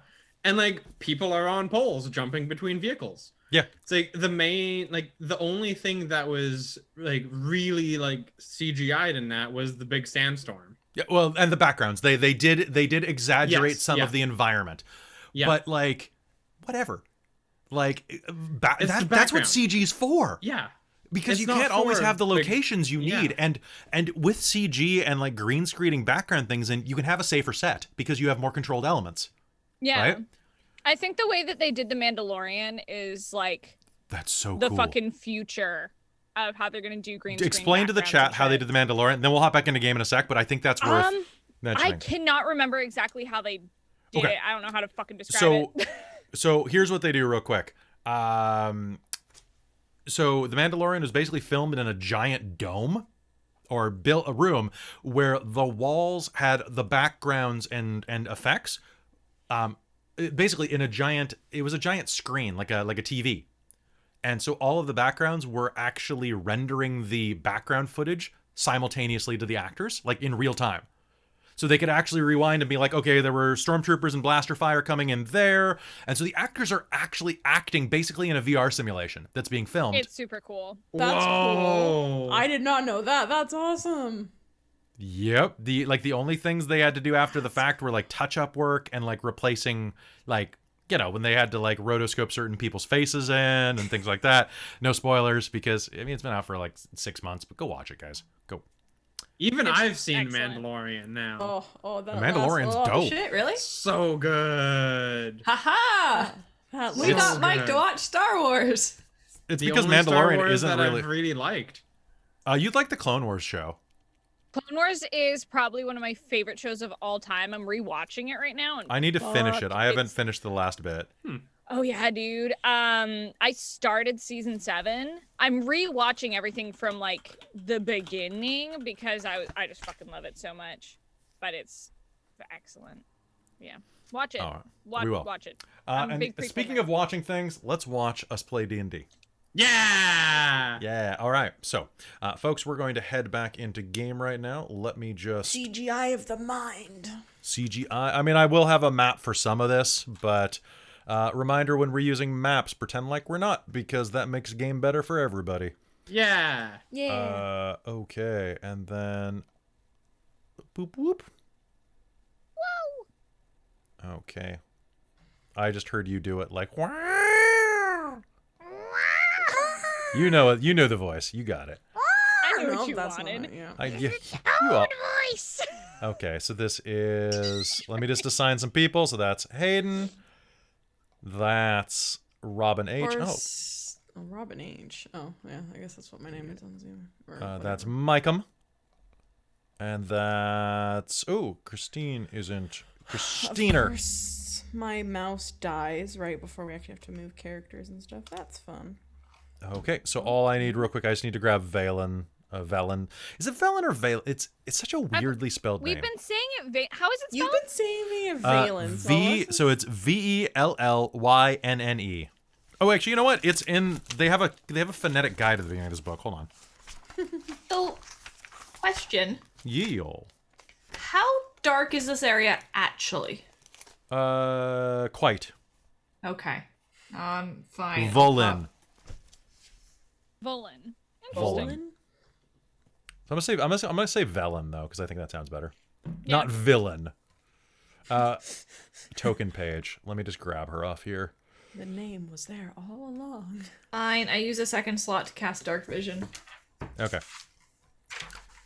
And people are on poles jumping between vehicles. Yeah. It's the only thing that was really CGI'd in that was the big sandstorm. Yeah, well, and the backgrounds. They did exaggerate some of the environment. Yeah. But whatever. That's what CG's for. Yeah. Because It's you not can't always for have the big- locations you need. And with CG and green screening background things, and you can have a safer set because you have more controlled elements. Yeah. Right? I think the way that they did The Mandalorian is That's so the cool. fucking future of how they're gonna do green screen. Explain to the backgrounds chat and how they shit. did the Mandalorian. Then we'll hop back into game in a sec. But I think that's worth I mentioning. cannot remember exactly how they did Okay. it. I don't know how to fucking describe So, it. so here's what they do real quick. So the Mandalorian was basically filmed in a giant dome, or built a room where the walls had the backgrounds and effects. Basically in a giant. It was a giant screen, like a TV. And so all of the backgrounds were actually rendering the background footage simultaneously to the actors, like in real time. So they could actually rewind and be like, okay, there were stormtroopers and blaster fire coming in there. And so the actors are actually acting basically in a VR simulation that's being filmed. It's super cool. That's Whoa. cool. I did not know that. That's awesome. Yep. The only things they had to do after the fact were like touch-up work and like replacing, like, you know, when they had to like rotoscope certain people's faces in and things like that. No spoilers, because I mean it's been out for like 6 months, but go watch it, guys. Go. Even It's I've seen excellent. Mandalorian now. That The Mandalorian's dope. Shit, really? So good. Haha! That We It's got Mike good. to watch Star Wars. It's The because only Star Mandalorian Wars isn't that really. I've really liked. You'd like the Clone Wars show. Clone Wars is probably one of my favorite shows of all time. I'm rewatching it right now. And I need to finish it. I haven't it's- finished the last bit. oh yeah, dude. I started season 7. I'm rewatching everything from like the beginning because I just fucking love it so much. But it's excellent. Yeah, watch it. All right. We will. Watch it. I'm a And big prequel speaking nerd. of watching things, let's watch us play D&D. Yeah. Yeah. All right. So, folks, we're going to head back into game right now. Let me just CGI of the mind. CGI. I mean, I will have a map for some of this, but reminder, when we're using maps, pretend like we're not, because that makes the game better for everybody. Yeah. Yeah. Okay. And then boop whoop. Whoa. Okay. I just heard you do it like wow. You know it. You know the voice. You got it. I knew don't know what if you that's wanted. not it, yeah. You all. Voice. Okay, so this is. Let me just assign some people. So that's Hayden. That's Robin H. Robin H. Oh, yeah. I guess that's what my name is on Zoom. Or That's whatever. Micum. And that's. Oh, Christine isn't. Christiner. Of course, my mouse dies right before we actually have to move characters and stuff. That's fun. Okay, so all I need real quick, I just need to grab Valen. Velen. Is it Velen or Valen? It's such a weirdly spelled We've name. been saying it. How is it You've spelled? been saying me a Valen. So it's VELLYNNE. Oh, actually, you know what? It's in. They have a phonetic guide at the beginning of this book. Hold on. So, question. Yeol. How dark is this area actually? Quite. Okay. Fine. Volin. Volan. Volan. So I'm gonna say Velen though, because I think that sounds better. Not villain. Token page. Let me just grab her off here. The name was there all along. Fine. I use a second slot to cast Dark Vision. Okay.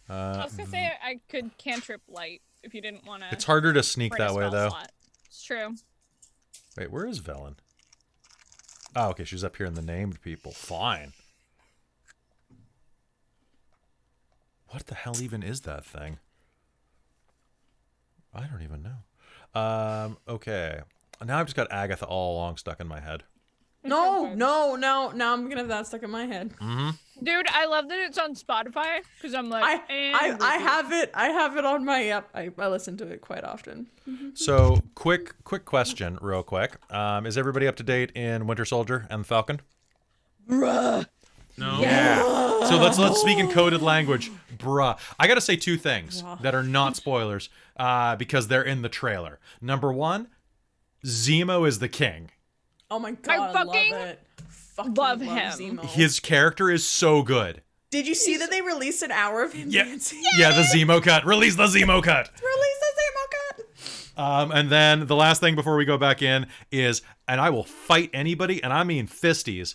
I was gonna say I could cantrip light if you didn't want to. It's harder to sneak that way though. It's true. Wait, where is Velen? Oh, okay, she's up here in the named people. Fine. What the hell even is that thing? I don't even know. Okay. Now I've just got Agatha all along stuck in my head. No. Now I'm gonna have that stuck in my head. Dude, I love that it's on Spotify because I'm like, I have it. I have it on my app. I listen to it quite often. So, quick question, real quick. Is everybody up to date in Winter Soldier and Falcon? No. Yeah. So let's speak in coded language, bruh. I gotta say two things that are not spoilers, because they're in the trailer. Number one, Zemo is the king. Oh my god, I love fucking it. Fucking love him. Zemo. His character is so good. Did you see that they released an hour of him dancing? Yeah, the Zemo cut. Release the Zemo cut. Release the Zemo cut. And then the last thing before we go back in is, and I will fight anybody, and I mean fisties.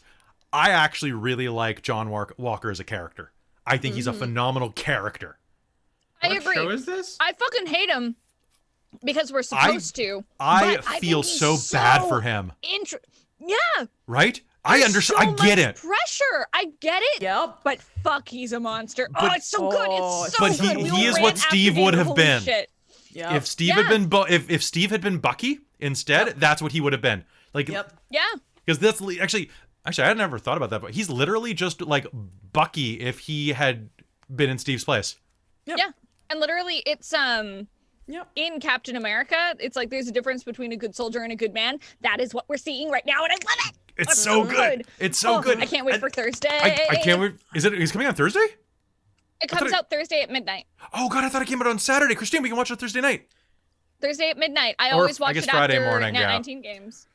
I actually really like John Walker as a character. I think he's a phenomenal character. I What agree. show is this? I fucking hate him because we're supposed to. I but I feel think so he's bad for him. Yeah. Right? I There's understand. so I get much it. Pressure. I get it. Yep. But fuck, he's a monster. But- Oh, it's so good. It's so But good. he We is ran what after Steve David. would have Holy been. shit. Yep. If Steve Yeah. had been if Steve had been Bucky instead, that's what he would have been. Like, Yep. Yeah. because that's actually I had never thought about that, but he's literally just like Bucky if he had been in Steve's place. Yep. Yeah. And literally, it's Yep. in Captain America, it's like there's a difference between a good soldier and a good man. That is what we're seeing right now, and I love it. It's so good. It's so Oh, good. I can't wait for Thursday. I can't wait. Is coming on Thursday? It comes out Thursday at midnight. Oh god, I thought it came out on Saturday. Christine, we can watch it Thursday night. Thursday at midnight. I Or always I watch guess it Friday after morning, Nat yeah. 19 games.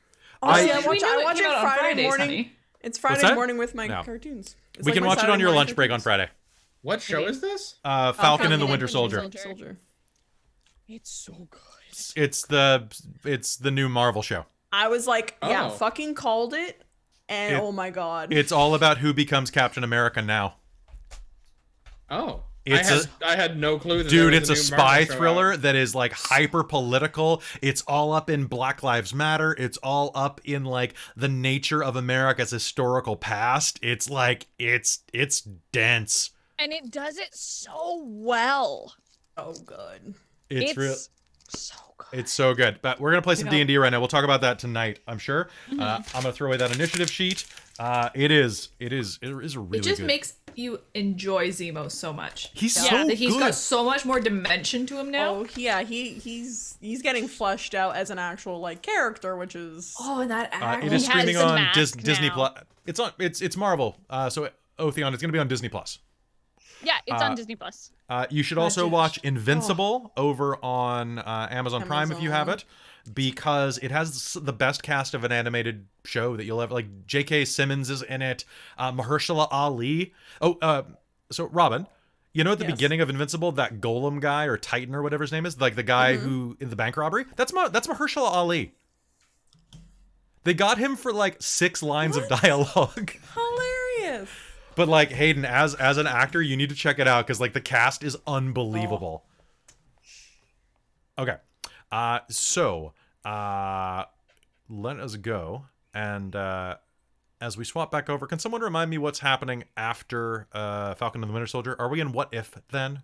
Oh, I- see, I We watch, knew I it watch came it out on Friday Fridays, morning. honey. It's What's Friday that? morning with my No. cartoons. It's We like can my watch it Saturday on your morning lunch break on cartoons. Friday. What show is this? Falcon and the Winter Soldier. Soldier. It's so good. It's the new Marvel show. I was like, yeah, Oh. fucking called it, and It- oh my god. It's all about who becomes Captain America now. Oh, It's I had no clue. That Dude, there it's was a new Marvel spy show thriller out. that is like hyper political. It's all up in Black Lives Matter. It's all up in like the nature of America's historical past. It's like it's dense. And it does it so well. so good. It's real. so good. It's so good. But we're gonna play some You know- D&D right now. We'll talk about that tonight, I'm sure. I'm gonna throw away that initiative sheet. It is a really It just good. makes you enjoy Zemo so much. He's Yeah. so That he's good. got so much more dimension to him now. Oh yeah, he's getting fleshed out as an actual like character, which is Oh, and that act. It is He has streaming the on mask Disney now. Plus. It's on. It's Marvel. So Otheon, it's gonna be on Disney Plus. Yeah, it's on Disney Plus. You should also Gotcha. watch Invincible over on Amazon Prime if you have it, because it has the best cast of an animated show that you'll ever like. J.K. Simmons is in it. Mahershala Ali. So Robin, you know at the Yes. beginning of Invincible, that Golem guy or Titan or whatever his name is, like the guy who in the bank robbery. That's Mahershala Ali. They got him for like 6 lines of dialogue. hilarious. But like Hayden, as an actor, you need to check it out because like the cast is unbelievable. Okay, so let us go, and as we swap back over, can someone remind me what's happening after Falcon and the Winter Soldier? Are we in What If then?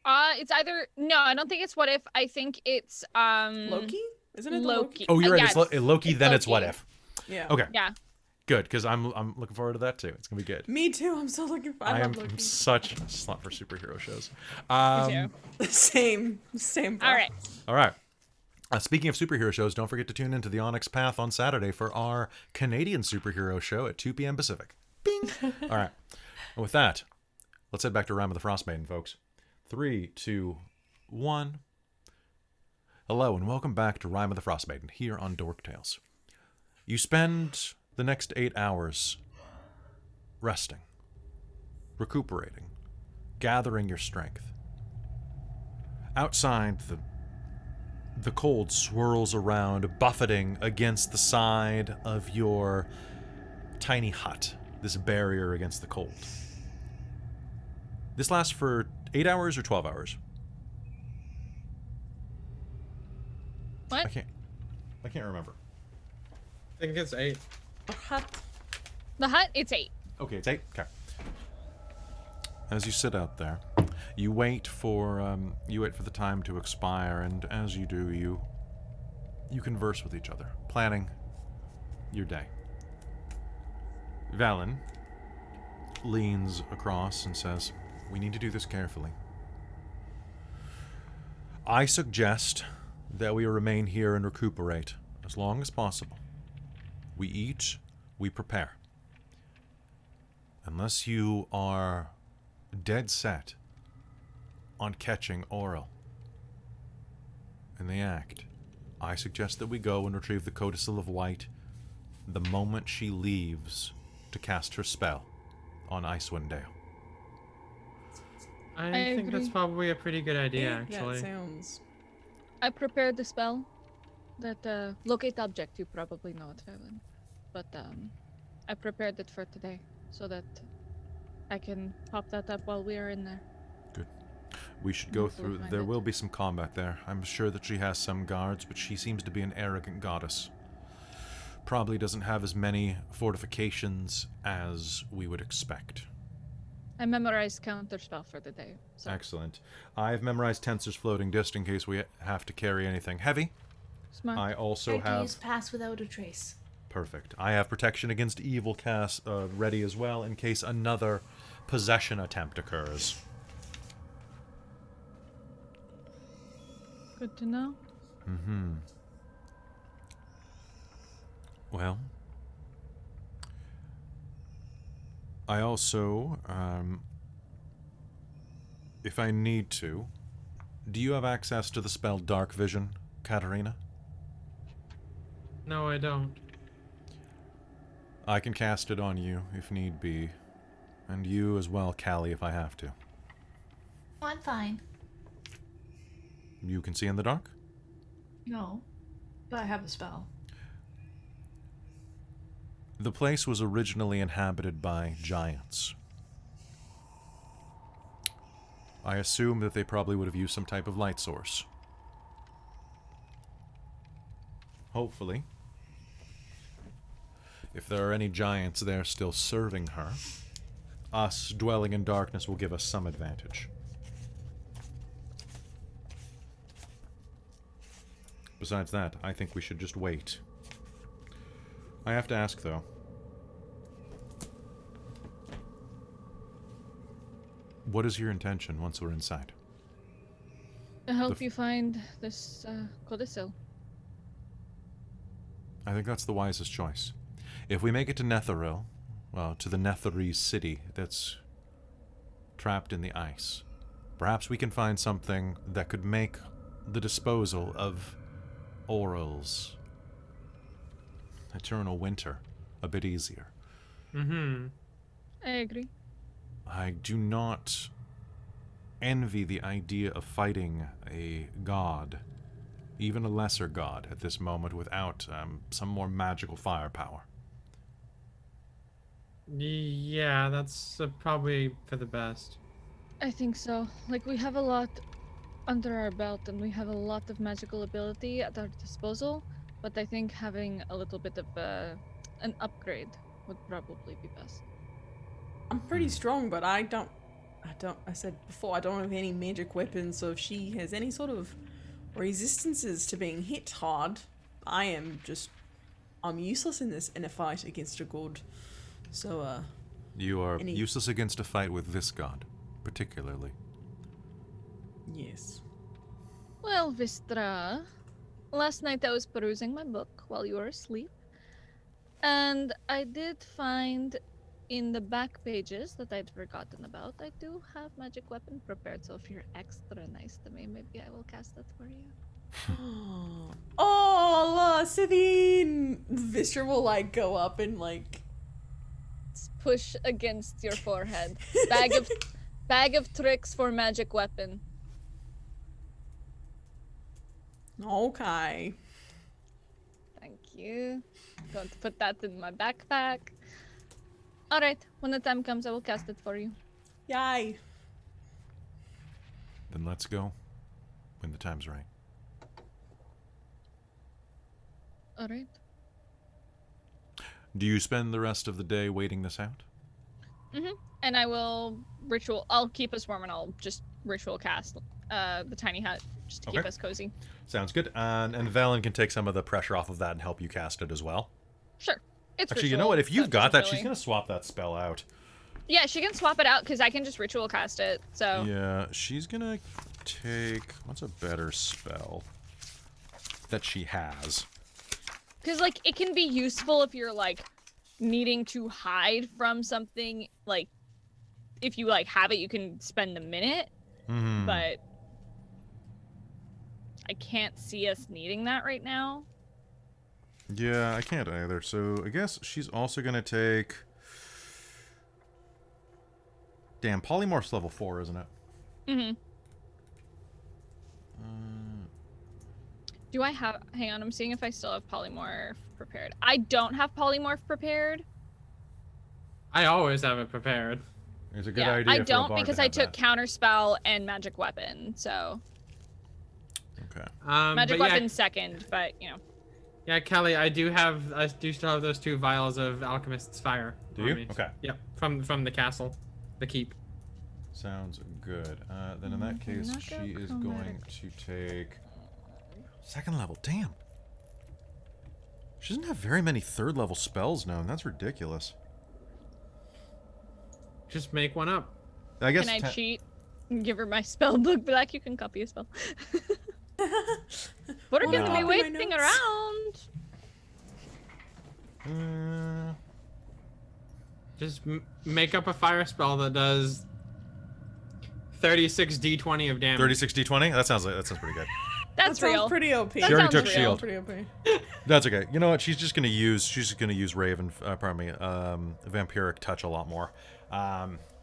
It's either no, I don't think it's What If. I think it's Loki? Isn't it the Loki. Oh, you're right. Yeah, It's Loki. it's Then it's What Loki. If. Yeah. Okay, Yeah. good because I'm looking forward to that too. It's gonna be good. Me too. I'm so looking. I I am love Loki. such a slut for superhero shows. Me too. Same. All right. All right. Speaking of superhero shows, don't forget to tune into the Onyx Path on Saturday for our Canadian superhero show at 2 p.m. Pacific. Bing! All right. And with that, let's head back to Rime of the Frostmaiden, folks. 3, 2, 1. Hello, and welcome back to Rime of the Frostmaiden here on Dork Tales. You spend the next 8 hours resting, recuperating, gathering your strength. Outside, the cold swirls around, buffeting against the side of your tiny hut, this barrier against the cold. This lasts for 8 hours or 12 hours? What? I can't remember. I think it's 8. The hut, it's 8. Okay, it's 8. Okay. As you sit out there, you wait for the time to expire, and as you do, you converse with each other, planning your day. Valen leans across and says, "We need to do this carefully. I suggest that we remain here and recuperate as long as possible. We eat, we prepare. Unless you are dead set on catching Auril in the act, I suggest that we go and retrieve the Codicil of White the moment she leaves to cast her spell on Icewind Dale." I I think that's agree. probably a pretty good idea, That actually. sounds. I prepared the spell that locate object. You probably know it, Evan. But I prepared it for today so that I can pop that up while we are in there. Good. We should go Hopefully through. find There it. will be some combat there. I'm sure that she has some guards, but she seems to be an arrogant goddess. probably doesn't have as many fortifications as we would expect. I memorized counterspell for the day. So. Excellent. I've memorized Tensor's Floating Disc in case we have to carry anything heavy. Smart. I also I have... use pass without a trace. Perfect. I have Protection Against Evil cast ready as well in case another possession attempt occurs. Good to know. Mm-hmm. Well, I also, if I need to, do you have access to the spell Dark Vision, Katerina? No, I don't. I can cast it on you if need be, and you as well, Callie, if I have to. Oh, I'm fine. You can see in the dark? No, but I have a spell. The place was originally inhabited by giants. I assume that they probably would have used some type of light source. Hopefully. If there are any giants there still serving her, us dwelling in darkness will give us some advantage. Besides that, I think we should just wait. I have to ask, though. What is your intention once we're inside? To help you find this codicil. I think that's the wisest choice. If we make it to Netheril, well, to the Netherese city that's trapped in the ice, perhaps we can find something that could make the disposal of Auril's eternal winter a bit easier. Mm-hmm. I agree. I do not envy the idea of fighting a god, even a lesser god, at this moment without some more magical firepower. Yeah, that's probably for the best. I think so. Like, we have a lot under our belt and we have a lot of magical ability at our disposal, but I think having a little bit of an upgrade would probably be best. I'm pretty strong, but I said before, I don't have any magic weapons, so if she has any sort of resistances to being hit hard, I'm useless in a fight against a god. So, You are useless against a fight with this god, particularly. Yes. Well, Vistra, last night I was perusing my book while you were asleep, and I did find in the back pages that I'd forgotten about, I do have magic weapon prepared, so if you're extra nice to me, maybe I will cast that for you. Oh, Lysithian! Vistra will, go up and, Push against your forehead. Bag of tricks for magic weapon. Okay. Thank you. Going to put that in my backpack. Alright, when the time comes, I will cast it for you. Yay. Then let's go when the time's right. Alright. Do you spend the rest of the day waiting this out? And I will I'll keep us warm and I'll just ritual cast the tiny hut just to keep us cozy. Sounds good. And Valen can take some of the pressure off of that and help you cast it as well. Sure. It's Actually, you ritual, know what? If you've so got that, really... she's going to swap that spell out. Yeah, she can swap it out because I can just ritual cast it, so... Yeah, she's going to take... What's a better spell that she has? Because, it can be useful if you're, needing to hide from something, if you, have it, you can spend a minute, but I can't see us needing that right now. Yeah, I can't either, so I guess she's also going to take... Damn, Polymorph's level 4, isn't it? Do I have... Hang on, I'm seeing if I still have Polymorph prepared. I don't have Polymorph prepared. I always have it prepared. It's a good idea. I for a don't bard because to I have took that. Counterspell and Magic Weapon, so... Okay. Magic but yeah, Weapon second, but, Yeah, Callie, I do still have those 2 vials of alchemist's fire. Do on you? me. Okay. Yep, from the castle, the keep. Sounds good. Then in that case, she is going to take 2nd level. Damn. She doesn't have very many 3rd level spells now, and that's ridiculous. Just make one up. I guess. Can I cheat and give her my spell book? Be like, you can copy a spell. What are No. gonna be Copy my waiting notes. around? Just make up a fire spell that does 36 d20 of damage. 36 d20. That sounds pretty good. That's that real. sounds pretty OP. That She already sounds took real. shield. Pretty OP. That's okay. You know what? She's just gonna use Raven. Vampiric touch a lot more.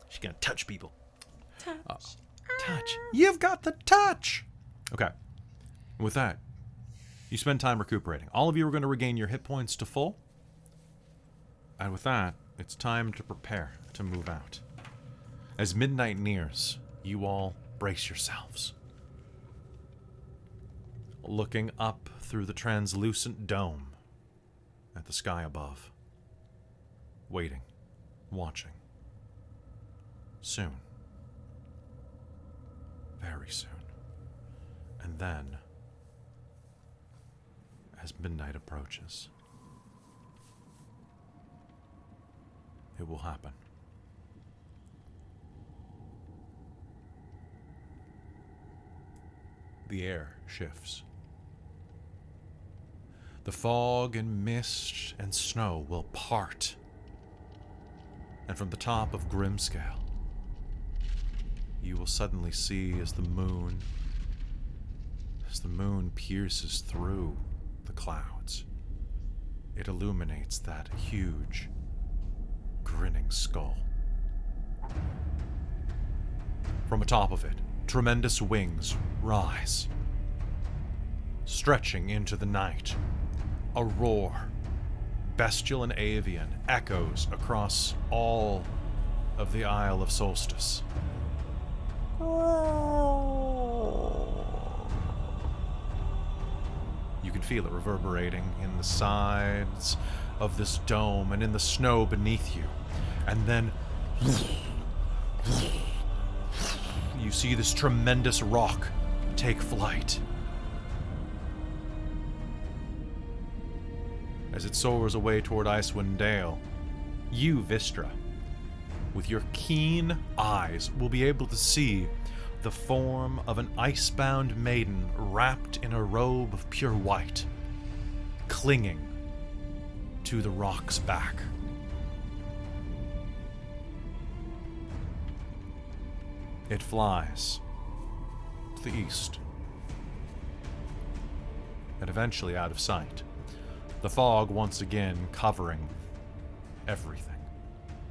She's gonna touch people. Touch. Touch. You've got the touch. Okay. With that, you spend time recuperating. All of you are going to regain your hit points to full. And with that, it's time to prepare to move out. As midnight nears, you all brace yourselves. Looking up through the translucent dome at the sky above. Waiting. Watching. Soon. Very soon. And then, as midnight approaches, it will happen. The air shifts. The fog and mist and snow will part. And from the top of Grimskalle, you will suddenly see as the moon pierces through the clouds, it illuminates that huge, grinning skull. From atop of it, tremendous wings rise, stretching into the night. A roar, bestial and avian, echoes across all of the Isle of Solstice. You can feel it reverberating in the sides of this dome and in the snow beneath you. And then you see this tremendous rock take flight. As it soars away toward Icewind Dale, you, Vistra, with your keen eyes, will be able to see the form of an icebound maiden wrapped in a robe of pure white, clinging to the rock's back. It flies to the east, and eventually out of sight. The fog once again covering everything.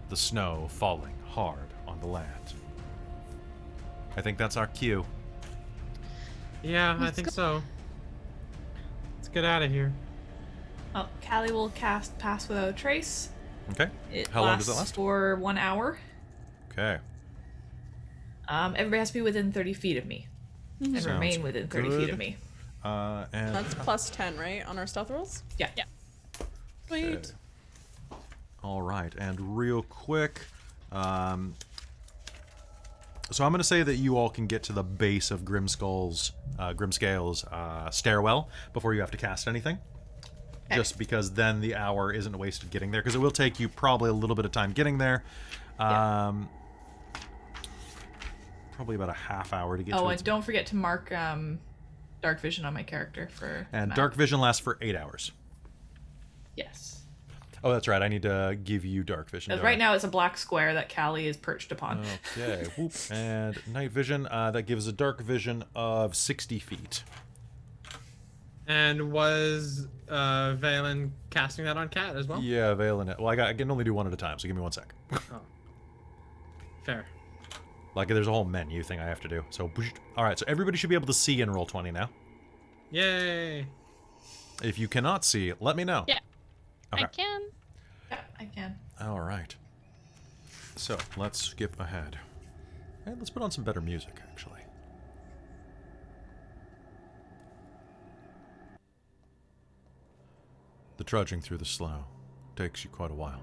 The snow falling hard on the land. I think that's our cue. Yeah, I Let's think go. so. Let's get out of here. Oh, Callie will cast Pass Without a Trace. Okay. It How long does it lasts last? for 1 hour. Okay. Everybody has to be within 30 feet of me. And Sounds remain within 30 feet good. of me. And That's plus 10, right? On our stealth rolls? Yeah. Yeah. Sweet. Okay. All right, and real quick, so I'm going to say that you all can get to the base of Grimskaille's stairwell before you have to cast anything. Okay. Just because then the hour isn't wasted getting there, because it will take you probably a little bit of time getting there. Probably about a half hour to get to Oh, it. and don't forget to mark Dark Vision on my character for. And map. Dark Vision lasts for 8 hours. Yes. Oh, that's right. I need to give you Dark Vision. Because don't right I? now it's a black square that Callie is perched upon. Okay. Whoop. And Night Vision, that gives a Dark Vision of 60 feet. And was Valen casting that on Cat as well? Yeah, Valen it. Well, I can only do one at a time, so give me 1 sec. Oh. Fair. Like, there's a whole menu thing I have to do. So, all right. So everybody should be able to see in Roll20 now. Yay! If you cannot see, let me know. Yeah. Okay. I can. Yeah, I can. All right. So let's skip ahead. And let's put on some better music, actually. The trudging through the snow takes you quite a while.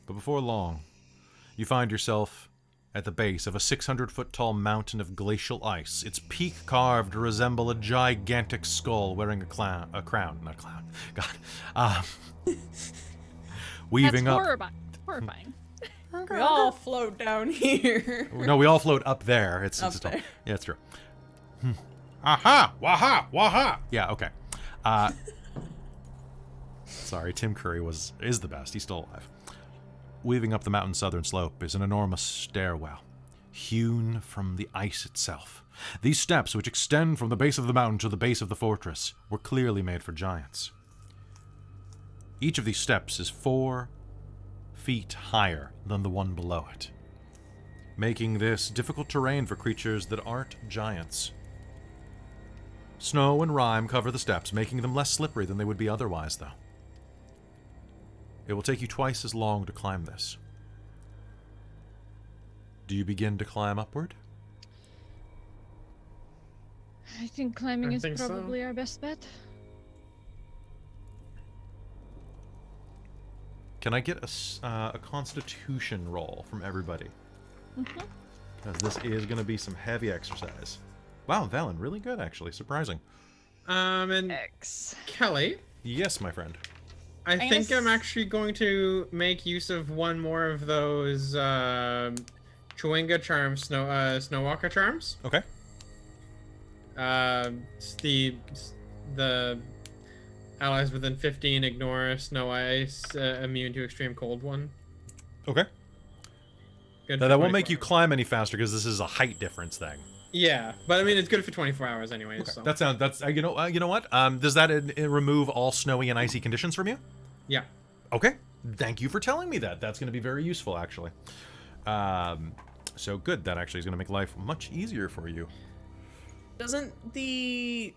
But before long, you find yourself at the base of a 600-foot-tall mountain of glacial ice, its peak carved to resemble a gigantic skull wearing a crown. God. Weaving That's up. horrifying. We all float down here. No, we all float up there. It's there. Yeah, it's true. Aha! Waha! Waha! Yeah, okay. Sorry, Tim Curry is the best. He's still alive. Weaving up the mountain's southern slope is an enormous stairwell, hewn from the ice itself. These steps, which extend from the base of the mountain to the base of the fortress, were clearly made for giants. Each of these steps is 4 feet higher than the one below it, making this difficult terrain for creatures that aren't giants. Snow and rime cover the steps, making them less slippery than they would be otherwise, though. It will take you twice as long to climb this. Do you begin to climb upward? I think climbing I is think so. probably our best bet. Can I get a constitution roll from everybody? Because this is going to be some heavy exercise. Wow, Valen, really good, actually. Surprising. And X. Kelly, Yes, my friend. I guess- think I'm actually going to make use of one more of those Chewinga charms, Snowwalker charms. Okay. It's the allies within 15 ignore snow ice, immune to extreme cold one. Okay. Good Now, for that won't 24 make you hours. climb any faster because this is a height difference thing. Yeah, but I mean it's good for 24 hours anyway. Okay. So. That's you know what? Does that remove all snowy and icy conditions from you? Yeah. Okay. Thank you for telling me that. That's going to be very useful, actually. So good. That actually is going to make life much easier for you. Doesn't we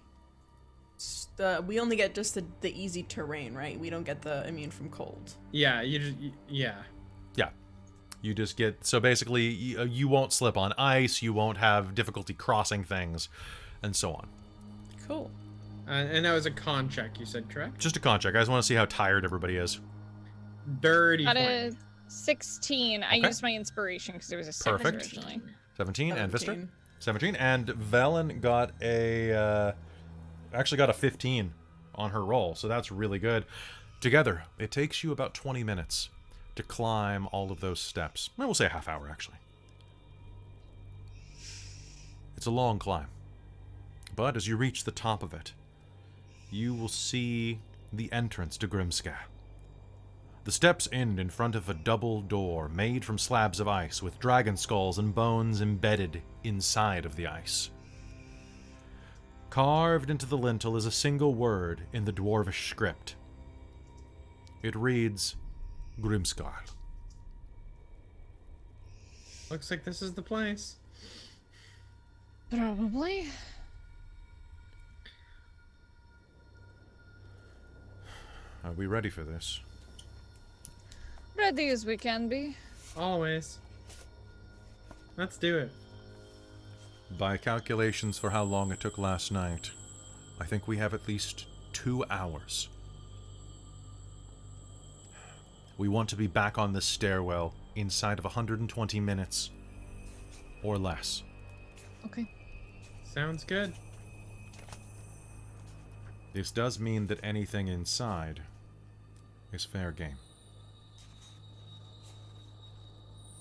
only get just the easy terrain, right? We don't get the immune from cold. Yeah, yeah. Yeah. You just get... So basically, you won't slip on ice, you won't have difficulty crossing things, and so on. Cool. And that was a con check, you said, correct? Just a con check. I just want to see how tired everybody is. Dirty Got 20. a 16. I Okay. used my inspiration because there was a 7 Perfect. originally. 17. And Vistra? 17. 17. And Valen got actually got a 15 on her roll, so that's really good. Together, it takes you about 20 minutes to climb all of those steps. Well, we'll say a half hour, actually. It's a long climb. But as you reach the top of it, you will see the entrance to Grimskalle. The steps end in front of a double door made from slabs of ice with dragon skulls and bones embedded inside of the ice. Carved into the lintel is a single word in the dwarvish script. It reads, Grimskalle. Looks like this is the place. Probably. Are we ready for this? Ready as we can be. Always. Let's do it. By calculations for how long it took last night, I think we have at least 2 hours. We want to be back on this stairwell inside of 120 minutes. Or less. Okay. Sounds good. This does mean that anything inside is fair game.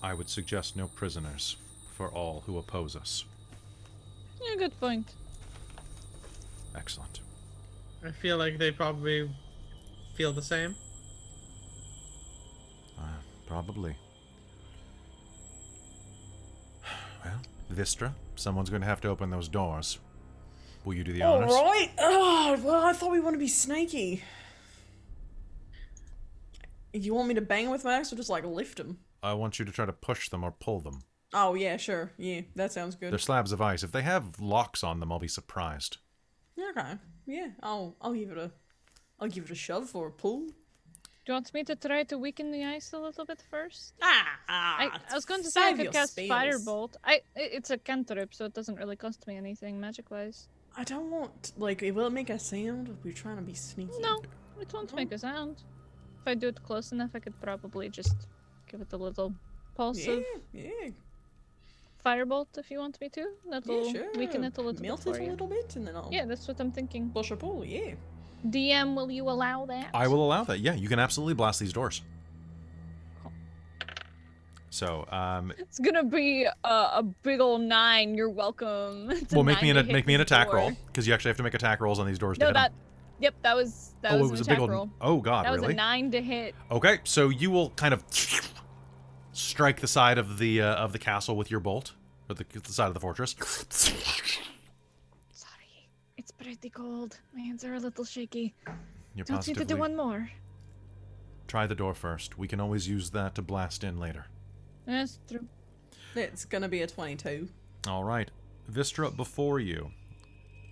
I would suggest no prisoners for all who oppose us. Yeah, good point. Excellent. I feel like they probably feel the same. Probably. Well, Vistra, someone's going to have to open those doors. Will you do the honors? Alright. Oh, well, I thought we want to be sneaky. You want me to bang with my axe or just like lift them? I want you to try to push them or pull them. Oh, yeah, sure. Yeah, that sounds good. They're slabs of ice. If they have locks on them, I'll be surprised. Okay. Yeah, I'll give it a shove or a pull. Do you want me to try to weaken the ice a little bit first? I I was going to say I could cast Firebolt. It's a cantrip, so it doesn't really cost me anything magic-wise. I don't want, like, will it make a sound if we're trying to be sneaky? No, it won't make a sound. If I do it close enough, I could probably just give it a little pulse of Yeah. firebolt if you want me to. That'll Yeah, sure. weaken it a little Melt bit it for a you. little bit and then I'll Yeah, that's what I'm thinking. push a pull, yeah. DM, will you allow that? I will allow that. Yeah, you can absolutely blast these doors. So, It's gonna be a big ol' 9. You're welcome. It's a well, make me 9 to hit an this attack door. roll because you actually have to make attack rolls on these doors. No, to hit 'em. that. Yep, that was Oh, it an was a big attack old. roll. Oh God, That was really? a 9 to hit. Okay, so you will kind of strike the side of the castle with your bolt, or the side of the fortress. Sorry, it's pretty cold. My hands are a little shaky. You're Don't need to do positively. one more. Try the door first. We can always use that to blast in later. That's true. It's gonna be a 22. All right, Vistra, before you.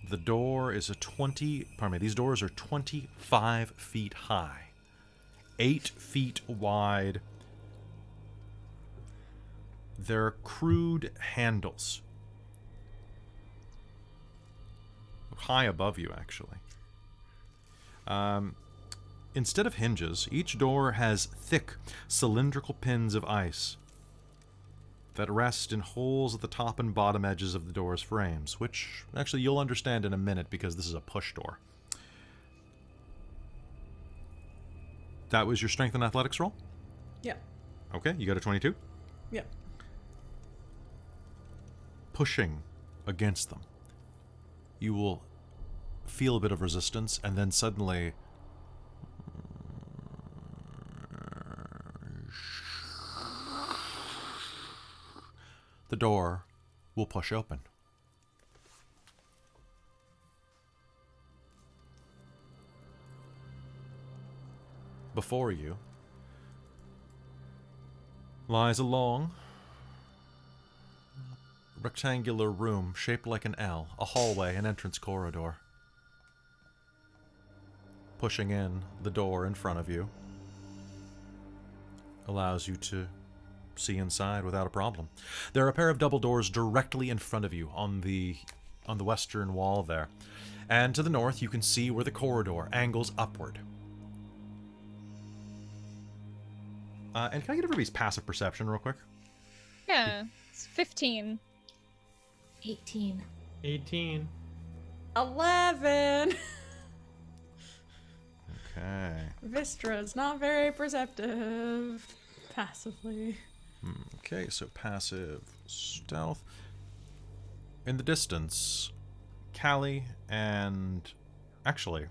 The door is these doors are 25 feet high, 8 feet wide. They're crude handles. High above you, actually. Instead of hinges, each door has thick, cylindrical pins of ice that rest in holes at the top and bottom edges of the door's frames, which actually you'll understand in a minute because this is a push door. That was your strength and athletics roll? Yeah. Okay, you got a 22? Yeah. Pushing against them, you will feel a bit of resistance, and then suddenly the door will push open. Before you lies a long, rectangular room shaped like an L, a hallway, an entrance corridor. Pushing in the door in front of you allows you to see inside without a problem. There are a pair of double doors directly in front of you on the western wall there. And to the north, you can see where the corridor angles upward. And can I get everybody's passive perception real quick? Yeah, it's 15. 18. 18. 11! Okay. Vistra's not very perceptive. Passively. Okay, so passive stealth. In the distance, Callie and... Actually,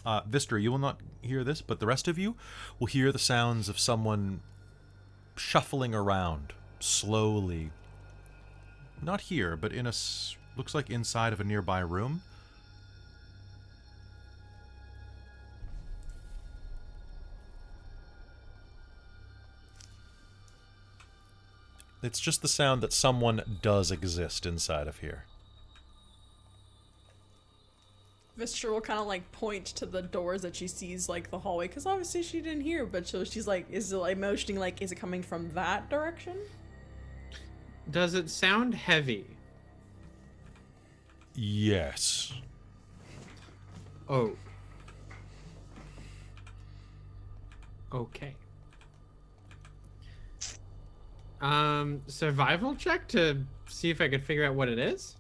Vistra, you will not hear this, but the rest of you will hear the sounds of someone shuffling around, slowly. Not here, but in looks like inside of a nearby room. It's just the sound that someone does exist inside of here. Vistra will kind of like point to the doors that she sees, like the hallway, because obviously she didn't hear, but so she's like, is it like motioning, like, is it coming from that direction? Does it sound heavy? Yes. Oh. Okay. Survival check to see if I could figure out what it is?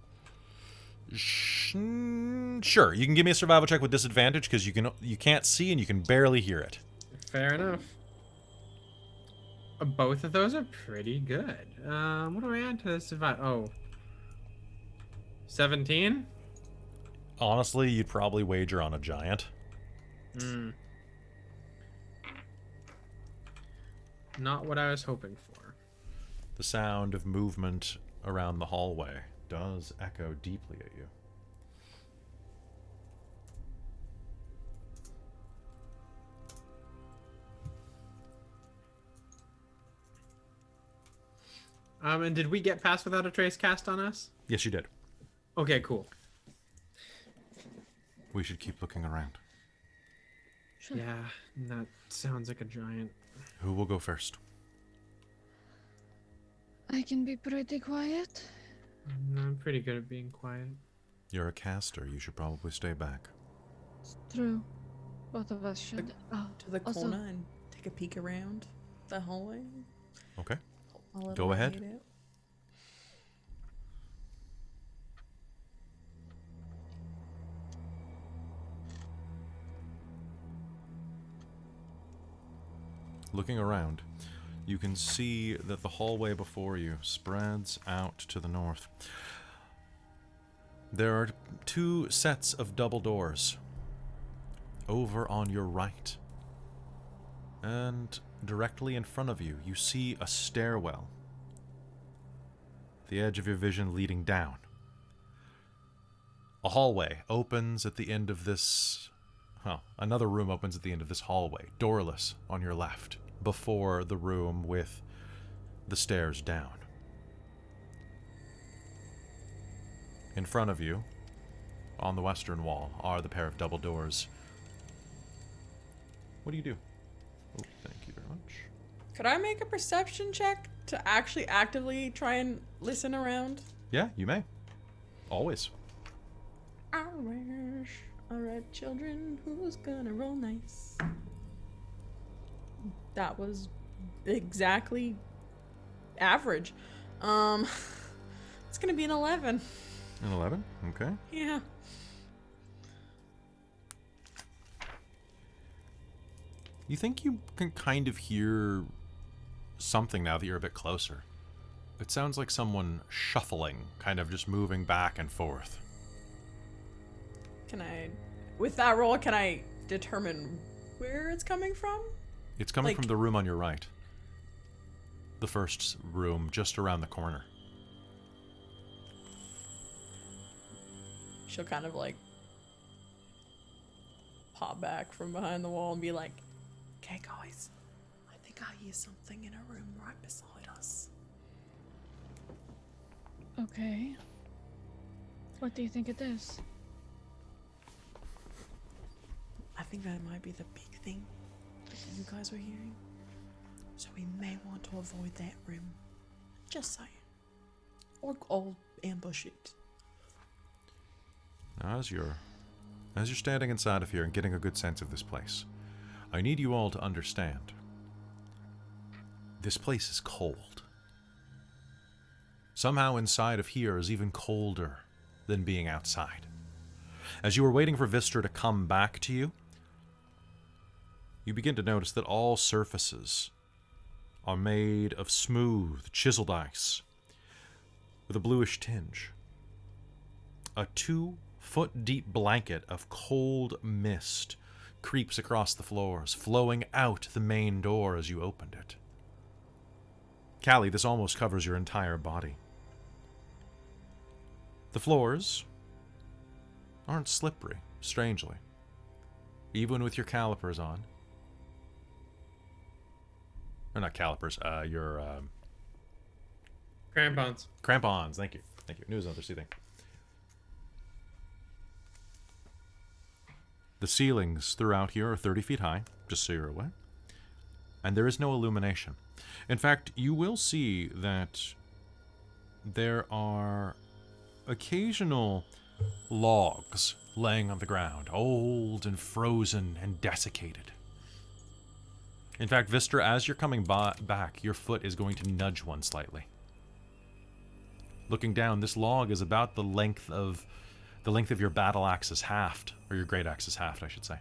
Sure, you can give me a survival check with disadvantage because you can't see and you can barely hear it. Fair enough. Both of those are pretty good. What do I add to the survival? Oh. 17? Honestly, you'd probably wager on a giant. Not what I was hoping for. The sound of movement around the hallway does echo deeply at you. And did we get past without a trace cast on us? Yes, you did. Okay, cool. We should keep looking around. Yeah, that sounds like a giant. Who will go first? I can be pretty quiet. I'm pretty good at being quiet. You're a caster. You should probably stay back. It's true. Both of us should. Oh, To the also- corner and take a peek around the hallway. Okay. I'll Go ahead. evaluate it. Looking around, you can see that the hallway before you spreads out to the north. There are 2 sets of double doors over on your right. And directly in front of you, you see a stairwell. The edge of your vision leading down. A hallway opens at the end of this... Well, another room opens at the end of this hallway, doorless on your left, before the room with the stairs down. In front of you, on the western wall, are the pair of double doors. What do you do? Oh, thank you very much. Could I make a perception check to actually actively try and listen around? Yeah, you may. Always. Alright, children, who's gonna roll nice? That was exactly average. It's gonna be an 11. An 11? Okay. Yeah. You think you can kind of hear something now that you're a bit closer. It sounds like someone shuffling, kind of just moving back and forth. Can I, with that roll, can I determine where it's coming from? It's coming Like- from the room on your right. The first room, just around the corner. She'll kind of like pop back from behind the wall and be like, "Okay, guys, I think I hear something in a room right beside us." Okay. What do you think it is? I think that might be the big thing that you guys were hearing. So we may want to avoid that room. Just saying. Or I'll ambush it. Now, as you're standing inside of here and getting a good sense of this place, I need you all to understand. This place is cold. Somehow inside of here is even colder than being outside. As you were waiting for Vistra to come back to you, you begin to notice that all surfaces are made of smooth, chiseled ice with a bluish tinge. A 2-foot-deep blanket of cold mist creeps across the floors, flowing out the main door as you opened it. Callie, this almost covers your entire body. The floors aren't slippery, strangely. Even with your calipers on. Or not calipers, your Crampons. crampons, thank you. Thank you. Knew it was another C thing. The ceilings throughout here are 30 feet high, just so you're aware. And there is no illumination. In fact, you will see that there are occasional logs laying on the ground, old and frozen and desiccated. In fact, Vistra, as you're coming back, your foot is going to nudge one slightly. Looking down, this log is about the length of your battle axe's haft, or your great axe's haft, I should say,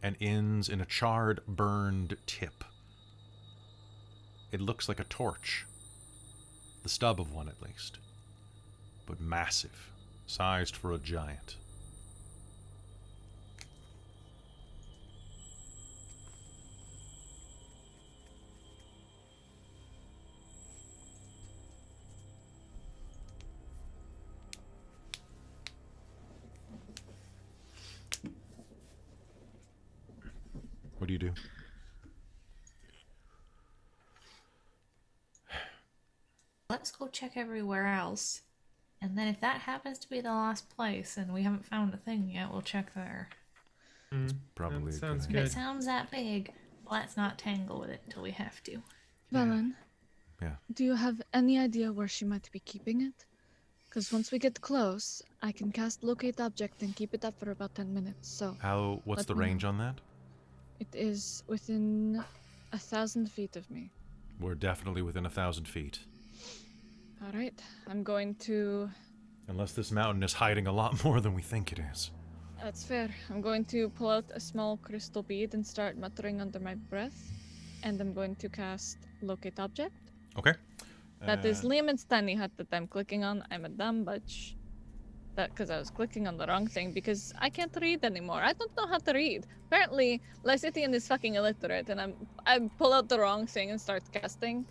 and ends in a charred, burned tip. It looks like a torch, the stub of one at least, but massive, sized for a giant. What do you do? Let's go check everywhere else. And then if that happens to be the last place and we haven't found a thing yet, we'll check there. Probably. That a sounds good If idea. it sounds that big, let's not tangle with it until we have to. Velen, Yeah. do you have any idea where she might be keeping it? Because once we get close, I can cast Locate Object and keep it up for about 10 minutes. So What's Let the me know. range on that? it is within 1,000 feet of me. We're definitely within 1,000 feet. All right, I'm going to. Unless this mountain is hiding a lot more than we think it is. That's fair. I'm going to pull out a small crystal bead and start muttering under my breath. And I'm going to cast Locate Object. Okay. That is Liam's tiny hut that I'm clicking on. I'm a dumb bitch. That because I was clicking on the wrong thing because I can't read anymore. I don't know how to read. Apparently, Lysithian is fucking illiterate, and I pull out the wrong thing and start casting.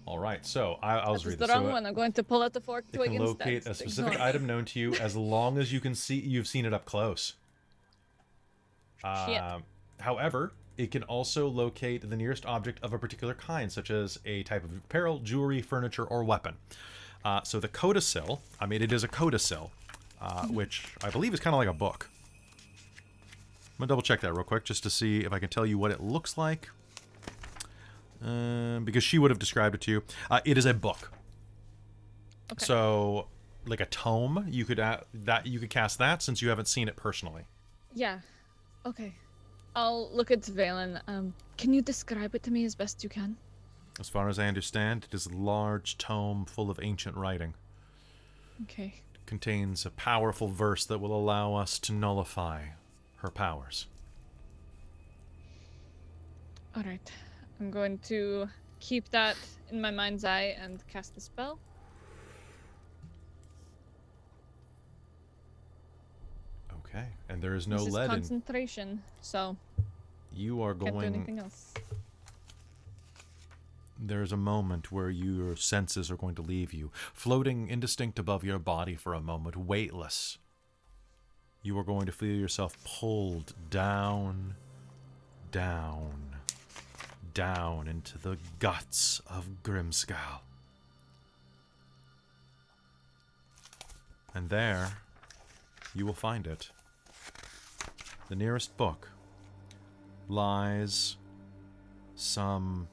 All right, so I'll just This is read the this. wrong one. I'm going to pull out the fork It twig can instead. locate a specific Ignore me. item known to you as long as you've seen it up close. Shit. However, it can also locate the nearest object of a particular kind, such as a type of apparel, jewelry, furniture, or weapon. So the Codicil, I mean, it is a Codicil, which I believe is kind of like a book. I'm going to double check that real quick just to see if I can tell you what it looks like. Because she would have described it to you. It is a book. Okay. So, like a tome, you could cast that since you haven't seen it personally. Yeah. Okay. I'll look at Valen. Can you describe it to me as best you can? As far as I understand, it is a large tome full of ancient writing. Okay. It contains a powerful verse that will allow us to nullify her powers. All right. I'm going to keep that in my mind's eye and cast the spell. Okay, and there is no This is lead in. concentration, so You are can't do going. anything else. There's a moment where your senses are going to leave you, floating indistinct above your body for a moment, weightless. You are going to feel yourself pulled down, down, down into the guts of Grimskalle. And there, you will find it. The nearest book lies some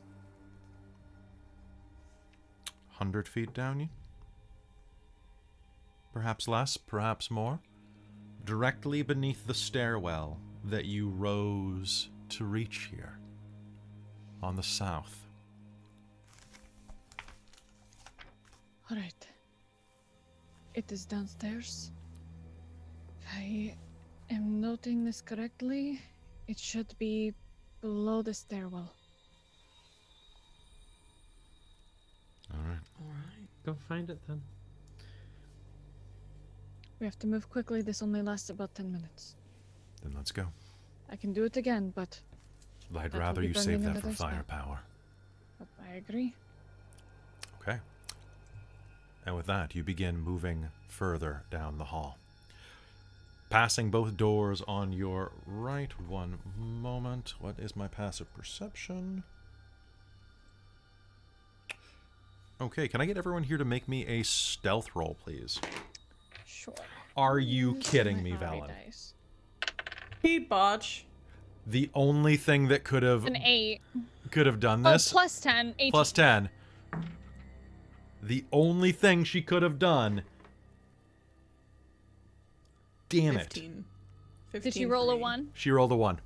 100 feet down you. Perhaps less, perhaps more. Directly beneath the stairwell that you rose to reach here. On the south. All right. It is downstairs. If I am noting this correctly, it should be below the stairwell. Alright. Go find it then. We have to move quickly. This only lasts about 10 minutes. Then let's go. I can do it again, but I'd That rather will be you save burning that for another spell. firepower. I agree. Okay. And with that, you begin moving further down the hall. Passing both doors on your right. One moment. What is my passive perception? Okay, can I get everyone here to make me a stealth roll, please? Sure. Are you Use kidding my me, high Valen? dice. Pete botch. The only thing that could have An 8. done Oh, this plus 10. 18. plus 10. The only thing she could have done. Damn it. 15. Did she roll a 1? She rolled a 1.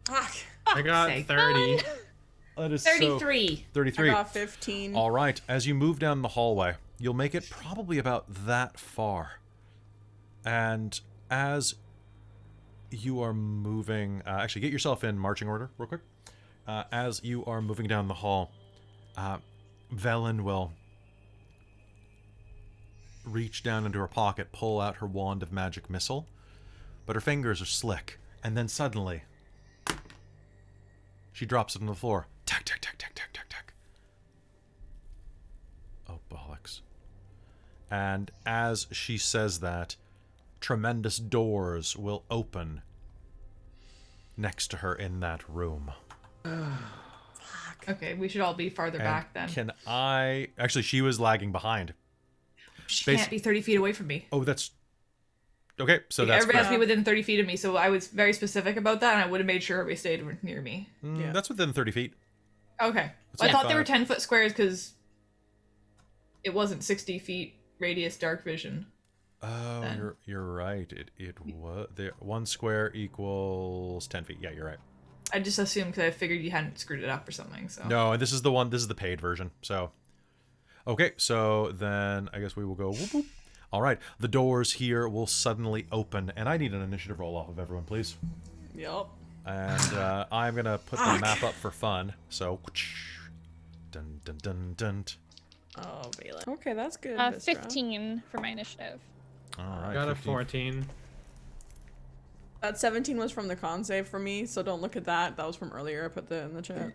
Fuck. I got sake. 30. That is 33. So, I 33. got 15. All right, as you move down the hallway, you'll make it probably about that far. And as you are moving, actually get yourself in marching order real quick. As you are moving down the hall, Velen will reach down into her pocket, pull out her wand of magic missile, but her fingers are slick, and then suddenly she drops it on the floor. Tack, tack, tack, tack, tack, tack, tack. Oh, bollocks. And as she says that, tremendous doors will open next to her in that room. Okay, we should all be farther And back then. can I... Actually, she was lagging behind. She can't be 30 feet away from me. Oh, that's... Okay, so that's Everybody has fair. to be within 30 feet of me, so I was very specific about that, and I would have made sure everybody stayed near me. Yeah. That's within 30 feet. Okay. That's Well, I like thought they were five. 10-foot squares because it wasn't 60 feet radius dark vision. Oh, Then. you're right. It was there. 1 square equals 10 feet. Yeah, you're right. I just assumed because I figured you hadn't screwed it up or something. So No, and this is the one. This is the paid version. So, okay. So then I guess we will go. Whoop, whoop. All right. The doors here will suddenly open, and I need an initiative roll off of everyone, please. Yup. And I'm gonna put the map up for fun. So, dun dun dun dun. Oh, Valen. Okay, that's good. 15 for my initiative. All right. Got a 15. 14. That 17 was from the con save for me, so don't look at that. That was from earlier. I put that in the chat.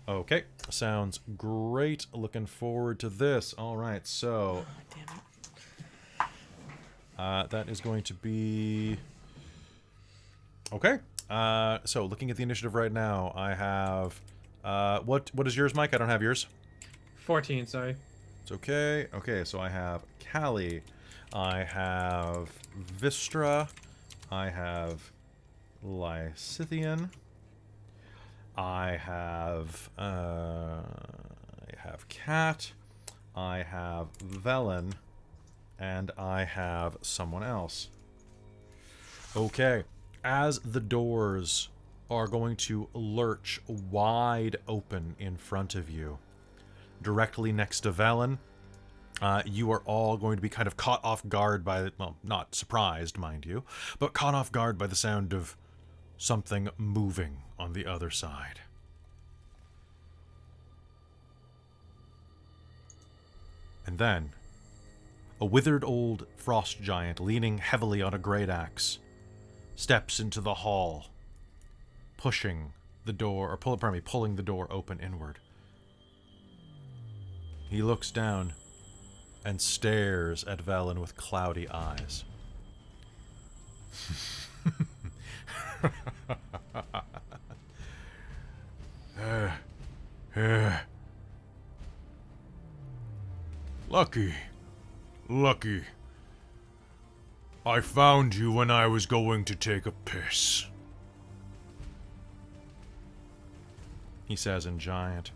Okay, sounds great. Looking forward to this. All right, so Damn it. that is going to be okay. So looking at the initiative right now, I have what is yours, Mike? I don't have yours. 14, sorry. It's okay. Okay, so I have Callie, I have Vistra, I have Lysithian, I have Cat, I have Velen, and I have someone else. Okay, as the doors are going to lurch wide open in front of you, directly next to Velen, you are all going to be kind of caught off guard by, well, not surprised, mind you, but caught off guard by the sound of something moving on the other side. And then, a withered old frost giant leaning heavily on a great axe steps into the hall, pushing the door, or pulling the door open inward. He looks down and stares at Velen with cloudy eyes. Lucky. I found you when I was going to take a piss. He says in giant.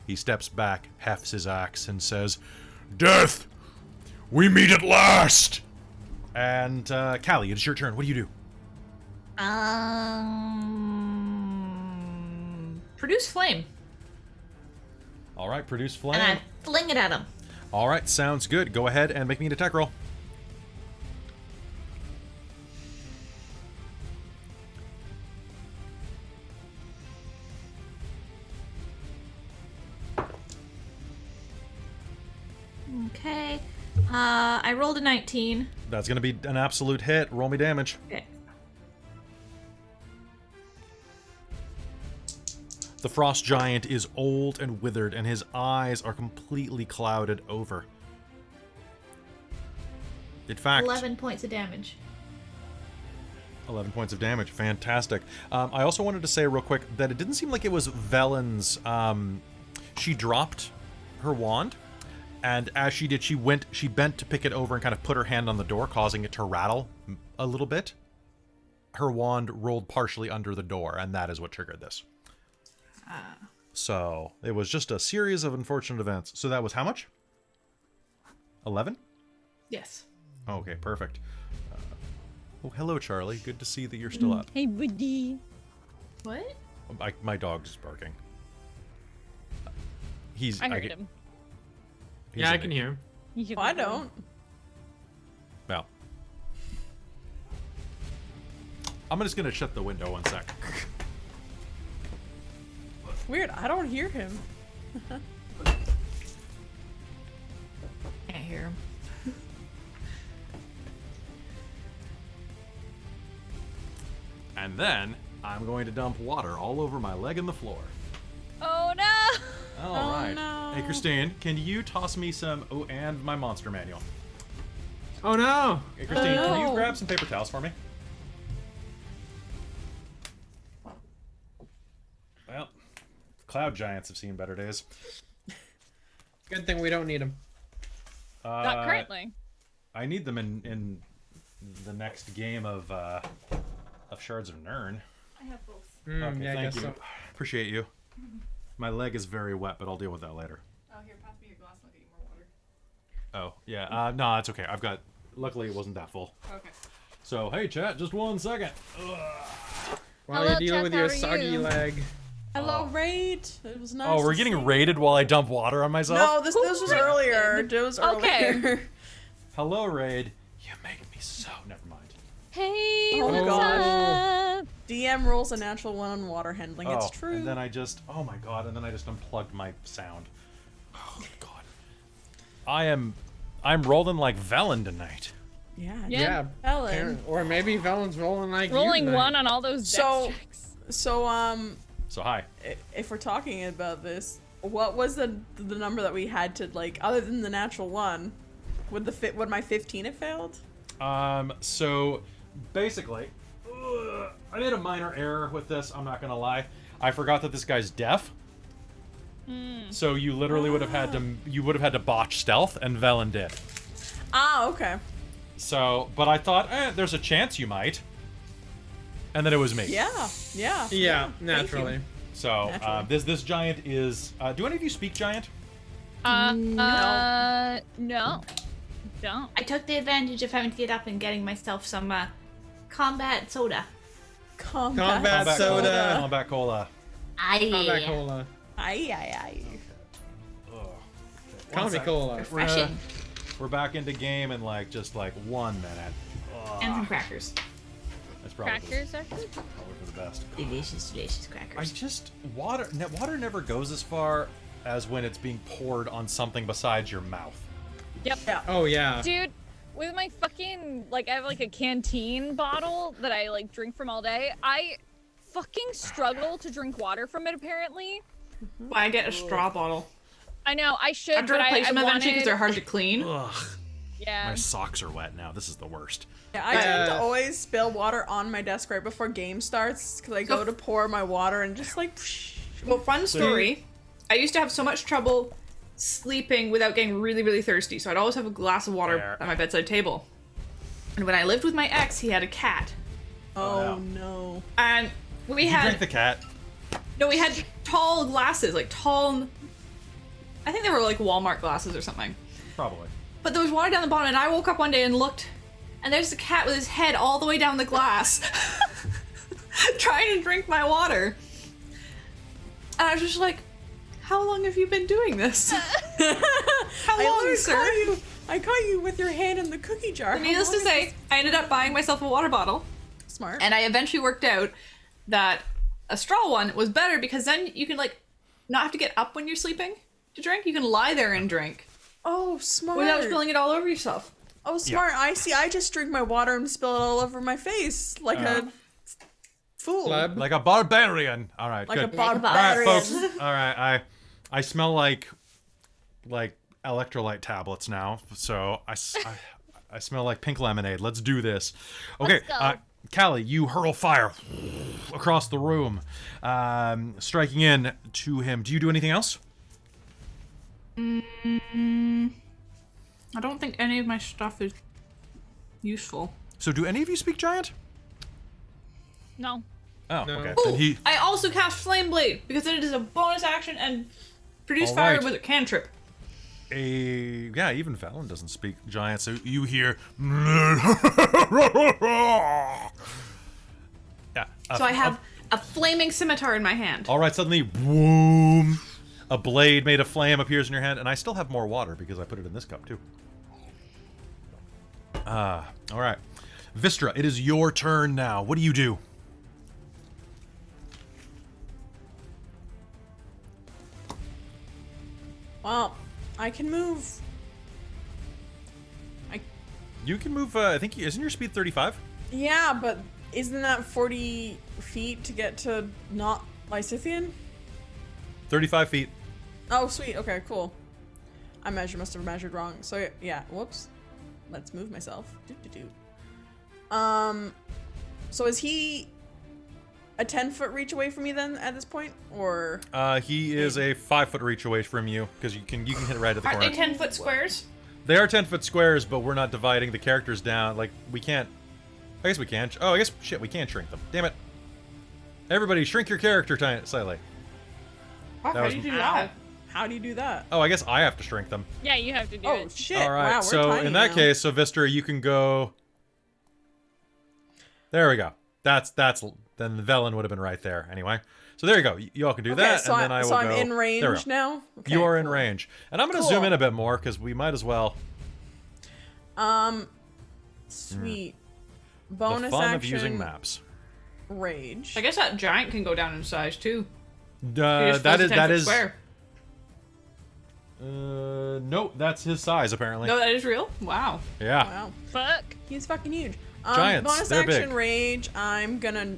He steps back, hefts his axe, and says, "Death! We meet at last!" And, Callie, it's your turn. What do you do? Produce flame. All right, produce flame. And I fling it at him. All right, sounds good. Go ahead and make me an attack roll. Okay. I rolled a 19. That's going to be an absolute hit. Roll me damage. Okay. The frost giant is old and withered, and his eyes are completely clouded over. In fact, 11 points of damage. 11 points of damage. Fantastic. I also wanted to say real quick that it didn't seem like it was Velen's. She dropped her wand, and as she did, she bent to pick it over and kind of put her hand on the door, causing it to rattle a little bit. Her wand rolled partially under the door, and that is what triggered this. So it was just a series of unfortunate events. So that was how much? 11? Yes. Okay, perfect. Oh, hello, Charlie. Good to see that you're still up. Hey, buddy. What? My dog's barking. I heard him. Yeah, I can hear him. Oh, I don't. Well, I'm just gonna shut the window one sec. Weird, I don't hear him. Can't hear him. And then I'm going to dump water all over my leg and the floor. Oh no! All right. no. Hey, Christine, can you toss me some? Oh, and my monster manual. Oh no! Hey, Christine, can you no. grab some paper towels for me? Well, cloud giants have seen better days. Good thing we don't need them. Not currently. I need them in the next game of Shards of Nirn. I have both. Okay, Yeah, I thank guess you. so. Appreciate you. My leg is very wet, but I'll deal with that later. Oh, here, pass me your glass. Look at you. Oh, yeah. No, that's okay. I've got... Luckily, it wasn't that full. Okay. So, hey, chat, just 1 second. While Hello, you're dealing Jeff, with how your are soggy you? leg. Hello, Raid. It was nice. Oh, we're to getting see raided while I dump water on myself? No, this was earlier. It was Okay. earlier. Hello, Raid. You make me so... Never mind. Hey, Oh, what's God. up? DM rolls a natural 1 on water handling. It's true. And then I just... Oh, my God. And then I just unplugged my sound. Oh, God. I'm rolling like Velen tonight. Yeah. Yeah. Ellen. Or maybe Velen's rolling like Rolling you one on all those dex So- checks. So, So, hi. if we're talking about this, what was the number that we had to, like, other than the natural 1? Would my 15 have failed? So, basically... I made a minor error with this, I'm not gonna lie. I forgot that this guy's deaf. So you literally would have had to botch stealth, and Velen did. Ah, okay. So, but I thought, there's a chance you might. And then it was me. Yeah. Yeah, Thank you. naturally. So, Naturally. this giant is... do any of you speak giant? No. Don't. I took the advantage of having to get up and getting myself some combat soda. Combat soda. Combat cola. Combat cola. Aye. Combat cola. Refreshing. We're back into game in just 1 minute. And some crackers. That's probably, Crackers are good. probably for the best. Delicious, delicious I crackers. just... Water never goes as far as when it's being poured on something besides your mouth. Yep. Oh, yeah. Dude, with my fucking, I have a canteen bottle that I drink from all day. I fucking struggle to drink water from it apparently. Well, I get a straw bottle. I know, I should, I have to but replace I them eventually because wanted... they're hard to clean. Ugh. Yeah. My socks are wet now. This is the worst. Yeah, I tend to always spill water on my desk right before game starts because I go to pour my water and just Well, fun story. I used to have so much trouble sleeping without getting really, really thirsty, so I'd always have a glass of water Fair. at my bedside table. And when I lived with my ex, he had a cat. Oh no. no. And we You had... drink the cat. No, we had tall glasses, tall... I think they were Walmart glasses or something. Probably. But there was water down the bottom, and I woke up one day and looked, and there's the cat with his head all the way down the glass, trying to drink my water. And I was just like, how long have you been doing this? How long, sir? I caught you with your hand in the cookie jar. And needless to say, I ended up buying myself a water bottle, Smart. and I eventually worked out that a straw one was better because then you can not have to get up when you're sleeping to drink. You can lie there and drink Oh, smart. without spilling it all over yourself. Oh, smart. I see. I just drink my water and spill it all over my face like a fool. Pleb. Like a barbarian. All right, Like good. a Like a All right, barbarian. folks. All right, I smell like electrolyte tablets now. So I smell like pink lemonade. Let's do this. Okay, Let's go. Callie, you hurl fire across the room, striking in to him. Do you do anything else? I don't think any of my stuff is useful. So do any of you speak giant? No. Oh, No. okay. Ooh, Then he. I also cast Flame Blade because it is a bonus action and produce All fire right. with a cantrip. Even Valen doesn't speak giant, so you hear. Yeah. So I have a flaming scimitar in my hand. All right. Suddenly, boom! A blade made of flame appears in your hand, and I still have more water because I put it in this cup too. All right, Vistra, it is your turn now. What do you do? Well, I can move. You can move. I think isn't your speed 35? Yeah, but isn't that 40 feet to get to not Lysithian? 35 feet. Oh, sweet. Okay, cool. Must have measured wrong. So yeah, whoops. Let's move myself. So is he a 10-foot reach away from me then at this point, or? He is a 5-foot reach away from you because you can hit it right at the Aren't they corner. 10-foot squares? They are 10-foot squares, but we're not dividing the characters down. We can't. I guess we can. Oh, I guess shit. We can't shrink them. Damn it! Everybody, shrink your character slightly. How was- do you do that? How do you do that? Oh, I guguess I have to shrink them. Yeah, you have to do Oh it. shit! All right. Wow, we're so tiny in that now. case, so Vistra, you can go. There we go. That's then the Velen would have been right there anyway. So there you go. You all can do Okay, that, so and then I will so I'm go. in There we range go. now. Okay, You are in cool. range, and I'm going to Cool. zoom in a bit more because we might as well. Sweet. The Bonus fun action. of using maps. Rage. I guess that giant can go down in size too. That is. Square. No, that's his size apparently. No, that is real. Wow. Yeah. Wow. Fuck. He's fucking huge. Giants, Bonus they're action big. rage. I'm gonna.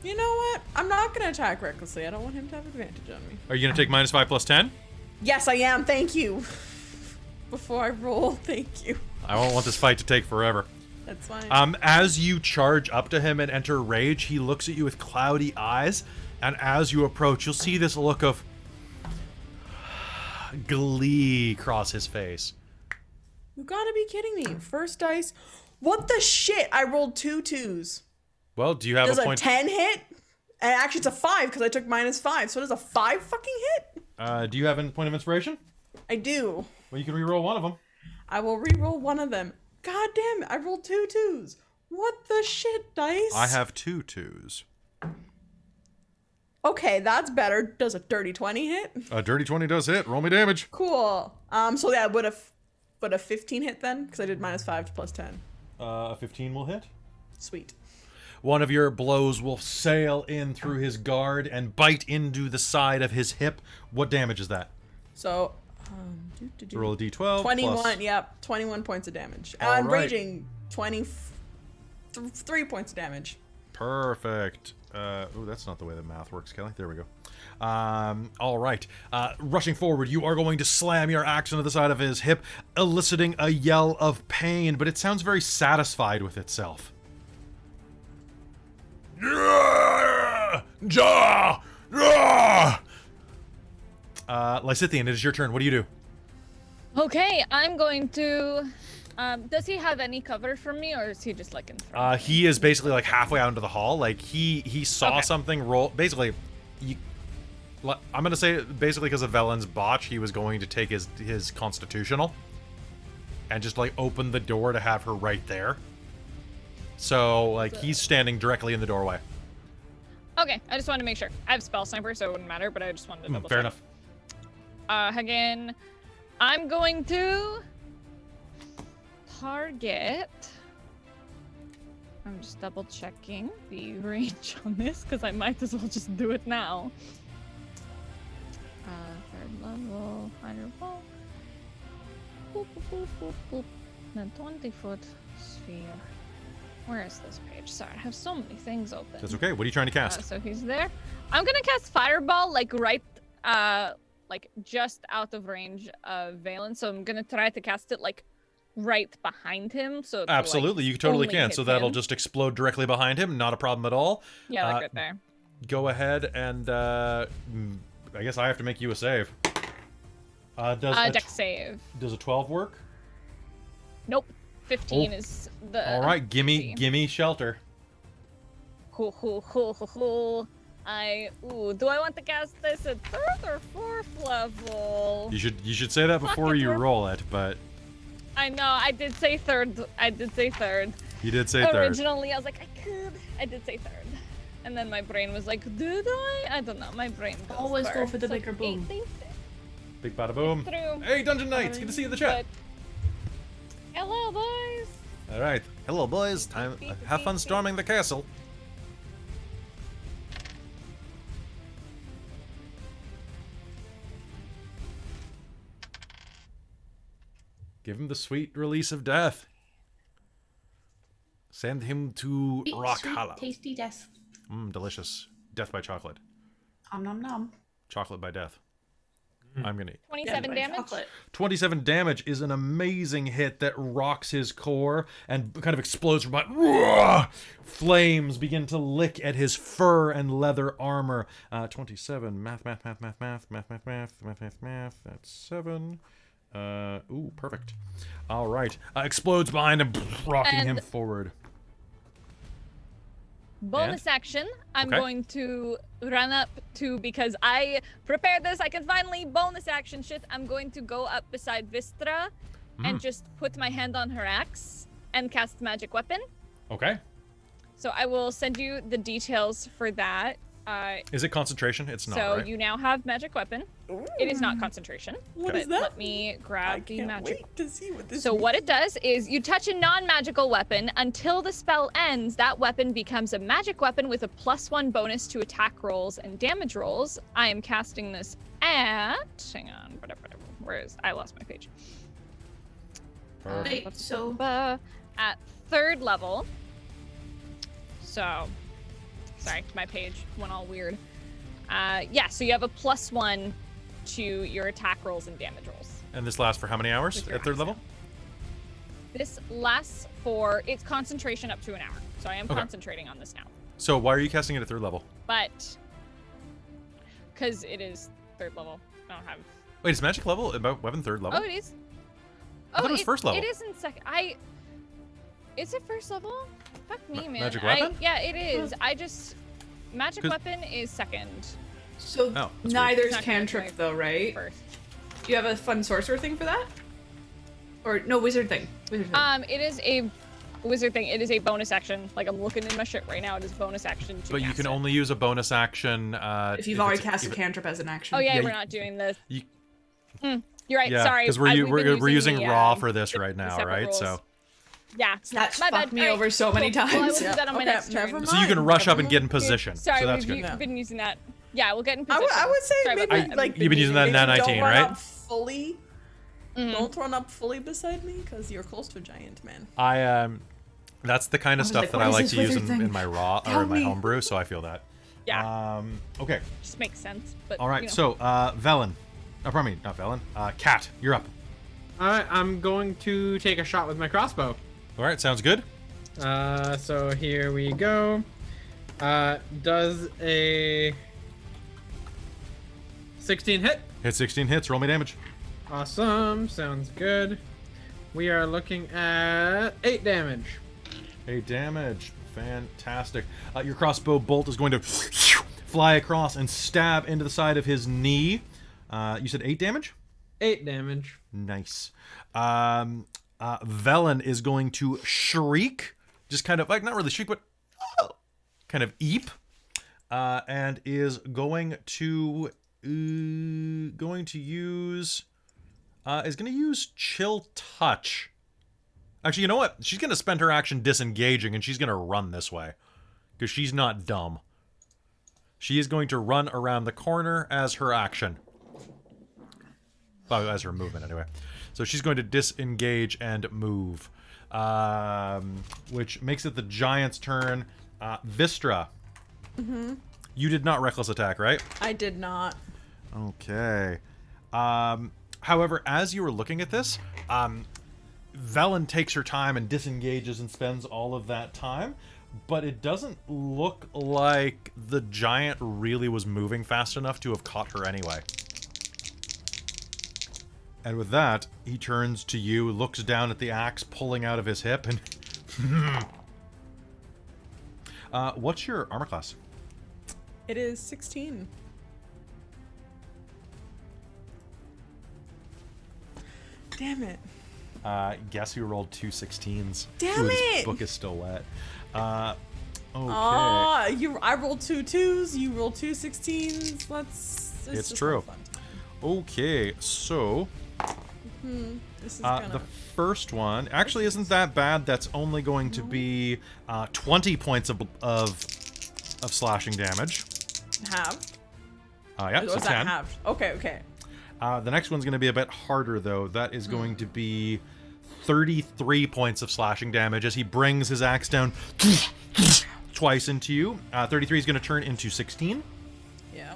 You know what? I'm not gonna attack recklessly. I don't want him to have advantage on me. Are you going to take -5 plus 10? Yes, I am. Thank you. Before I roll, thank you. I won't want this fight to take forever. That's fine. As you charge up to him and enter rage, he looks at you with cloudy eyes, and as you approach, you'll see this look of glee cross his face. You gotta be kidding me. First dice. What the shit? I rolled 2 2s. Well, do you have Does a a point? 10 hit? And actually, it's a 5 because I took -5. So does a 5 fucking hit? Do you have a point of inspiration? I do. Well, you can re-roll one of them. I will re-roll one of them. God damn it! I rolled 2 2s. What the shit, dice? I have 2 2s. Okay, that's better. Does a dirty 20 hit? A dirty 20 does hit. Roll me damage. Cool. So yeah, would a 15 hit then? Because I did -5 to +10. A 15 will hit. Sweet. One of your blows will sail in through his guard and bite into the side of his hip. What damage is that? So, Roll a d12. 21. plus- Yep, 21 points of damage. All And right. raging 23 points of damage. Perfect. Oh, that's not the way that math works, Kelly. There we go. All right. Rushing forward, you are going to slam your axe into the side of his hip, eliciting a yell of pain, but it sounds very satisfied with itself. Lysithian, it is your turn. What do you do? Okay, I'm going to. Does he have any cover from me, or is he just like in front? He is basically like halfway out into the hall. Like he saw Okay. something roll. Basically, I'm gonna say basically because of Velen's botch, he was going to take his constitutional and just like open the door to have her right there. So like he's standing directly in the doorway. Okay, I just wanted to make sure. I have spell sniper, so it wouldn't matter, but I just wanted to double Fair check. enough. Again, I'm going to target. I'm just double checking the range on this because I might as well just do it now. Third level, fireball. Boop, boop, boop, boop, boop. Then 20-foot sphere. Where is this page? Sorry, I have so many things open. That's okay. What are you trying to cast? So he's there. I'm gonna cast fireball like right, like just out of range of Valen. So I'm gonna try to cast it like right behind him. So it'll, Absolutely, like, you totally only can. hit So that'll him. just explode directly behind him. Not a problem at all. Yeah, like right there. Go ahead and I guess I have to make you a save. Deck save. Does a 12 work? Nope. 15 Oh. is the. All right, gimme DC. shelter. Cool. Do I want to cast this at 3rd or 4th level? You should say that before it, you we're- roll it, but I know, I did say 3rd. you did say third. Originally, I was like, I did say 3rd. And then my brain was like, did I? I don't know, my brain goes Always go first. for the It's like, bigger boom. Big bada boom. Through. Hey, Dungeon Knights, good to see you in the chat. Hello, boys. All right, hello boys. Time. Have fun storming the castle. Give him the sweet release of death. Send him to Sweet, Rock sweet, Hollow. tasty death. Delicious. Death by chocolate. Om nom nom. Chocolate by death. I'm gonna eat. 27 Yeah, damage. chocolate. 27 damage is an amazing hit that rocks his core and kind of explodes from behind. Flames begin to lick at his fur and leather armor. 27. Math. That's 7. Ooh, perfect. All right. Explodes behind him, rocking him And- forward. Bonus action, I'm Okay. going to run up to, because I prepared this, I can finally bonus action shit. I'm going to go up beside Vistra and just put my hand on her axe and cast magic weapon. Okay. So I will send you the details for that. Is it concentration? It's not, So right? you now have magic weapon. It is not concentration. What but is that? Let me grab I the can't magic. wait to see what this So means. what it does is you touch a non-magical weapon. Until the spell ends, that weapon becomes a magic weapon with a +1 bonus to attack rolls and damage rolls. I am casting this at... Hang on. Whatever. Where is... I lost my page. Wait, so At 3rd level. So... Sorry, my page went all weird. Yeah, so you have a +1 to your attack rolls and damage rolls. And this lasts for how many hours With your at 3rd axe. level? This lasts for its concentration up to an hour. So I am Okay. concentrating on this now. So why are you casting it at 3rd level? But because it is 3rd level, I don't have. Wait, is magic level about weapon 3rd level? Oh, it is. I thought it was 1st level. It is in second. Is it 1st level? Fuck me, man. magic weapon? Yeah, it is. I just magic 'Cause- weapon is 2nd. So Oh, that's neither It's is not gonna cantrip play though, right? 1st. Do you have a fun sorcerer thing for that? Or no, wizard thing. Wizard thing. It is a wizard thing. It is a bonus action. Like I'm looking in my shit right now. It is bonus action. To But you cast can it. only use a bonus action if you've already it's- cast a if it- cantrip as an action. Oh yeah, Yeah, we're you- not doing this. you- You're right. Yeah, Sorry. because we've been we're using the, raw for this right the now, separate right? rules. So Yeah. That's my fucked bad. me All right, over so many cool. Well, I will times. do that on my Okay, next turn. never so you can mind, rush up never and get in mind. position. Sorry, so that's we've good. been using that. Yeah, we'll get in I position. would say Sorry maybe about that. like You've been using that in maybe 19, don't run right? up fully. Mhm. Don't run up fully beside me because you're close to a giant, man. That's the kind of was stuff like, that what I is like this to use wizard in thing? my raw or Tell in my me. homebrew, so I feel that. Yeah, Okay. just makes sense. But All right. you know. So, Velen. Oh, pardon me, not Velen. Kat, you're up. Alright, I'm going to take a shot with my crossbow. All right. Sounds good. So here we go. Does a 16 hit? Hit 16 hits. Roll me damage. Awesome, sounds good. We are looking at 8 damage. 8 damage. Fantastic. Your crossbow bolt is going to fly across and stab into the side of his knee. You said 8 damage? 8 damage. Nice. Velen is going to shriek, just kind of like not really shriek, but kind of eep, and is going to use Chill Touch. Actually, you know what? She's going to spend her action disengaging, and she's going to run this way because she's not dumb. She is going to run around the corner as her action. Well, as her movement, anyway. So she's going to disengage and move. Which makes it the giant's turn. Vistra. Mm-hmm. You did not reckless attack, right? I did not. Okay. However, as you were looking at this, Velen takes her time and disengages and spends all of that time. But it doesn't look like the giant really was moving fast enough to have caught her anyway. And with that, he turns to you, looks down at the axe pulling out of his hip, and... what's your armor class? It is 16. Damn it. Guess who rolled 2 16s? Damn Ooh, it! This book is still wet. Okay. I rolled 2 2s, you rolled 2 16s. Let's. It's just true. have fun. Okay, so... This is the gonna. first one actually isn't that bad. That's only going to be 20 points of slashing damage. Have. Yeah, Or so was that 10. halved? Okay. The next one's going to be a bit harder, though. That is going to be 33 points of slashing damage as he brings his axe down twice into you. 33 is going to turn into 16. Yeah.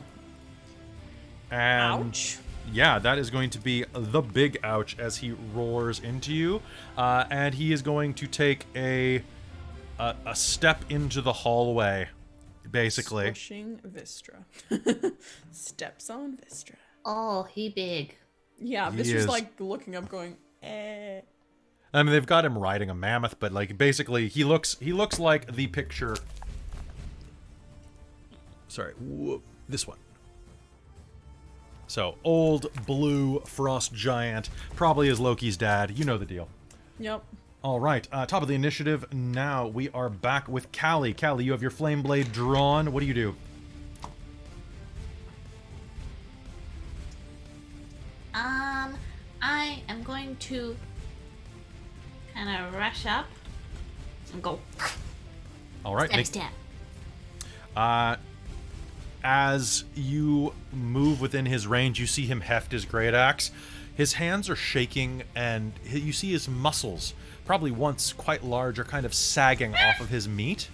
And Ouch. yeah, that is going to be the big ouch as he roars into you. And he is going to take a step into the hallway, basically. Pushing Vistra. Steps on Vistra. oh, he big. Yeah, He Vistra's is. like looking up, going, eh. I mean, they've got him riding a mammoth, but like basically, he looks like the picture Sorry, this one. So, old blue frost giant, probably is Loki's dad. You know the deal. Yep. All right, top of the initiative. Now we are back with Callie. Callie, you have your flame blade drawn. What do you do? I am going to kind of rush up and go. All right, Stab. as you move within his range, you see him heft his great axe. His hands are shaking, and you see his muscles, probably once quite large, are kind of sagging off of his meat.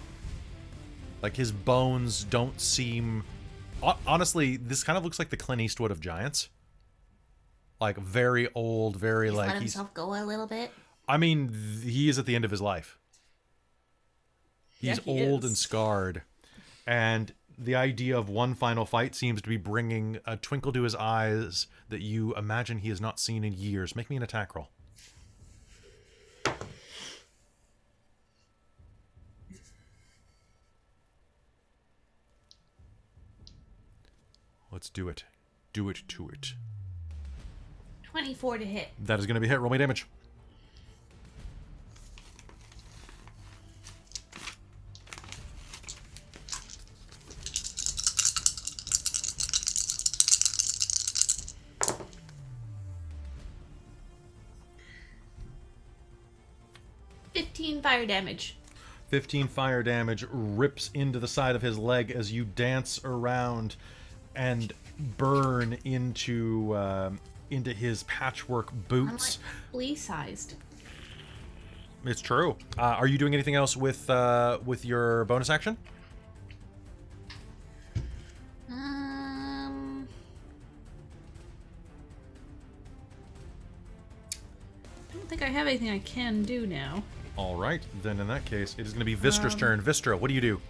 Like his bones don't seem... Honestly, this kind of looks like the Clint Eastwood of giants. Like very old, very like... Let himself go a little bit. I mean, he is at the end of his life. He's Yeah, he old is. and scarred. And the idea of one final fight seems to be bringing a twinkle to his eyes that you imagine he has not seen in years. Make me an attack roll. Let's do it. Do it to it. 24 to hit. That is going to be hit. Roll me damage. Fire damage. 15 fire damage rips into the side of his leg as you dance around and burn into his patchwork boots. I'm like flea-sized. It's true. Are you doing anything else with your bonus action? I don't think I have anything I can do now. All right, then in that case, it is going to be Vistra's turn. Vistra, what do you do?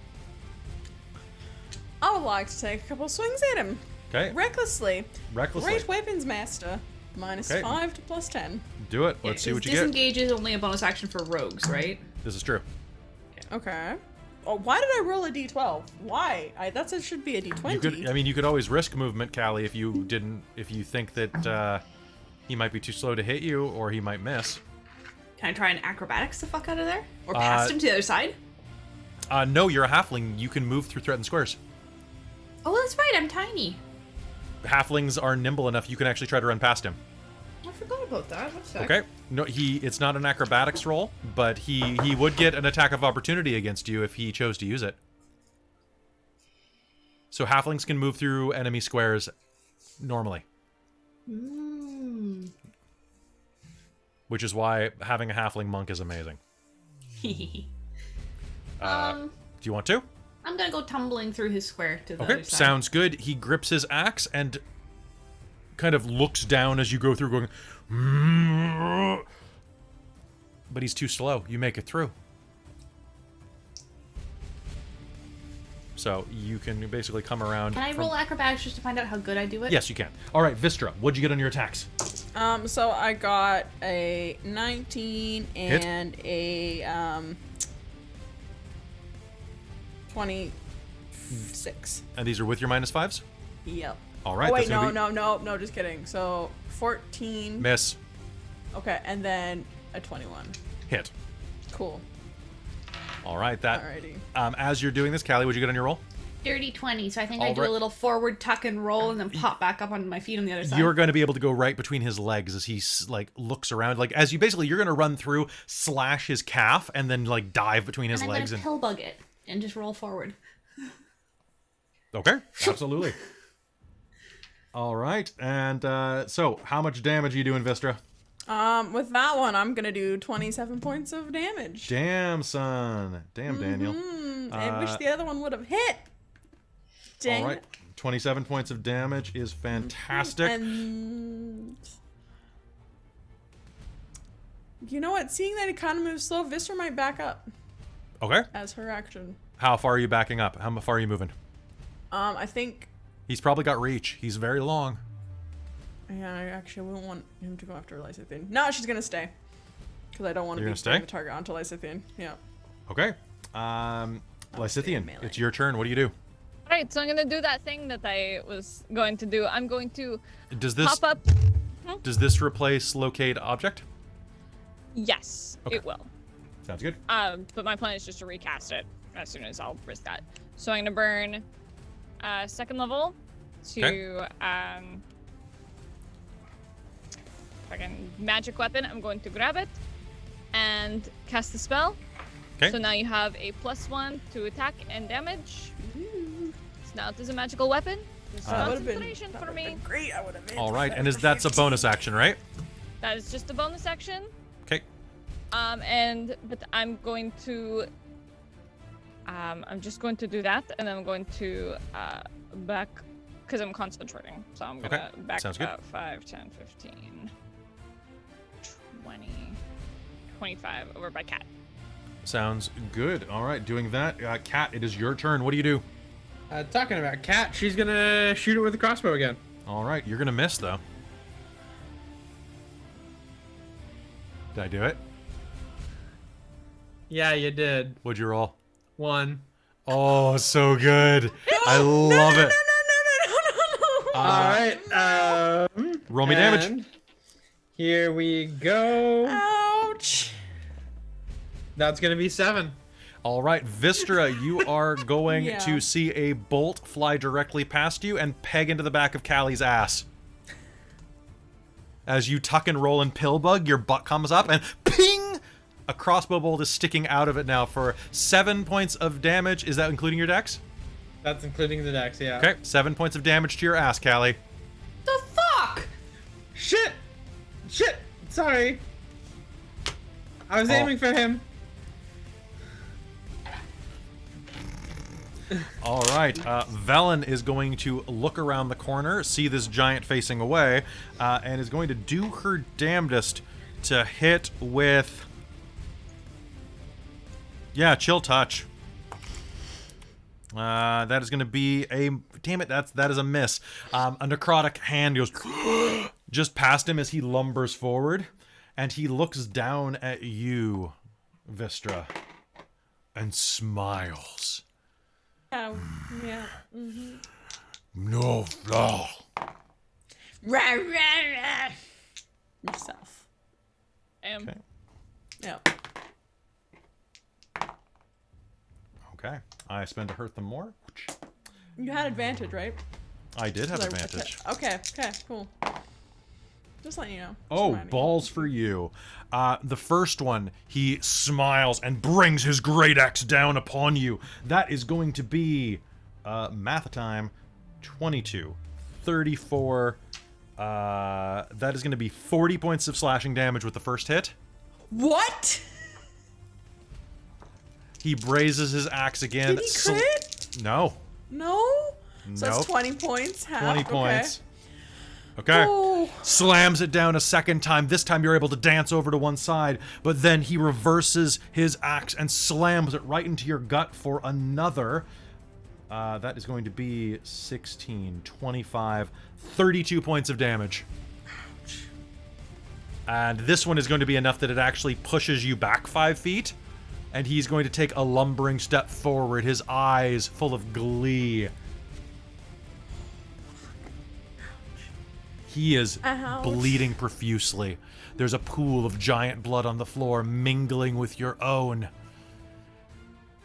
I would like to take a couple swings at him. Okay. Recklessly. Recklessly. Great Weapons Master. Minus Okay. 5 to plus 10. Do it. Let's see what you get. Disengage is only a bonus action for rogues, right? This is true. Okay. Oh, why did I roll a d12? Why? That should be a d20. You could always risk movement, Callie, if you think that he might be too slow to hit you or he might miss. Can I try and acrobatics the fuck out of there? Or past him to the other side? No, you're a halfling. You can move through threatened squares. Oh, that's right. I'm tiny. Halflings are nimble enough. You can actually try to run past him. I forgot about that. One sec. Okay. No, it's not an acrobatics roll, but he would get an attack of opportunity against you if he chose to use it. So halflings can move through enemy squares normally. Which is why having a halfling monk is amazing. Do you want to? I'm gonna go tumbling through his square to the Okay, other side. sounds good. He grips his axe and kind of looks down as you go through, going... But he's too slow. You make it through. So you can basically come around... Can I roll acrobatics just to find out how good I do it? Yes, you can. All right, Vistra, what'd you get on your attacks? So I got a 19 and a 26. And these are with your minus fives? Yep. All right. Oh wait, that's no, gonna be... no, just kidding. So 14. Miss. Okay, and then a 21. Hit. Cool. All right. That. Alrighty. As you're doing this, Callie, what'd you get on your roll? Dirty 20, so I think I All do right. a little forward tuck. Tuck and roll and then pop back up on my feet on the other side. You're going to be able to go right between his legs as he like looks around. Like as you basically, you're going to run through, slash his calf, and then like dive between his And I'm legs. gonna pill bug it and just roll forward. Okay, absolutely. All right, and so how much damage are you doing, Vistra? With that one, I'm gonna do 27 points of damage. Damn, son. Damn, Daniel. I wish the other one would have hit. Dang. All right, 27 points of damage is fantastic. And you know what? Seeing that it kind of moves slow, Vistra might back up Okay, as her action. how far are you backing up? How far are you moving? I think. He's probably got reach. He's very long. Yeah, I actually wouldn't want him to go after Lysithian. No, she's gonna stay. Because I don't want to You're be gonna stay? putting the target onto Lysithian. Yeah. Okay. Lysithian, melee. it's your turn. What do you do? Alright, so I'm gonna do that thing that I was going to do. I'm going to Does this pop up. does this replace locate object? Yes, Okay. it will. Sounds good. But my plan is just to recast it as soon as I'll risk that. So I'm gonna burn second level to fucking magic weapon. I'm going to grab it and cast the spell. Okay. So now you have a +1 to attack and damage. So now it is a magical weapon. This is That would've been- concentration that for would've me. been great. I would have made. All right, and that's a bonus action, right? That is just a bonus action. Okay. But I'm going to I'm just going to do that, and I'm going to back because I'm concentrating. So I'm gonna back Sounds good. 5, 10, 15, 20, 25 over by Cat. Sounds good. All right, doing that. Kat, it is your turn. What do you do? Talking about Cat, she's gonna shoot it with a crossbow again. All right, you're gonna miss though. Did I do it? Yeah, you did. What'd you roll? 1. Oh, so good. I love it. All right. Roll me damage. and Here we go. Ouch. That's gonna be 7. All right, Vistra, you are going Yeah. to see a bolt fly directly past you and peg into the back of Callie's ass. As you tuck and roll and pillbug, your butt comes up and ping! A crossbow bolt is sticking out of it now for 7 points of damage. Is that including your dex? That's including the dex, yeah. Okay, 7 points of damage to your ass, Callie. The fuck? Shit! Sorry. I was Oh. aiming for him. All right, Velen is going to look around the corner, see this giant facing away, and is going to do her damnedest to hit with... Yeah, chill touch. That is going to be a... Damn it, that is a miss. A necrotic hand goes just past him as he lumbers forward, and he looks down at you, Vistra, and smiles. Yeah. No, no. Rah, rah, rah. Yourself. Okay. Yeah. Okay, I spend to hurt them more. You had advantage, right? I did have Like, advantage. Okay, cool. Just letting you know. Just Oh, reminding you. balls for you. The first one, he smiles and brings his great axe down upon you. That is going to be, math time, 22, 34, that is going to be 40 points of slashing damage with the first hit. What? He raises his axe again. Did he crit? No. No? So Nope. that's 20 points. Half. 20 okay. points. Okay. Oh. Slams it down a second time. This time you're able to dance over to one side, but then he reverses his axe and slams it right into your gut for another. That is going to be 16, 25, 32 points of damage. Ouch. And this one is going to be enough that it actually pushes you back 5 feet. And he's going to take a lumbering step forward, his eyes full of glee. He is Ouch. bleeding profusely. There's a pool of giant blood on the floor mingling with your own.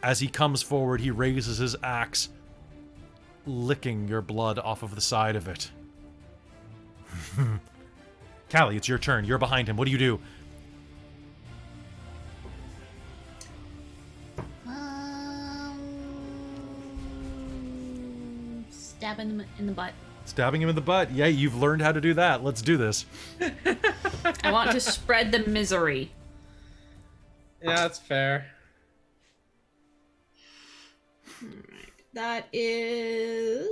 As he comes forward, he raises his axe, licking your blood off of the side of it. Callie, it's your turn. You're behind him. What do you do? Stabbing him in the butt. Stabbing him in the butt. Yeah, you've learned how to do that. Let's do this. I want to spread the misery. Yeah, that's fair. That is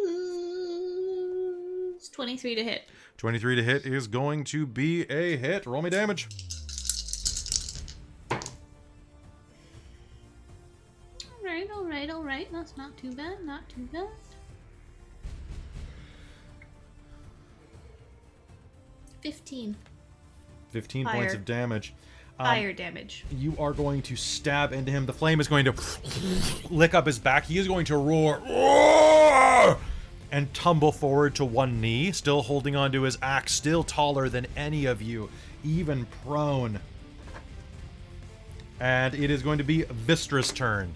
23 to hit. 23 to hit is going to be a hit. Roll me damage. All right. That's not too bad. 15. 15 Fire. points of damage. Fire damage. You are going to stab into him. The flame is going to lick up his back. He is going to roar and tumble forward to one knee, still holding onto his axe, still taller than any of you, even prone. And it is going to be Vistra's turn.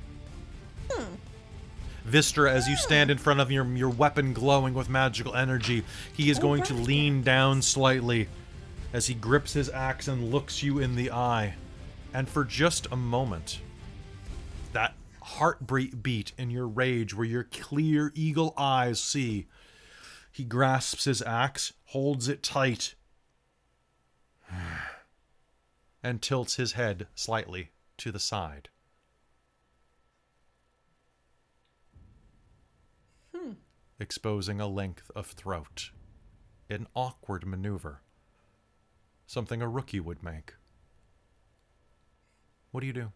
Vistra, as you stand in front of your weapon glowing with magical energy, he is going to lean down slightly as he grips his axe and looks you in the eye. And for just a moment, that heartbeat beat in your rage where your clear eagle eyes see, he grasps his axe, holds it tight, and tilts his head slightly to the side. Exposing a length of throat. An awkward maneuver. Something a rookie would make. What do you do?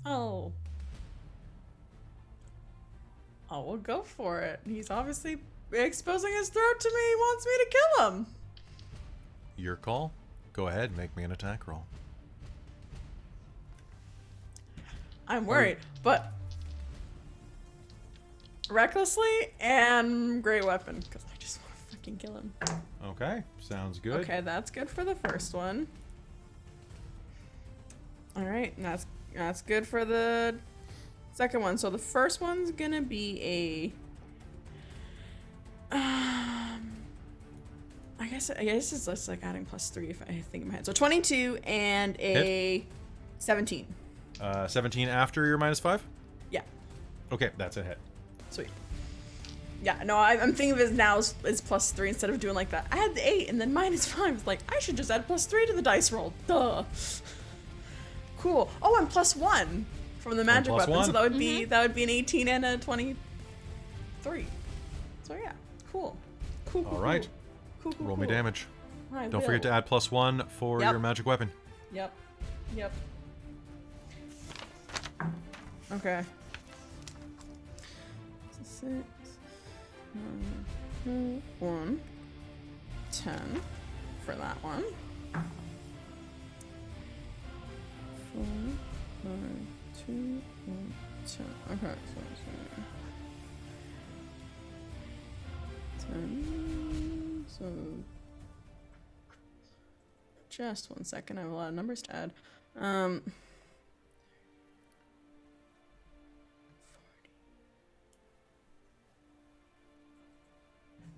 Oh. Oh, we'll go for it. He's obviously exposing his throat to me. He wants me to kill him. Your call. Go ahead, make me an attack roll. I'm worried, but recklessly and great weapon, because I just want to fucking kill him. Okay, sounds good. Okay, that's good for the first one. All right, that's good for the second one. So the first one's gonna be a I guess it's just like adding +3 if I think in my head. So 22 and a 17. 17 after your -5? Yeah. Okay, that's a hit. Sweet. Yeah, no, I'm thinking of it now as +3 instead of doing like that. I had the 8 and then -5. It's like, I should just add +3 to the dice roll. Duh. Cool. Oh, I'm +1 from the magic weapon. +1. So that would be an 18 and a 23. So yeah, cool. Cool. All right. Cool. Roll me damage. I Don't forget to will. add +1 for Yep. your magic weapon. Yep. Okay. 6, 9, 1, 10 for that one. 4, 9, 2, 1, 10. Okay, so 10. So just 1 second. I have a lot of numbers to add.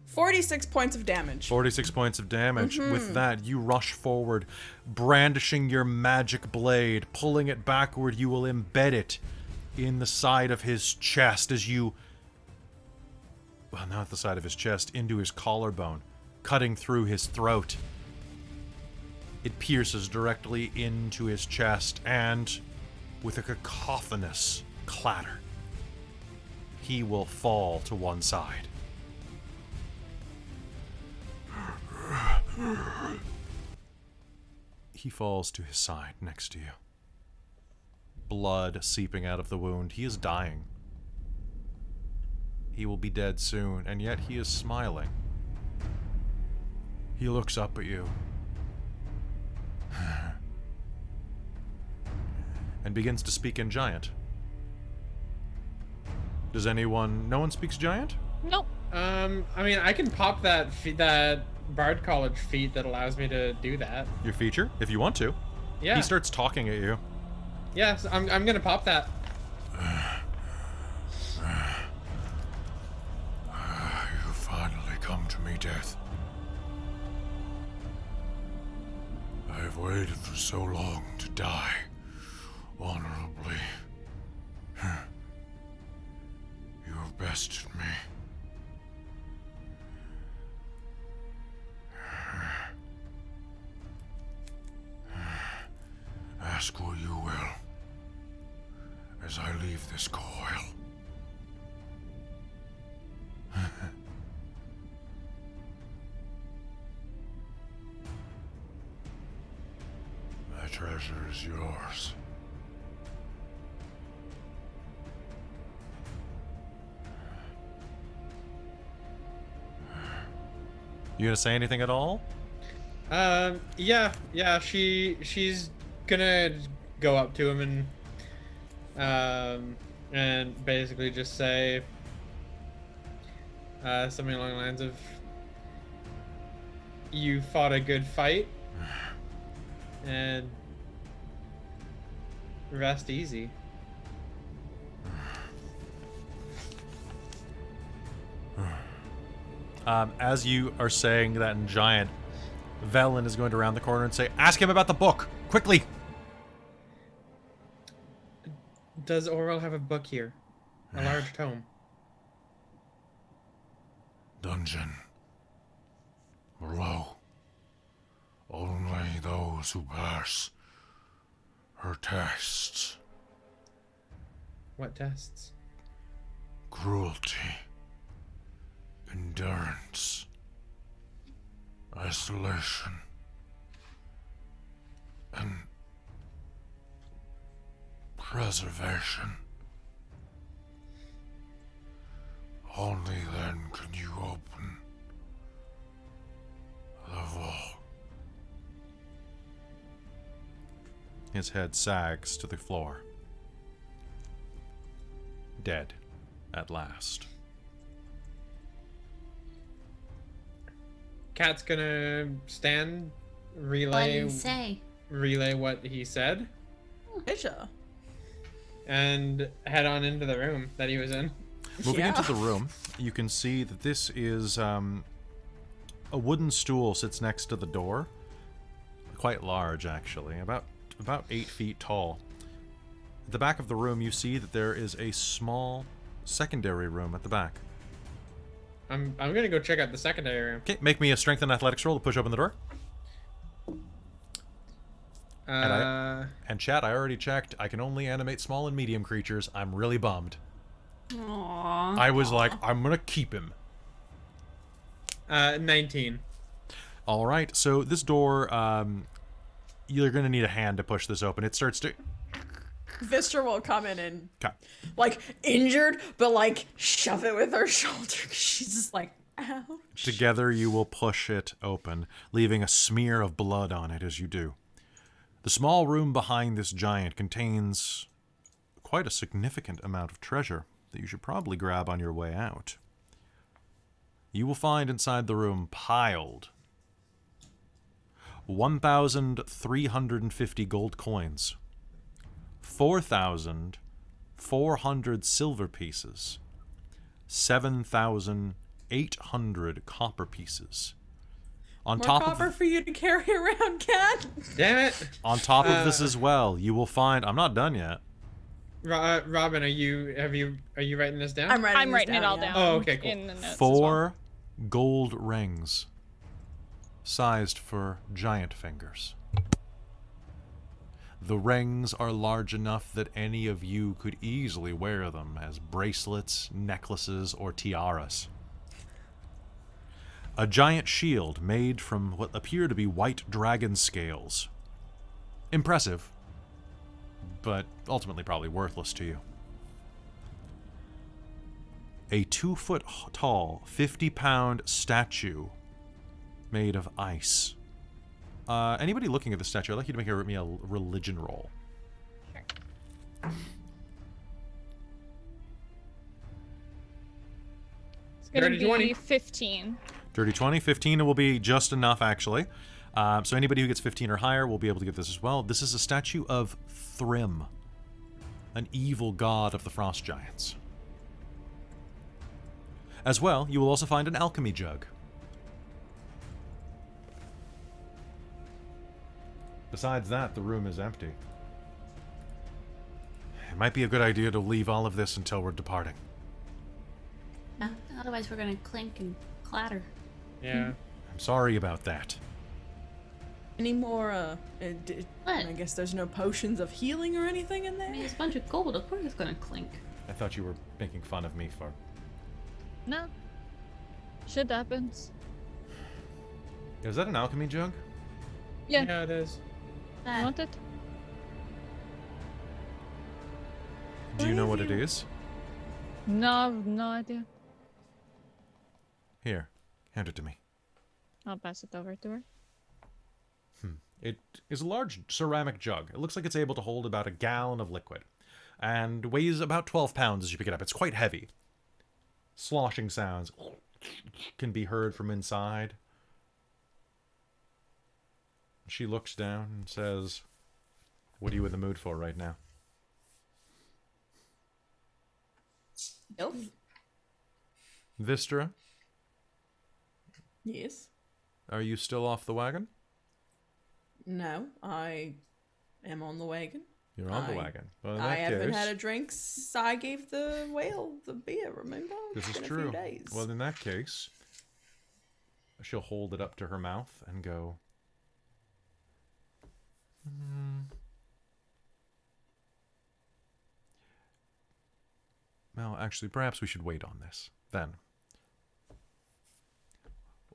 46 points of damage. 46 points of damage. With that, you rush forward, brandishing your magic blade, pulling it backward. You will embed it in the side of his chest as you... Well, not the side of his chest, into his collarbone, cutting through his throat. It pierces directly into his chest, and with a cacophonous clatter, he will fall to one side. He falls to his side next to you. Blood seeping out of the wound. He is dying. He will be dead soon, and yet he is smiling. He looks up at you and begins to speak in Giant. Does anyone... No one speaks Giant? Nope. I mean, I can pop that Bard College feat that allows me to do that. Your feature, if you want to. Yeah. He starts talking at you. Yes, I'm gonna pop that. You finally come to me, Death. I have waited for so long to die honorably. You have bested me. Ask what you will as I leave this coil. My treasure is yours. You gonna say anything at all? Yeah. She's gonna go up to him and basically just say something along the lines of, "You fought a good fight, and rest easy." As you are saying that in Giant, Velen is going to round the corner and say, "Ask him about the book, quickly." Does Auril have a book here? A large tome? Dungeon. Below. Only those who pass her tests. What tests? Cruelty. Endurance. Isolation. And preservation. Only then can you open the vault. His head sags to the floor. Dead, at last. Cat's gonna stand, What did relay he say? what he said, Fisha. and head on into the room that he was in. Moving Yeah. into the room, you can see that this is a wooden stool sits next to the door. Quite large, actually, about 8 feet tall. At the back of the room, you see that there is a small secondary room at the back. I'm gonna go check out the secondary room. Okay, make me a strength and athletics roll to push open the door. And chat, I already checked. I can only animate small and medium creatures. I'm really bummed. Aww. I was like, I'm gonna keep him. 19. All right, so this door, you're gonna need a hand to push this open. It starts to. Vistra will come in and, Okay. like, injured, but, like, shove it with her shoulder. 'Cause she's just like, ouch. Together, you will push it open, leaving a smear of blood on it as you do. The small room behind this giant contains quite a significant amount of treasure that you should probably grab on your way out. You will find inside the room piled 1,350 gold coins, 4,400 silver pieces, 7,800 copper pieces. On More top copper of for you to carry around, cat. Damn it! on top of this as well, you will find. I'm not done yet. Robin, are you writing this down? I'm writing, I'm this writing it all yeah. down. Oh, okay, cool. In the notes as 4 gold rings, sized for giant fingers. The rings are large enough that any of you could easily wear them as bracelets, necklaces, or tiaras. A giant shield made from what appear to be white dragon scales. Impressive, but ultimately probably worthless to you. A 2-foot tall, 50-pound statue made of ice. Anybody looking at the statue, I'd like you to make me a religion roll. well. It's gonna Dirty be 20. 15. Dirty 20, 15 will be just enough, actually. So anybody who gets 15 or higher will be able to get this as well. This is a statue of Thrym, an evil god of the frost giants. As well, you will also find an alchemy jug. Besides that, the room is empty. It might be a good idea to leave all of this until we're departing. Otherwise, we're gonna clink and clatter. Yeah. I'm sorry about that. Any more, What? I guess there's no potions of healing or anything in I there? mean, it's a bunch of gold. Of course, it's gonna clink. I thought you were making fun of me for... No. Shit happens. Is that an alchemy jug? Yeah. Yeah, it is. You want it? Do you know what it is? No, no idea. Here, hand it to me. I'll pass it over to her. It is a large ceramic jug. It looks like it's able to hold about a gallon of liquid, and weighs about 12 pounds as you pick it up. It's quite heavy. Sloshing sounds can be heard from inside. She looks down and says, "What are you in the mood for right now?" Elf? Vistra, Yes. are you still off the wagon? No, I am on the wagon. You're on the I- wagon. Well, in I that haven't case, had a drink since I gave the whale the beer, remember? this It's is been a few true. days. Well, in that case, she'll hold it up to her mouth and go, Well, actually, perhaps we should wait on this. Then,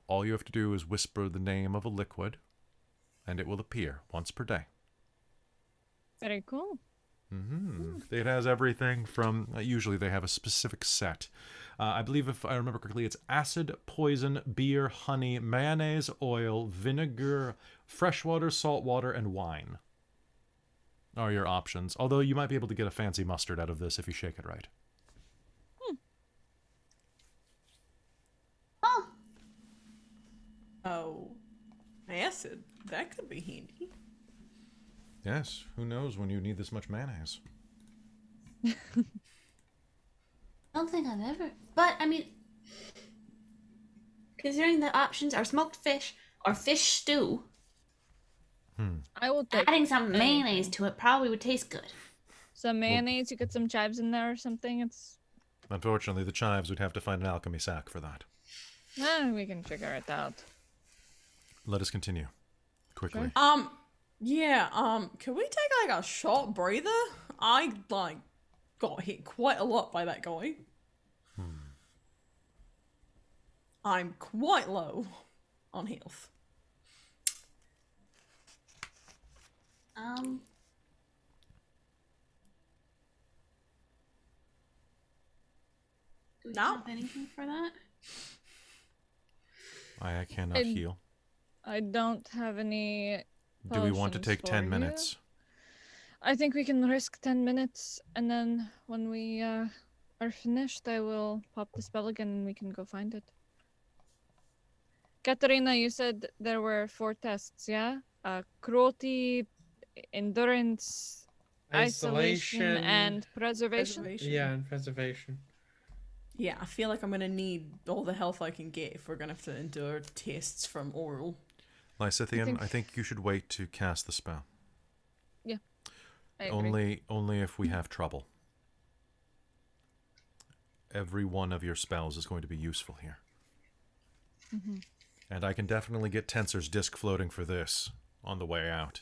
all you have to do is whisper the name of a liquid, and it will appear once per day. Very cool. It has everything from, usually they have a specific set. I believe, if I remember correctly, it's acid, poison, beer, honey, mayonnaise, oil, vinegar, freshwater, salt water, and wine are your options. Although you might be able to get a fancy mustard out of this if you shake it right. Oh, Oh, acid. That could be handy. Yes, who knows when you need this much mayonnaise. I don't think I've ever. But I mean, considering the options are smoked fish or fish stew, I will take adding some mayonnaise to it probably would taste good. some mayonnaise. You get some chives in there or something. It's Unfortunately, the chives would have to find an alchemy sack for that. we can figure it out. Let us continue. Quickly. Yeah, can we take like a short breather? I got hit quite a lot by that guy. I'm quite low on health. Do we No. have anything for that? I cannot And- heal. I don't have any. Do we want to potions take for 10 you. minutes? I think we can risk 10 minutes, and then when we are finished, I will pop the spell again and we can go find it. Katerina, you said there were 4 tests, yeah? Cruelty, endurance, isolation, and preservation. Yeah, and preservation. Yeah, I feel like I'm gonna need all the health I can get if we're gonna have to endure tests from Auril. Lysithian, I think- think you should wait to cast the spell. I agree. Only if we have trouble. Every one of your spells is going to be useful here. And I can definitely get Tensor's disc floating for this on the way out.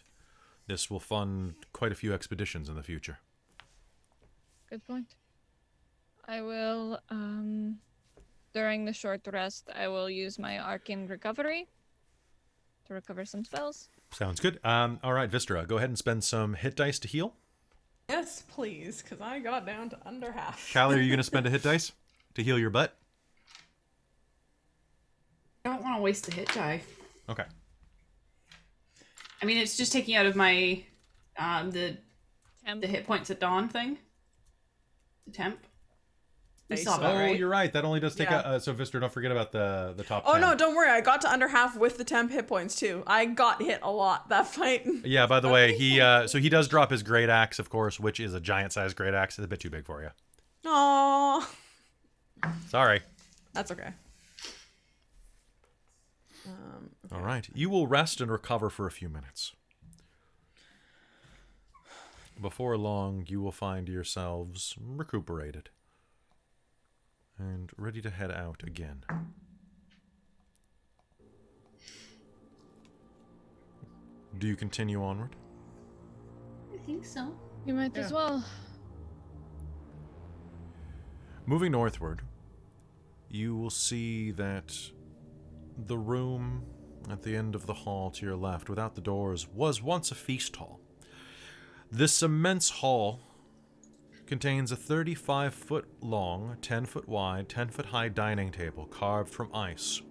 This will fund quite a few expeditions in the future. Good point. I will, during the short rest, I will use my arcane recovery to recover some spells. Sounds good. All right, Vistra, go ahead and spend some hit dice to heal. Yes, please, because I got down to under half. Callie, are you going to spend a hit dice to heal your butt? I don't want to waste the hit die. Okay. I mean, it's just taking out of my the Temp. hit points at dawn thing. The temp. You Okay, saw so- that, Oh, right? you're right. That only does take Yeah. so Vistra, don't forget about the top Oh 10. no, don't worry. I got to under half with the temp hit points too. I got hit a lot that fight. Yeah, by the way, he does drop his great axe, of course, which is a giant-sized great axe. It's a bit too big for you. Aww. Sorry. That's okay. All right. You will rest and recover for a few minutes. Before long, you will find yourselves recuperated and ready to head out again. Do you continue onward? I think so. You might as well. Moving northward, you will see that the room at the end of the hall to your left, without the doors, was once a feast hall. This immense hall contains a 35-foot long, 10-foot wide, 10-foot high dining table carved from ice,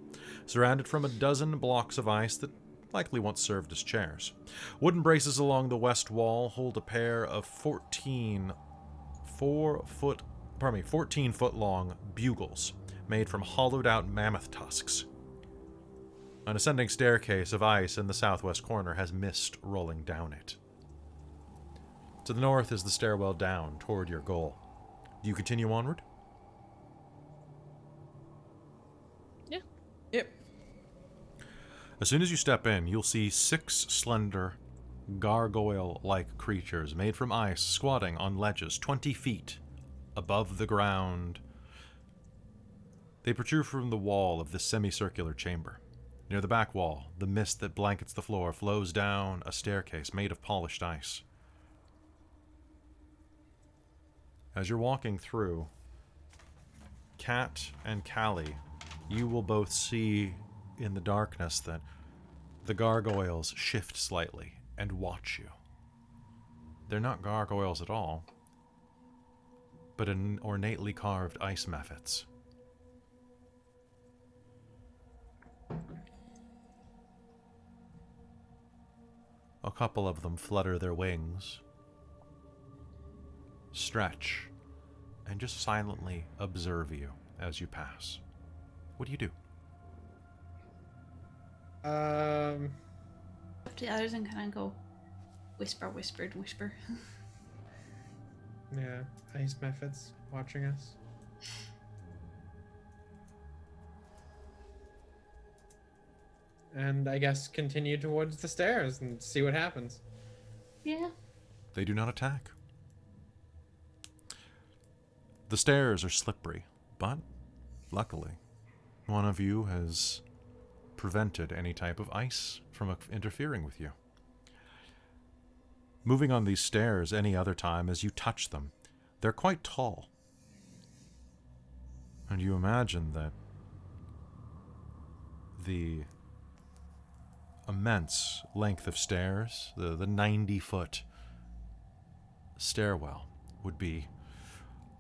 surrounded from a dozen blocks of ice that likely once served as chairs. Wooden braces along the west wall hold a pair of 14-foot-long bugles made from hollowed-out mammoth tusks. An ascending staircase of ice in the southwest corner has mist rolling down it. To the north is the stairwell down toward your goal. Do you continue onward? Yep. As soon as you step in, you'll see 6 slender, gargoyle-like creatures made from ice squatting on ledges 20 feet above the ground. They protrude from the wall of this semicircular chamber. Near the back wall, the mist that blankets the floor flows down a staircase made of polished ice. As you're walking through, Kat and Callie, you will both see in the darkness that the gargoyles shift slightly and watch you. They're not gargoyles at all, but ornately carved ice mephits. A couple of them flutter their wings, stretch, and just silently observe you as you pass. What do you do? Up to the others and kind of go whisper, whispered, whisper. Yeah, ice methods watching us. And I guess continue towards the stairs and see what happens. Yeah. They do not attack. The stairs are slippery, but luckily, one of you has prevented any type of ice from interfering with you. Moving on these stairs any other time as you touch them, they're quite tall. And you imagine that the immense length of stairs, the 90-foot stairwell, would be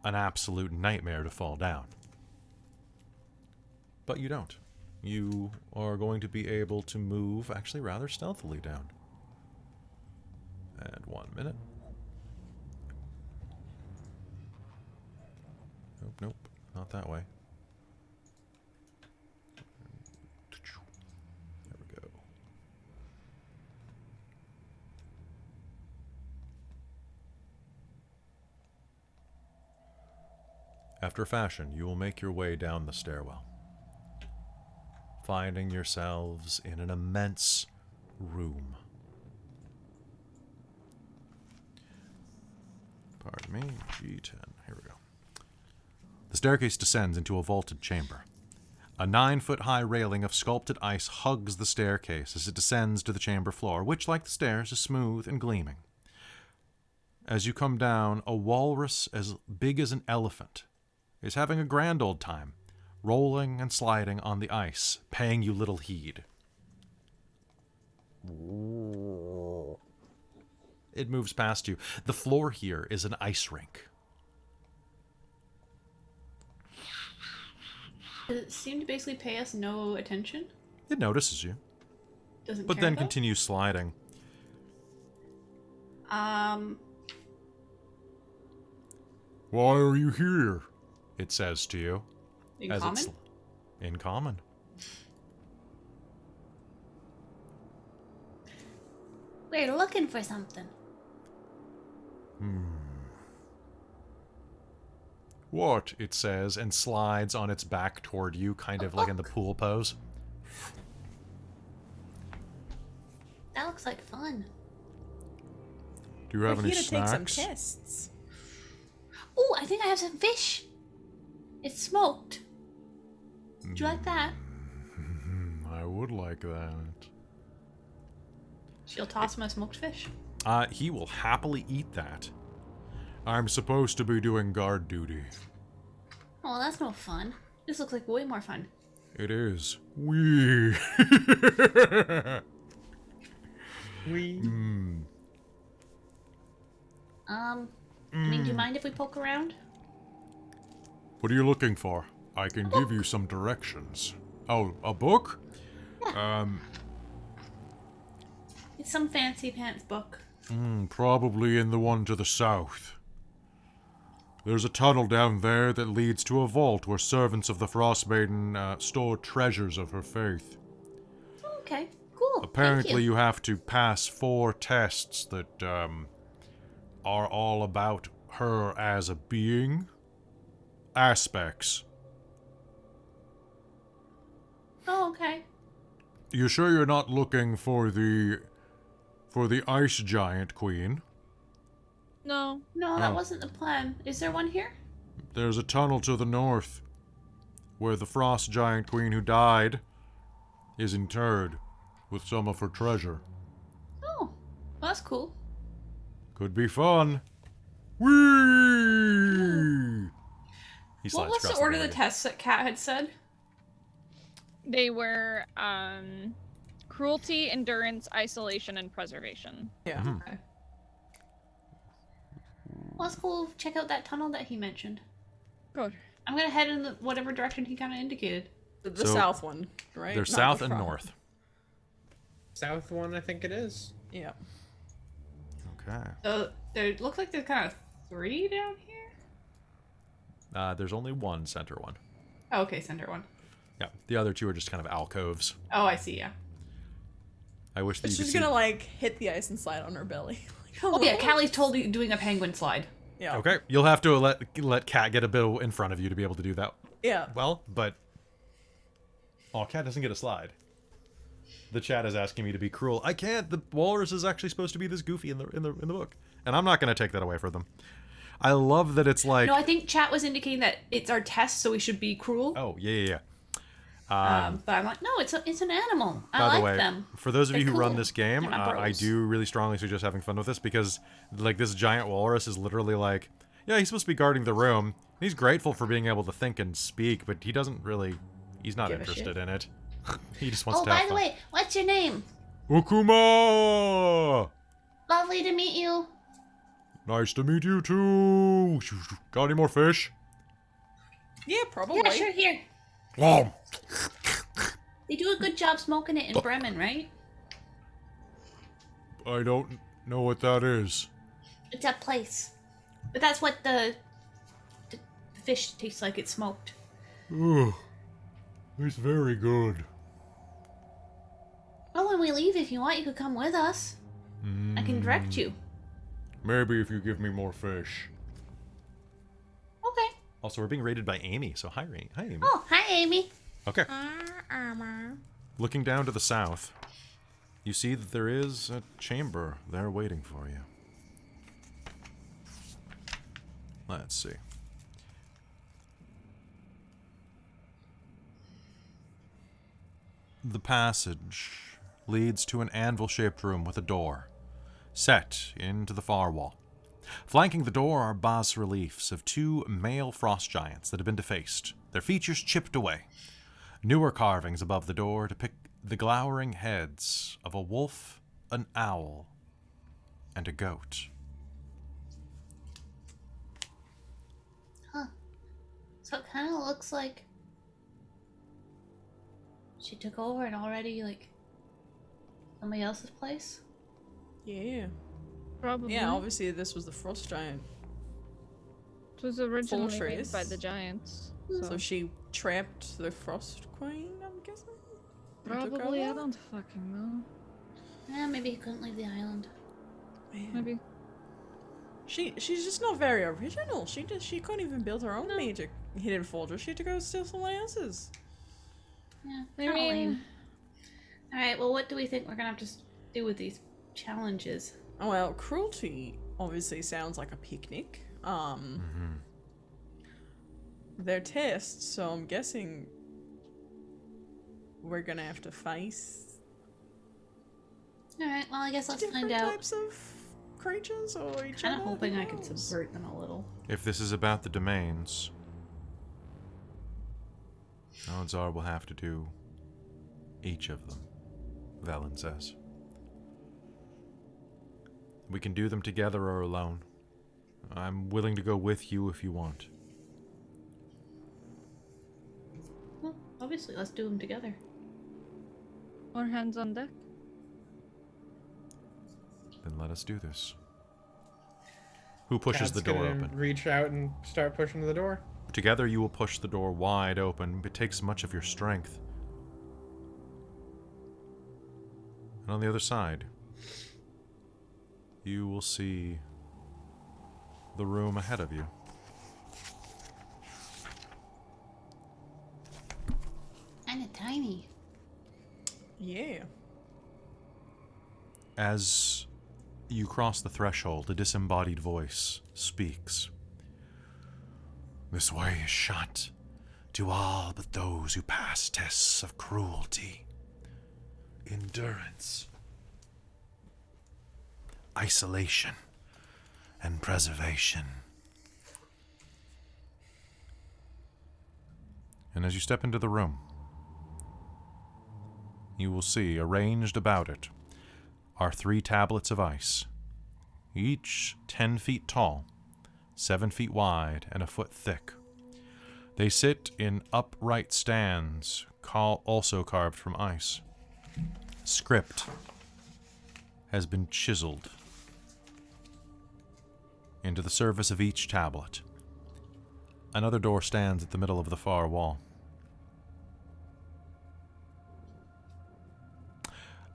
an absolute nightmare to fall down. But you don't. You are going to be able to move actually rather stealthily down. And 1 minute. Nope, nope, not that way. There we go. After a fashion, you will make your way down the stairwell, finding yourselves in an immense room. Pardon me, G10. Here we go. The staircase descends into a vaulted chamber. A 9-foot-high railing of sculpted ice hugs the staircase as it descends to the chamber floor, which, like the stairs, is smooth and gleaming. As you come down, a walrus as big as an elephant is having a grand old time, rolling and sliding on the ice, paying you little heed. It moves past you. The floor here is an ice rink. Does it seem to basically pay us no attention? It notices you, Doesn't but care, then though? continues sliding. Why are you here? It says to you. In as common? It's in common. We're looking for something. What? It says, and slides on its back toward you, kind of like in the pool pose. That looks like fun. Do you have We're any here to take some snacks? tests. Oh, I think I have some fish. It's smoked. Would you like that? I would like that. She'll toss him a smoked fish. He will happily eat that. I'm supposed to be doing guard duty. Oh, that's no fun. This looks like way more fun. It is. Wee. We. I mean, do you mind if we poke around? What are you looking for? I can give you some directions. Oh, a book? It's some fancy pants book. Probably in the one to the south. There's a tunnel down there that leads to a vault where servants of the Frostmaiden store treasures of her faith. Okay, cool. Apparently Thank you. you have to pass 4 tests that are all about her as a being. Aspects. Oh, okay. You sure you're not looking for the ice giant queen? No. No, that Oh. wasn't the plan. Is there one here? There's a tunnel to the north where the frost giant queen who died is interred with some of her treasure. Oh, well, that's cool. Could be fun. Whee! He What slides was the across order of the building. tests that Kat had said? They were cruelty, endurance, isolation, and preservation. Yeah. Okay. Well, let's go check out that tunnel that he mentioned. Good. I'm gonna head in whatever direction he kind of indicated. The So, south one, right? There's Not south the and front. north. South one, I think it is. Yeah. Okay. So there looks like there's kind of 3 down here. There's only one center one. Oh, okay, center one. Yeah. The other 2 are just kind of alcoves. Oh, I see. Yeah. I wish that you could She's see. gonna like hit the ice and slide on her belly. Like, Oh yeah, hello? Callie's totally doing a penguin slide. Yeah. Okay, you'll have to let Cat get a bit in front of you to be able to do that. Yeah. Well, but Cat doesn't get a slide. The chat is asking me to be cruel. I can't. The walrus is actually supposed to be this goofy in the book, and I'm not going to take that away from them. I love that it's like. No, I think chat was indicating that it's our test, so we should be cruel. Oh yeah. But I'm like, No, it's an animal. I By the like way, them. for those of you They're who run cool. this game, They're my I bros. do really strongly suggest having fun with this because, like, this giant walrus is literally like, yeah, he's supposed to be guarding the room. He's grateful for being able to think and speak, but he doesn't really. He's not Give a interested shit. in it. He just wants Oh, to have by the fun. way, what's your name? Okuma! Lovely to meet you. Nice to meet you too. Got any more fish? Yeah, probably. Yeah, sure, here. Wow. They do a good job smoking it in Bremen, right? I don't know what that is. It's a place. But that's what the fish tastes like. It's smoked. Ugh. It's very good. Oh, when we leave, if you want, you could come with us. I can direct you. Maybe if you give me more fish. Okay. Also, we're being rated by Amy, so hi, Amy. Oh, hi, Amy. Okay. Looking down to the south, you see that there is a chamber there waiting for you. Let's see. The passage leads to an anvil-shaped room with a door, set into the far wall. Flanking the door are bas-reliefs of 2 male frost giants that have been defaced, their features chipped away. Newer carvings above the door depict the glowering heads of a wolf, an owl, and a goat. So it kind of looks like she took over and already, like, somebody else's place. Yeah. Probably. Yeah, obviously this was the frost giant. It was originally made Fortress. by the giants. So she trapped the frost queen, I'm guessing? And took Probably. I over? don't fucking know. Yeah, maybe he couldn't leave the island. Man. Maybe. She's just not very original. She couldn't even build her own magic hidden fortress. She had to go steal someone else's. Yeah, I kinda mean, lame. Alright, well, what do we think we're gonna have to do with these challenges? Oh well, cruelty obviously sounds like a picnic. They're tests, so I'm guessing we're gonna have to face Alright, well, I guess let's different find out. types of creatures or each Kinda other. hoping who I can knows? subvert them a little. If this is about the domains, odds are we'll have to do each of them, Velen says. We can do them together or alone. I'm willing to go with you if you want. Well, obviously, let's do them together. more hands on deck. Then let us do this. Who pushes Cat's the door gonna open? reach out and start pushing the door. Together you will push the door wide open. It takes much of your strength. And on the other side, you will see the room ahead of you. Kinda tiny. Yeah. As you cross the threshold, a disembodied voice speaks. This way is shut to all but those who pass tests of cruelty, endurance, isolation, and preservation. And as you step into the room, you will see, arranged about it, are 3 tablets of ice, each 10 feet tall, 7 feet wide, and a foot thick. They sit in upright stands, also carved from ice. Script has been chiseled into the surface of each tablet. Another door stands at the middle of the far wall.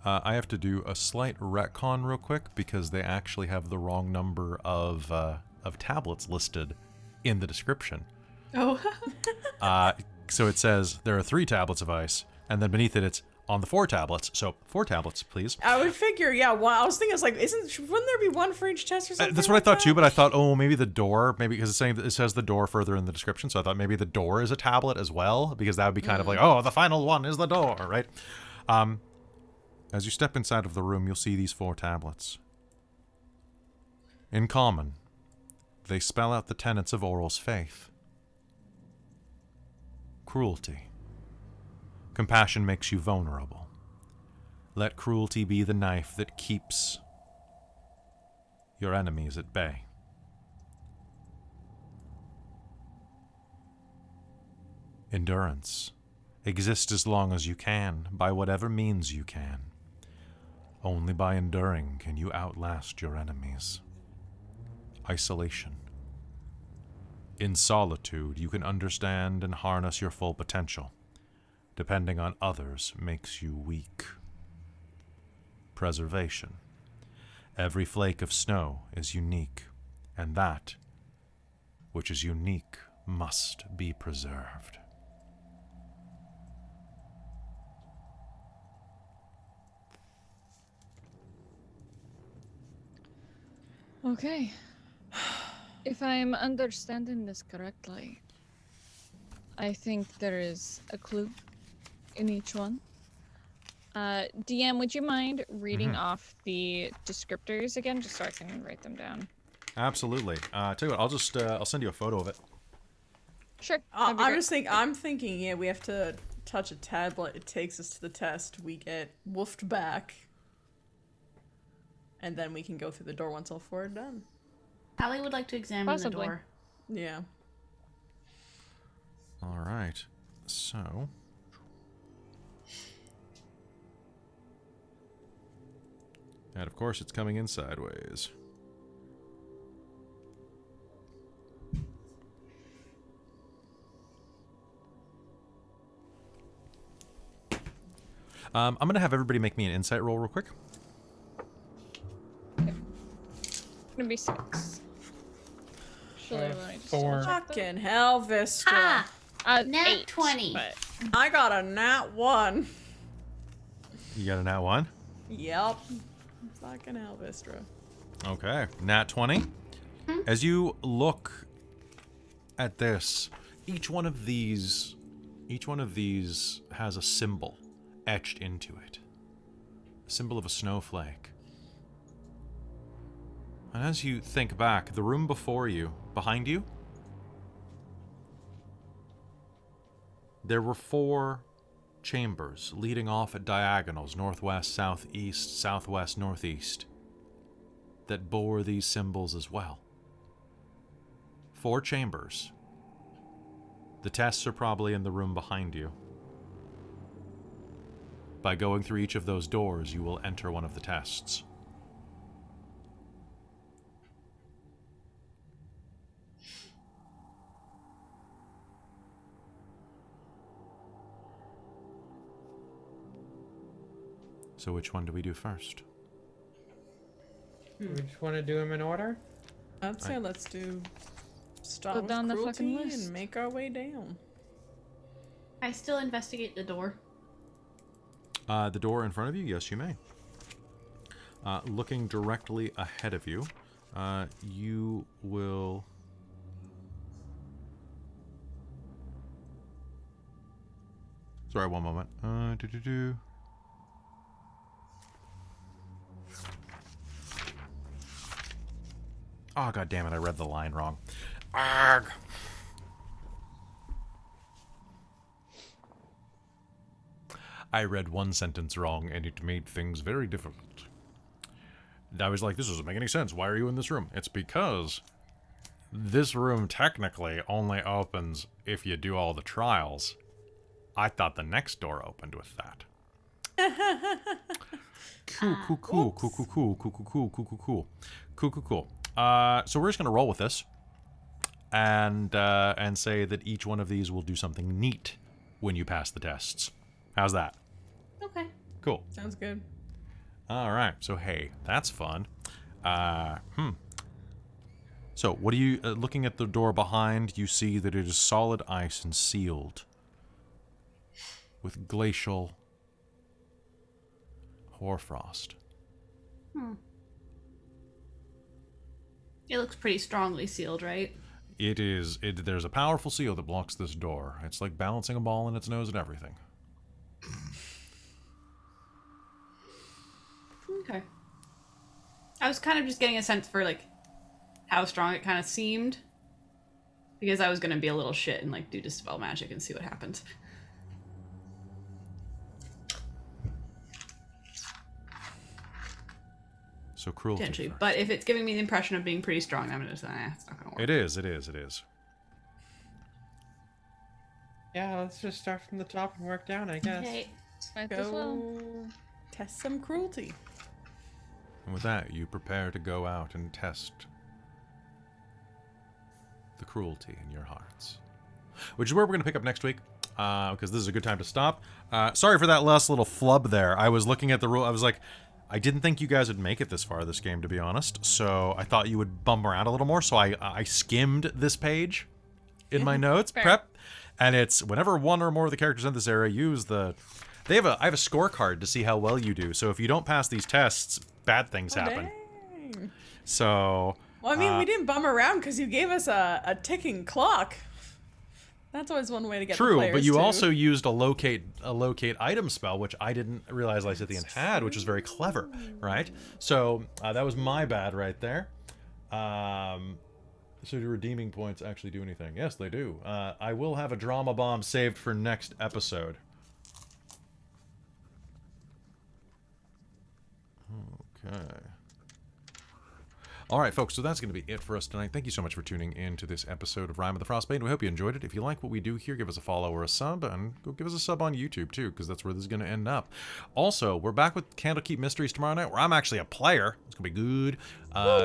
I have to do a slight retcon real quick because they actually have the wrong number of tablets listed in the description. Oh. So it says there are 3 tablets of ice, and then beneath it it's on the 4 tablets. So 4 tablets, please. I would figure, yeah. Well, I was thinking, it's like, wouldn't there be one for each test or something? That's what I like thought that? too, but I thought, oh, maybe the door, maybe because it's saying that it says the door further in the description, so I thought maybe the door is a tablet as well, because that would be kind of like, oh, the final one is the door, right? As you step inside of the room, you'll see these 4 tablets. In common, they spell out the tenets of Auril's faith. Cruelty. Compassion makes you vulnerable. Let cruelty be the knife that keeps your enemies at bay. Endurance. Exist as long as you can, by whatever means you can. Only by enduring can you outlast your enemies. Isolation. In solitude, you can understand and harness your full potential. Depending on others makes you weak. Preservation. Every flake of snow is unique, and that which is unique must be preserved. Okay. If I'm understanding this correctly, I think there is a clue in each one. DM, would you mind reading off the descriptors again, just so I can write them down? Absolutely. Tell you what, I'll send you a photo of it. Sure. that'd be great. I'm thinking, yeah, we have to touch a tablet. It takes us to the test. We get woofed back. And then we can go through the door once all 4 are done. Callie would like to examine Possibly. the door. Yeah. All right. So. And of course, it's coming in sideways. I'm going to have everybody make me an insight roll real quick. Gonna be 6. Actually, let me just 4. double check that. Fucking hell, Vistra. Ha! Nat 8, 20. but I got a nat 1. You got a nat 1? Yep. Fucking hell, Vistra. Okay. Nat 20. As you look at this, each one of these has a symbol etched into it. A symbol of a snowflake. And as you think back, the room before you, behind you, there were 4 chambers leading off at diagonals, northwest, southeast, southwest, northeast, that bore these symbols as well. 4 chambers. The tests are probably in the room behind you. By going through each of those doors, you will enter one of the tests. So which one do we do first? We just want to do them in order. I'd say let's start with down the fucking cruelty list. and make our way down. I still investigate the door. The door in front of you? Yes, you may. Looking directly ahead of you, you will... Sorry, one moment. Oh, god damn it, I read the line wrong. Arg! I read one sentence wrong, and it made things very difficult. I was like, this doesn't make any sense. Why are you in this room? It's because this room technically only opens if you do all the trials. I thought the next door opened with that. Cool. So we're just gonna roll with this, and say that each one of these will do something neat when you pass the tests. How's that? Okay. Cool. Sounds good. All right. So hey, that's fun. So what do you looking at the door behind? You see that it is solid ice and sealed with glacial hoarfrost. It looks pretty strongly sealed, right? It is. There's a powerful seal that blocks this door. It's like balancing a ball in its nose and everything. Okay. I was kind of just getting a sense for, like, how strong it kind of seemed. Because I was going to be a little shit and, like, do Dispel Magic and see what happens. So cruelty. Potentially. first. But if it's giving me the impression of being pretty strong, I'm just, it's not going to work. It is. Yeah, let's just start from the top and work down, I guess. Okay. Might as well. Go test some cruelty. And with that, you prepare to go out and test the cruelty in your hearts. Which is where we're going to pick up next week, because this is a good time to stop. Sorry for that last little flub there. I was looking at the rule. I was like, I didn't think you guys would make it this far this game, to be honest. So I thought you would bum around a little more. So I skimmed this page in my notes, Fair. prep. And it's whenever one or more of the characters in this area use the... I have a scorecard to see how well you do. So if you don't pass these tests, bad things happen. Dang. So... Well, I mean, we didn't bum around because you gave us a ticking clock. That's always one way to get the True, players but you to. also used a locate item spell, which I didn't realize Lysithian had, which is very clever, right? So that was my bad right there. So do redeeming points actually do anything? Yes, they do. I will have a drama bomb saved for next episode. Okay. All right, folks, so that's going to be it for us tonight. Thank you so much for tuning in to this episode of Rime of the Frostmaiden. We hope you enjoyed it. If you like what we do here, give us a follow or a sub, and go give us a sub on YouTube, too, because that's where this is going to end up. Also, we're back with Candlekeep Mysteries tomorrow night, where I'm actually a player. It's going to be good.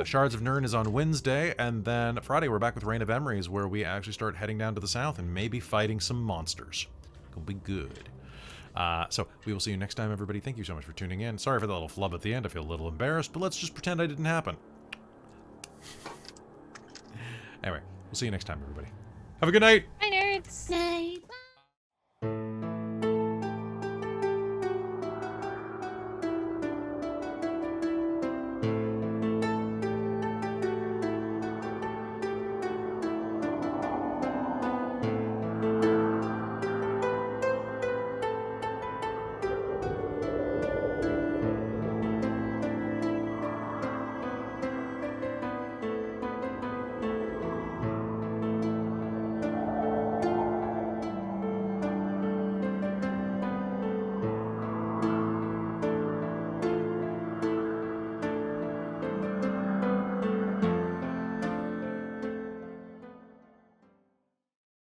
Shards of Nirn is on Wednesday, and then Friday we're back with Reign of Emeries, where we actually start heading down to the south and maybe fighting some monsters. It'll be good. So we will see you next time, everybody. Thank you so much for tuning in. Sorry for the little flub at the end. I feel a little embarrassed, but let's just pretend I didn't happen. Anyway, we'll see you next time, everybody. Have a good night. Hi, nerds. Night.